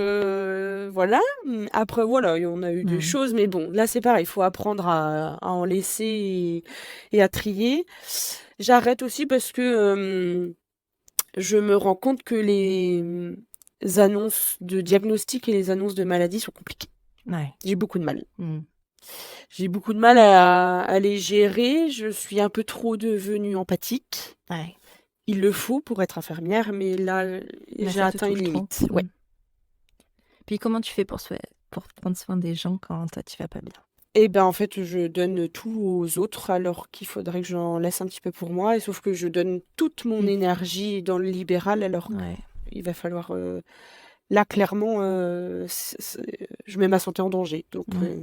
voilà. Après voilà, et on a eu des Mmh. choses, mais bon, là c'est pareil, il faut apprendre à en laisser et à trier. J'arrête aussi parce que, je me rends compte que les, annonces de diagnostic et les annonces de maladie sont compliquées. Ouais. J'ai beaucoup de mal. Mmh. J'ai beaucoup de mal à les gérer, je suis un peu trop devenue empathique. Ouais. Il le faut pour être infirmière, mais là, Là, j'ai ça te atteint une touche trop. limite. Ouais. Mmh. Puis comment tu fais pour prendre soin des gens quand toi tu vas pas bien? Et ben, en fait, je donne tout aux autres alors qu'il faudrait que j'en laisse un petit peu pour moi et sauf que je donne toute mon Mmh. énergie dans le libéral alors Ouais. qu'il va falloir, là clairement, je mets ma santé en danger donc Ouais.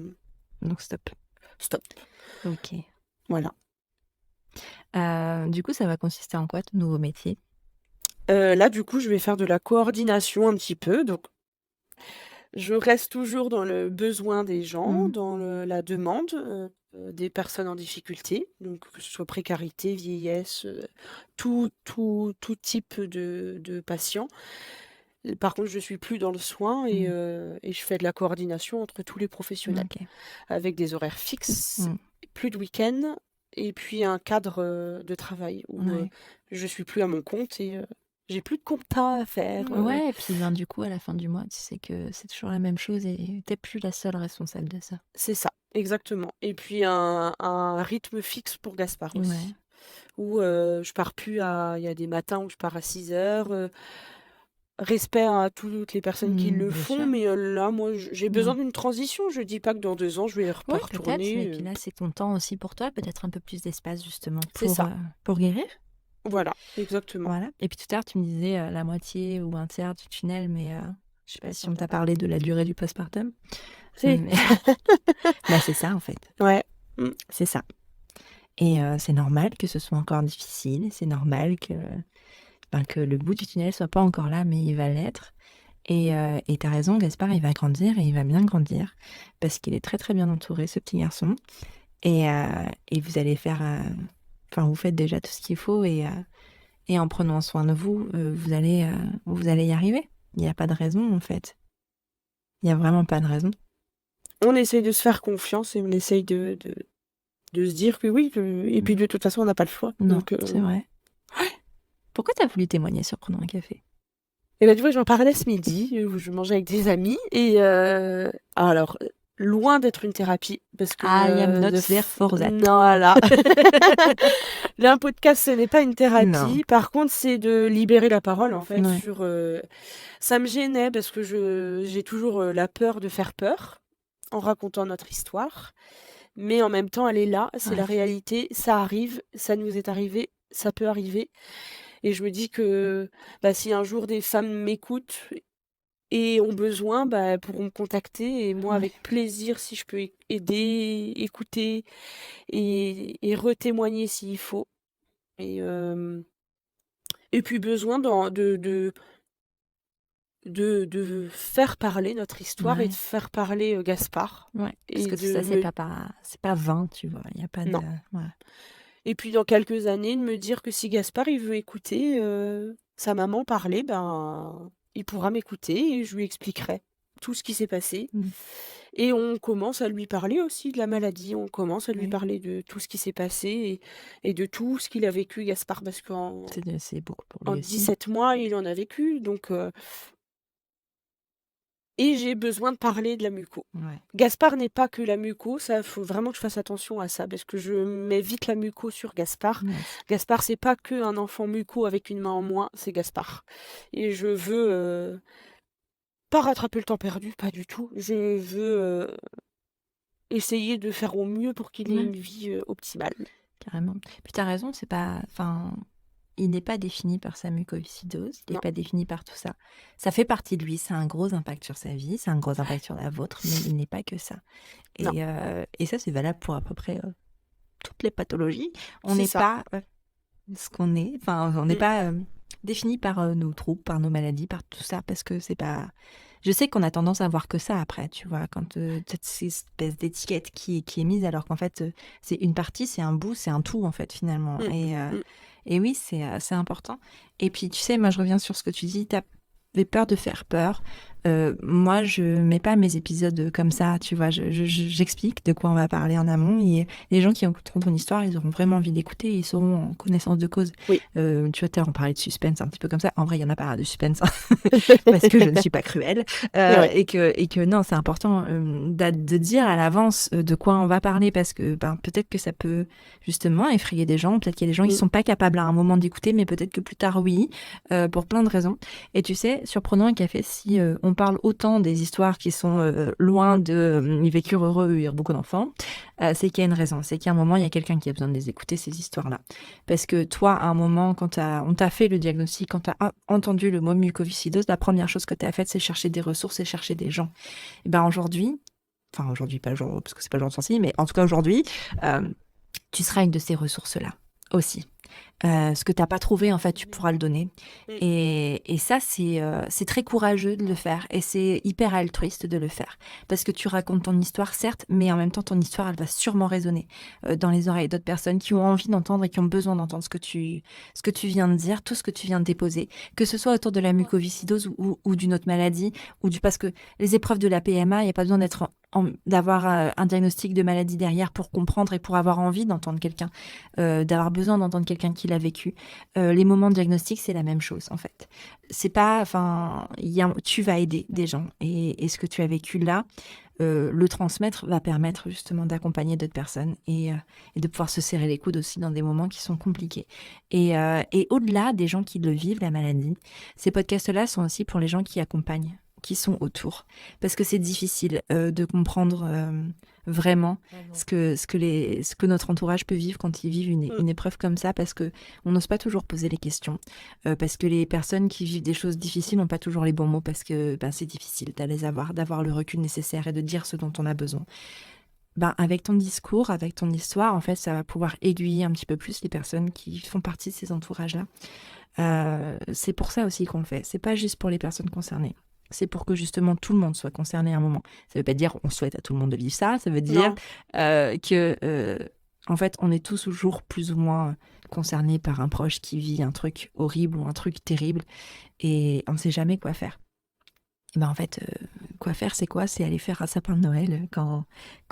Donc stop. stop. OK. Voilà. Du coup, ça va consister en quoi ton nouveau métier? Là, du coup, je vais faire de la coordination un petit peu donc je reste toujours dans le besoin des gens, Mmh. dans la demande, des personnes en difficulté, donc que ce soit précarité, vieillesse, tout type de patients. Par contre, je suis plus dans le soin Mmh. et je fais de la coordination entre tous les professionnels, OK. avec des horaires fixes, Mmh. plus de week-end et puis un cadre, de travail où, Ouais. je suis plus à mon compte et j'ai plus de compta à faire, Ouais et puis, ben, du coup, à la fin du mois, tu sais que c'est toujours la même chose et tu plus la seule responsable de ça. C'est ça, exactement et puis un rythme fixe pour Gaspard Ouais. aussi, où, je pars plus à il y a des matins où je pars à 6:00, respect à toutes les personnes qui le Bien font, sûr. mais là, moi, j'ai besoin Non. d'une transition. Je dis pas que dans 2 ans, je vais pas Ouais, peut-être. retourner. Et puis là, c'est ton temps aussi pour toi, peut-être un peu plus d'espace justement C'est ça. pour guérir. Voilà, exactement. Voilà. Et puis tout à l'heure, tu me disais la moitié ou un tiers du tunnel, mais je sais pas si on t'a parlé de la durée du postpartum. Si. Mais bah, c'est ça en fait. Ouais. Mmh. C'est ça. Et c'est normal que ce soit encore difficile. C'est normal que le bout du tunnel soit pas encore là, mais il va l'être. Et t'as raison, Gaspard, il va grandir et il va bien grandir parce qu'il est très très bien entouré, ce petit garçon. Et vous allez faire... Enfin, vous faites déjà tout ce qu'il faut et en prenant soin de vous, vous allez y arriver. Il n'y a pas de raison, en fait. Il n'y a vraiment pas de raison. On essaye de se faire confiance et on essaye de se dire que oui, et puis de toute façon, on n'a pas le choix. Non, Donc, c'est vrai. Pourquoi t'as voulu témoigner sur Prenons un café? et ben, tu vois, j'en parlais ce midi, où je mangeais avec des amis. Et alors, loin d'être une thérapie, parce que I am not there for that. non, voilà. Là, un podcast, ce n'est pas une Non. thérapie. Par contre, c'est de libérer la parole, en fait, Ouais. sur... Ça me gênait parce que j'ai toujours la peur de faire peur en racontant notre histoire. Mais en même temps, elle est là, c'est la Ouais. réalité, ça arrive, ça nous est arrivé, ça peut arriver. Et je me dis que si un jour des femmes m'écoutent et ont besoin, elles pourront me contacter. Et moi, Ouais. avec plaisir, si je peux aider, écouter et retémoigner s'il faut. Et puis besoin de faire parler notre histoire et Ouais. de faire parler Gaspard. Ouais. Parce Et que tout de ça, me... c'est pas vain, tu vois. Il n'y a pas de... Non. Voilà. Et puis dans quelques années, de me dire que si Gaspard il veut écouter sa maman parler, il pourra m'écouter et je lui expliquerai tout ce qui s'est passé. Mm. Et on commence à lui parler aussi de la maladie, on commence à lui Oui. parler de tout ce qui s'est passé et de tout ce qu'il a vécu, Gaspard, parce qu'en C'est beaucoup pour en lui aussi. 17 mois, il en a vécu. Donc, et j'ai besoin de parler de la muco. Ouais. Gaspard n'est pas que la muco, ça, faut vraiment que je fasse attention à ça, parce que je mets vite la muco sur Gaspard. Ouais. Gaspard, c'est pas que un enfant muco avec une main en moins, c'est Gaspard. Et je veux pas rattraper le temps perdu, pas du tout. Je veux essayer de faire au mieux pour qu'il ait Ouais. une vie optimale. Carrément. Puis t'as raison, c'est pas... Enfin, il n'est pas défini par sa mucoviscidose, il n'est Non. pas défini par tout ça. Ça fait partie de lui, ça a un gros impact sur sa vie, ça a un gros impact sur la vôtre, mais il n'est pas que ça. Non. Et ça, c'est valable pour à peu près toutes les pathologies. On C'est n'est ça. pas ce qu'on est, enfin, on n'est pas défini par nos troubles, par nos maladies, par tout ça, parce que c'est pas... Je sais qu'on a tendance à voir que ça après, tu vois, quand cette espèce d'étiquette qui est mise, alors qu'en fait, c'est une partie, c'est un bout, c'est un tout, en fait, finalement. Et oui, c'est important. Et puis, tu sais, moi, je reviens sur ce que tu dis, t'avais peur de faire peur. Moi, je mets pas mes épisodes comme ça, tu vois, j'explique de quoi on va parler en amont, et les gens qui écouteront ton histoire, ils auront vraiment envie d'écouter, ils seront en connaissance de cause. Oui. Tu vois, on parlait de suspense un petit peu comme ça. En vrai, il y en a pas de suspense, hein, parce que je ne suis pas cruelle. Ouais. Et que non, c'est important de dire à l'avance de quoi on va parler, parce que peut-être que ça peut justement effrayer des gens, peut-être qu'il y a des gens qui sont pas capables à un moment d'écouter, mais peut-être que plus tard, oui, pour plein de raisons. Et tu sais, surprenant un café, si on parle autant des histoires qui sont loin de ils vécurent heureux, eurent beaucoup d'enfants, c'est qu'il y a une raison, c'est qu'à un moment, il y a quelqu'un qui a besoin de les écouter, ces histoires-là. Parce que toi, à un moment, quand on t'a fait le diagnostic, quand tu as entendu le mot mucoviscidose, la première chose que tu as faite, c'est chercher des ressources et chercher des gens. Et aujourd'hui, pas le jour, parce que c'est pas le jour de sortie, mais en tout cas aujourd'hui, tu seras une de ces ressources-là aussi. Ce que tu n'as pas trouvé, en fait, tu pourras le donner. Et ça, c'est très courageux de le faire. Et c'est hyper altruiste de le faire. Parce que tu racontes ton histoire, certes, mais en même temps, ton histoire, elle va sûrement résonner dans les oreilles d'autres personnes qui ont envie d'entendre et qui ont besoin d'entendre ce que tu viens de dire, tout ce que tu viens de déposer. Que ce soit autour de la mucoviscidose ou d'une autre maladie, parce que les épreuves de la PMA, il n'y a pas besoin d'avoir un diagnostic de maladie derrière pour comprendre et pour avoir envie d'entendre quelqu'un, d'avoir besoin d'entendre quelqu'un qui l'a vécu. Les moments de diagnostic, c'est la même chose, en fait. C'est pas, tu vas aider des gens. Et ce que tu as vécu là, le transmettre va permettre justement d'accompagner d'autres personnes et de pouvoir se serrer les coudes aussi dans des moments qui sont compliqués. Et au-delà des gens qui le vivent, la maladie, ces podcasts-là sont aussi pour les gens qui accompagnent, qui sont autour. Parce que c'est difficile de comprendre vraiment ce que notre entourage peut vivre quand ils vivent une épreuve comme ça, parce qu'on n'ose pas toujours poser les questions, parce que les personnes qui vivent des choses difficiles n'ont pas toujours les bons mots, parce que c'est difficile d'avoir le recul nécessaire et de dire ce dont on a besoin. Avec ton discours, avec ton histoire, en fait, ça va pouvoir aiguiller un petit peu plus les personnes qui font partie de ces entourages-là. C'est pour ça aussi qu'on le fait. C'est pas juste pour les personnes concernées. C'est pour que justement tout le monde soit concerné à un moment. Ça veut pas dire on souhaite à tout le monde de vivre ça. Ça veut dire que en fait, on est tous toujours plus ou moins concernés par un proche qui vit un truc horrible ou un truc terrible et on ne sait jamais quoi faire. Et en fait, quoi faire, c'est quoi ? C'est aller faire un sapin de Noël quand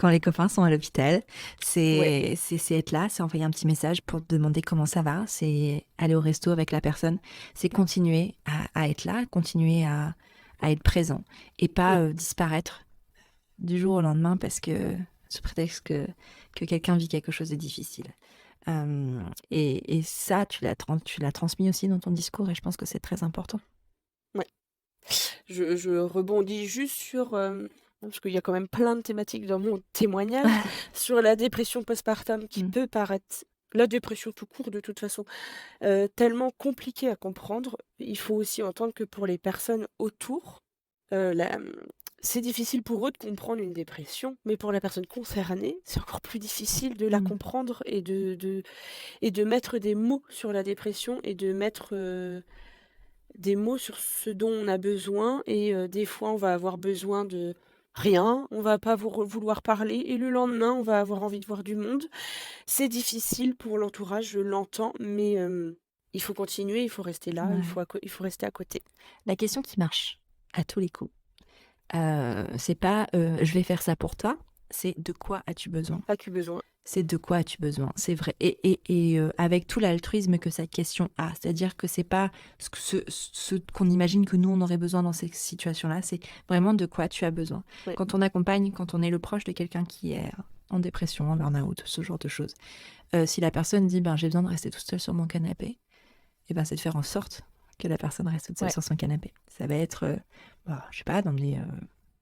les copains sont à l'hôpital. C'est être là, c'est envoyer un petit message pour te demander comment ça va. C'est aller au resto avec la personne. C'est continuer à être là, continuer à être présent et pas disparaître du jour au lendemain parce que sous prétexte que quelqu'un vit quelque chose de difficile. Et ça, tu l'as transmis aussi dans ton discours et je pense que c'est très important. Ouais. Je rebondis juste sur, parce qu'il y a quand même plein de thématiques dans mon témoignage, sur la dépression postpartum qui peut paraître, la dépression tout court de toute façon, tellement compliquée à comprendre. Il faut aussi entendre que pour les personnes autour, c'est difficile pour eux de comprendre une dépression, mais pour la personne concernée, c'est encore plus difficile de la comprendre et de mettre des mots sur la dépression et de mettre des mots sur ce dont on a besoin. Et des fois, on va avoir besoin de rien, on va pas vouloir parler, et le lendemain, on va avoir envie de voir du monde. C'est difficile pour l'entourage, je l'entends, mais il faut continuer, il faut rester là, il faut rester à côté. La question qui marche à tous les coups, c'est pas je vais faire ça pour toi, c'est de quoi as-tu besoin ? As-tu besoin ? C'est de quoi as-tu besoin ? C'est vrai. Et avec tout l'altruisme que cette question a, c'est-à-dire que c'est pas ce qu'on imagine que nous on aurait besoin dans ces situations-là, c'est vraiment de quoi tu as besoin. Oui. Quand on accompagne, quand on est le proche de quelqu'un qui est en dépression, en burn-out, ce genre de choses, si la personne dit j'ai besoin de rester toute seule sur mon canapé, et c'est de faire en sorte que la personne reste toute seule sur son canapé. Ça va être, je sais pas, d'emmener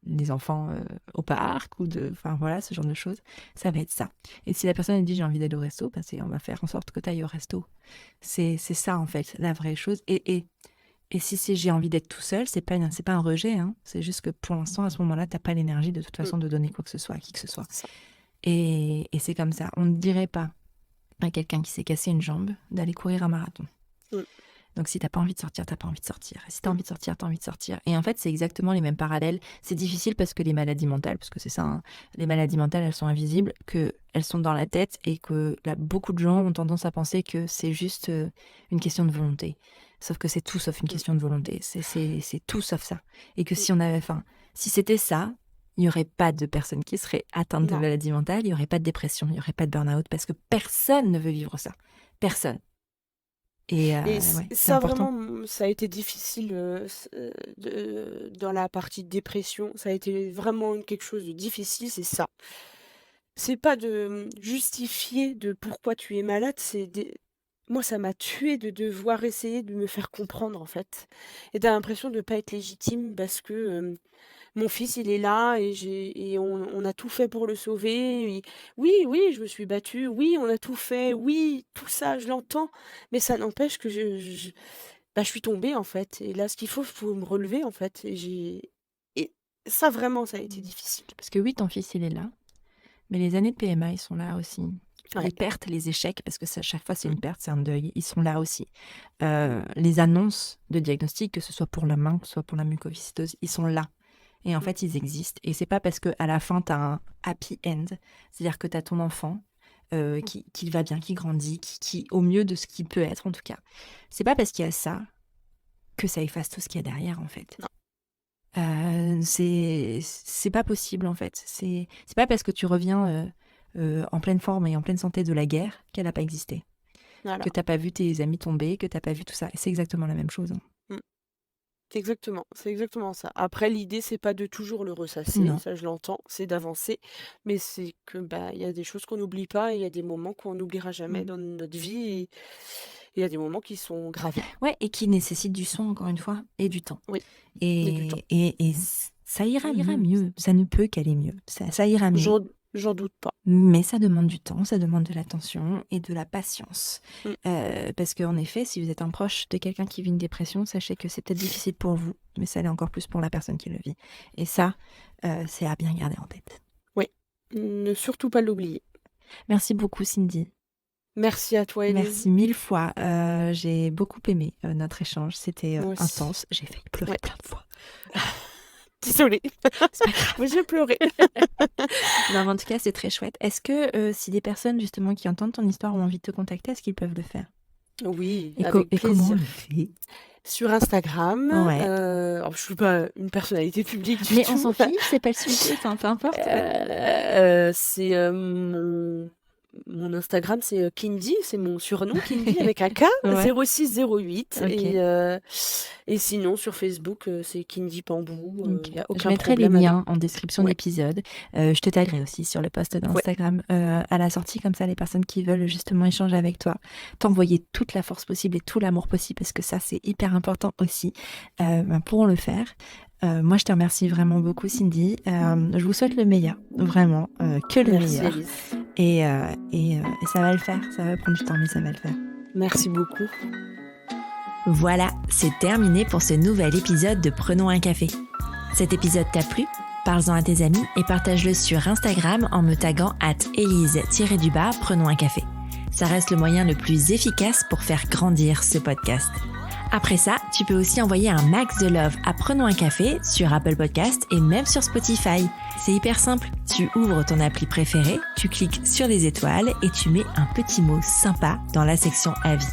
les enfants au parc ou ce genre de choses. Ça va être ça. Et si la personne elle dit j'ai envie d'aller au resto, on va faire en sorte que tu ailles au resto. C'est ça en fait, la vraie chose. Et si c'est j'ai envie d'être tout seul, c'est pas un rejet. Hein. C'est juste que pour l'instant, à ce moment-là, t'as pas l'énergie de toute façon de donner quoi que ce soit à qui que ce soit. Et c'est comme ça. On ne dirait pas à quelqu'un qui s'est cassé une jambe d'aller courir un marathon. Donc si t'as pas envie de sortir, t'as pas envie de sortir. Et si t'as envie de sortir, t'as envie de sortir. Et en fait, c'est exactement les mêmes parallèles. C'est difficile parce que les maladies mentales, parce que c'est ça, hein, les maladies mentales, elles sont invisibles, qu'elles sont dans la tête et que là, beaucoup de gens ont tendance à penser que c'est juste une question de volonté. Sauf que c'est tout sauf une question de volonté. C'est tout sauf ça. Et que si c'était ça, il n'y aurait pas de personnes qui seraient atteintes de maladies mentales, il n'y aurait pas de dépression, il n'y aurait pas de burn-out, parce que personne ne veut vivre ça. Personne. Et ça, vraiment, ça a été difficile dans la partie dépression. Ça a été vraiment quelque chose de difficile, c'est ça. C'est pas de justifier de pourquoi tu es malade, moi, ça m'a tuée de devoir essayer de me faire comprendre, en fait. Et t'as l'impression de pas être légitime parce que mon fils, il est là et on a tout fait pour le sauver. Oui, je me suis battue. Oui, on a tout fait. Oui, tout ça, je l'entends. Mais ça n'empêche que je suis tombée, en fait. Et là, ce qu'il faut me relever, en fait. Et ça, vraiment, ça a été difficile. Parce que oui, ton fils, il est là. Mais les années de PMA, ils sont là aussi. Les pertes, les échecs, parce que chaque fois, c'est une perte, c'est un deuil. Ils sont là aussi. Les annonces de diagnostic, que ce soit pour la main, que ce soit pour la mucoviscidose, ils sont là. Et en fait, ils existent. Et c'est pas parce qu'à la fin, tu as un happy end, c'est-à-dire que tu as ton enfant qui va bien, qui grandit, qui au mieux de ce qu'il peut être, en tout cas. C'est pas parce qu'il y a ça que ça efface tout ce qu'il y a derrière, en fait. C'est pas possible, en fait. C'est pas parce que tu reviens en pleine forme et en pleine santé de la guerre qu'elle n'a pas existé. Voilà. Que t'as pas vu tes amis tomber, que t'as pas vu tout ça. Et c'est exactement la même chose. Hein. C'est exactement ça. Après, l'idée, c'est pas de toujours le ressasser, Non. ça je l'entends, c'est d'avancer, mais c'est que, il y a des choses qu'on n'oublie pas et il y a des moments qu'on n'oubliera jamais Mmh. dans notre vie et il y a des moments qui sont gravés. Ouais, et qui nécessitent du soin, encore une fois, et du temps. Oui, et du temps. Et ça ira mieux. Ça ne peut qu'aller mieux. Ça ira mieux. J'en doute pas. Mais ça demande du temps, ça demande de l'attention et de la patience. Parce qu'en effet, si vous êtes un proche de quelqu'un qui vit une dépression, sachez que c'est peut-être difficile pour vous, mais ça l'est encore plus pour la personne qui le vit. Et ça, c'est à bien garder en tête. Oui, ne surtout pas l'oublier. Merci beaucoup, Cindy. Merci à toi, Élise. Merci 1000 fois. J'ai beaucoup aimé notre échange. C'était Moi aussi. intense. J'ai failli pleurer plein de fois. Désolée, C'est pas grave. mais j'ai pleuré. Non, mais en tout cas, c'est très chouette. Est-ce que si des personnes justement qui entendent ton histoire ont envie de te contacter, est-ce qu'ils peuvent le faire? Oui, Et, avec et comment on plaisir. le fait? Sur Instagram, Ouais. alors je suis pas une personnalité publique du Mais tout. on s'en fiche, c'est pas le sujet, enfin, peu importe. C'est mon Instagram, c'est Kindy, c'est mon surnom, Kindy avec un K, Ouais. 0608. Ok. Et sinon, sur Facebook, c'est Kindy Pambou. Ok. Il n'y a Je aucun mettrai les problème avec. liens en description de Ouais. l'épisode. Je te taguerai aussi sur le post d'Instagram à la sortie, comme ça les personnes qui veulent justement échanger avec toi, t'envoyer toute la force possible et tout l'amour possible, parce que ça c'est hyper important aussi, pourront le faire. Moi je te remercie vraiment beaucoup, Cindy. Je vous souhaite le meilleur, vraiment, que le Merci, meilleur. Alice. Et ça va le faire, ça va prendre du temps, mais ça va le faire. Merci beaucoup. Voilà, c'est terminé pour ce nouvel épisode de Prenons un café. Cet épisode t'a plu? Parle-en à tes amis et partage-le sur Instagram en me taguant @Élise_Prenons un café. Ça reste le moyen le plus efficace pour faire grandir ce podcast. Après ça, tu peux aussi envoyer un max de love à Prenons un café sur Apple Podcast et même sur Spotify. C'est hyper simple, tu ouvres ton appli préférée, tu cliques sur les étoiles et tu mets un petit mot sympa dans la section avis.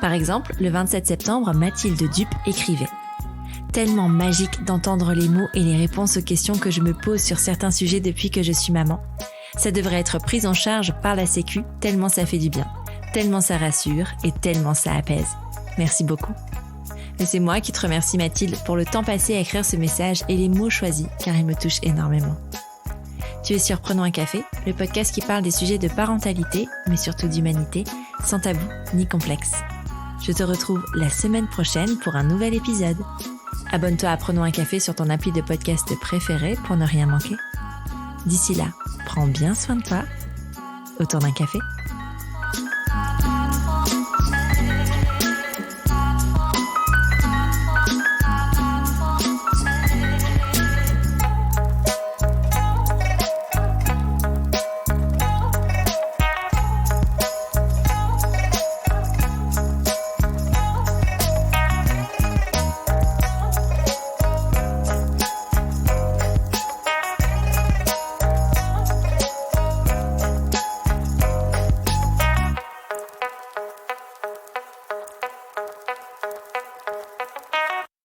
Par exemple, le 27 septembre, Mathilde Dupe écrivait « Tellement magique d'entendre les mots et les réponses aux questions que je me pose sur certains sujets depuis que je suis maman. Ça devrait être pris en charge par la Sécu, tellement ça fait du bien, tellement ça rassure et tellement ça apaise. Merci beaucoup. » Et c'est moi qui te remercie, Mathilde, pour le temps passé à écrire ce message et les mots choisis, car ils me touchent énormément. Tu es sur Prenons un café, le podcast qui parle des sujets de parentalité, mais surtout d'humanité, sans tabou ni complexe. Je te retrouve la semaine prochaine pour un nouvel épisode. Abonne-toi à Prenons un café sur ton appli de podcast préféré pour ne rien manquer. D'ici là, prends bien soin de toi autour d'un café.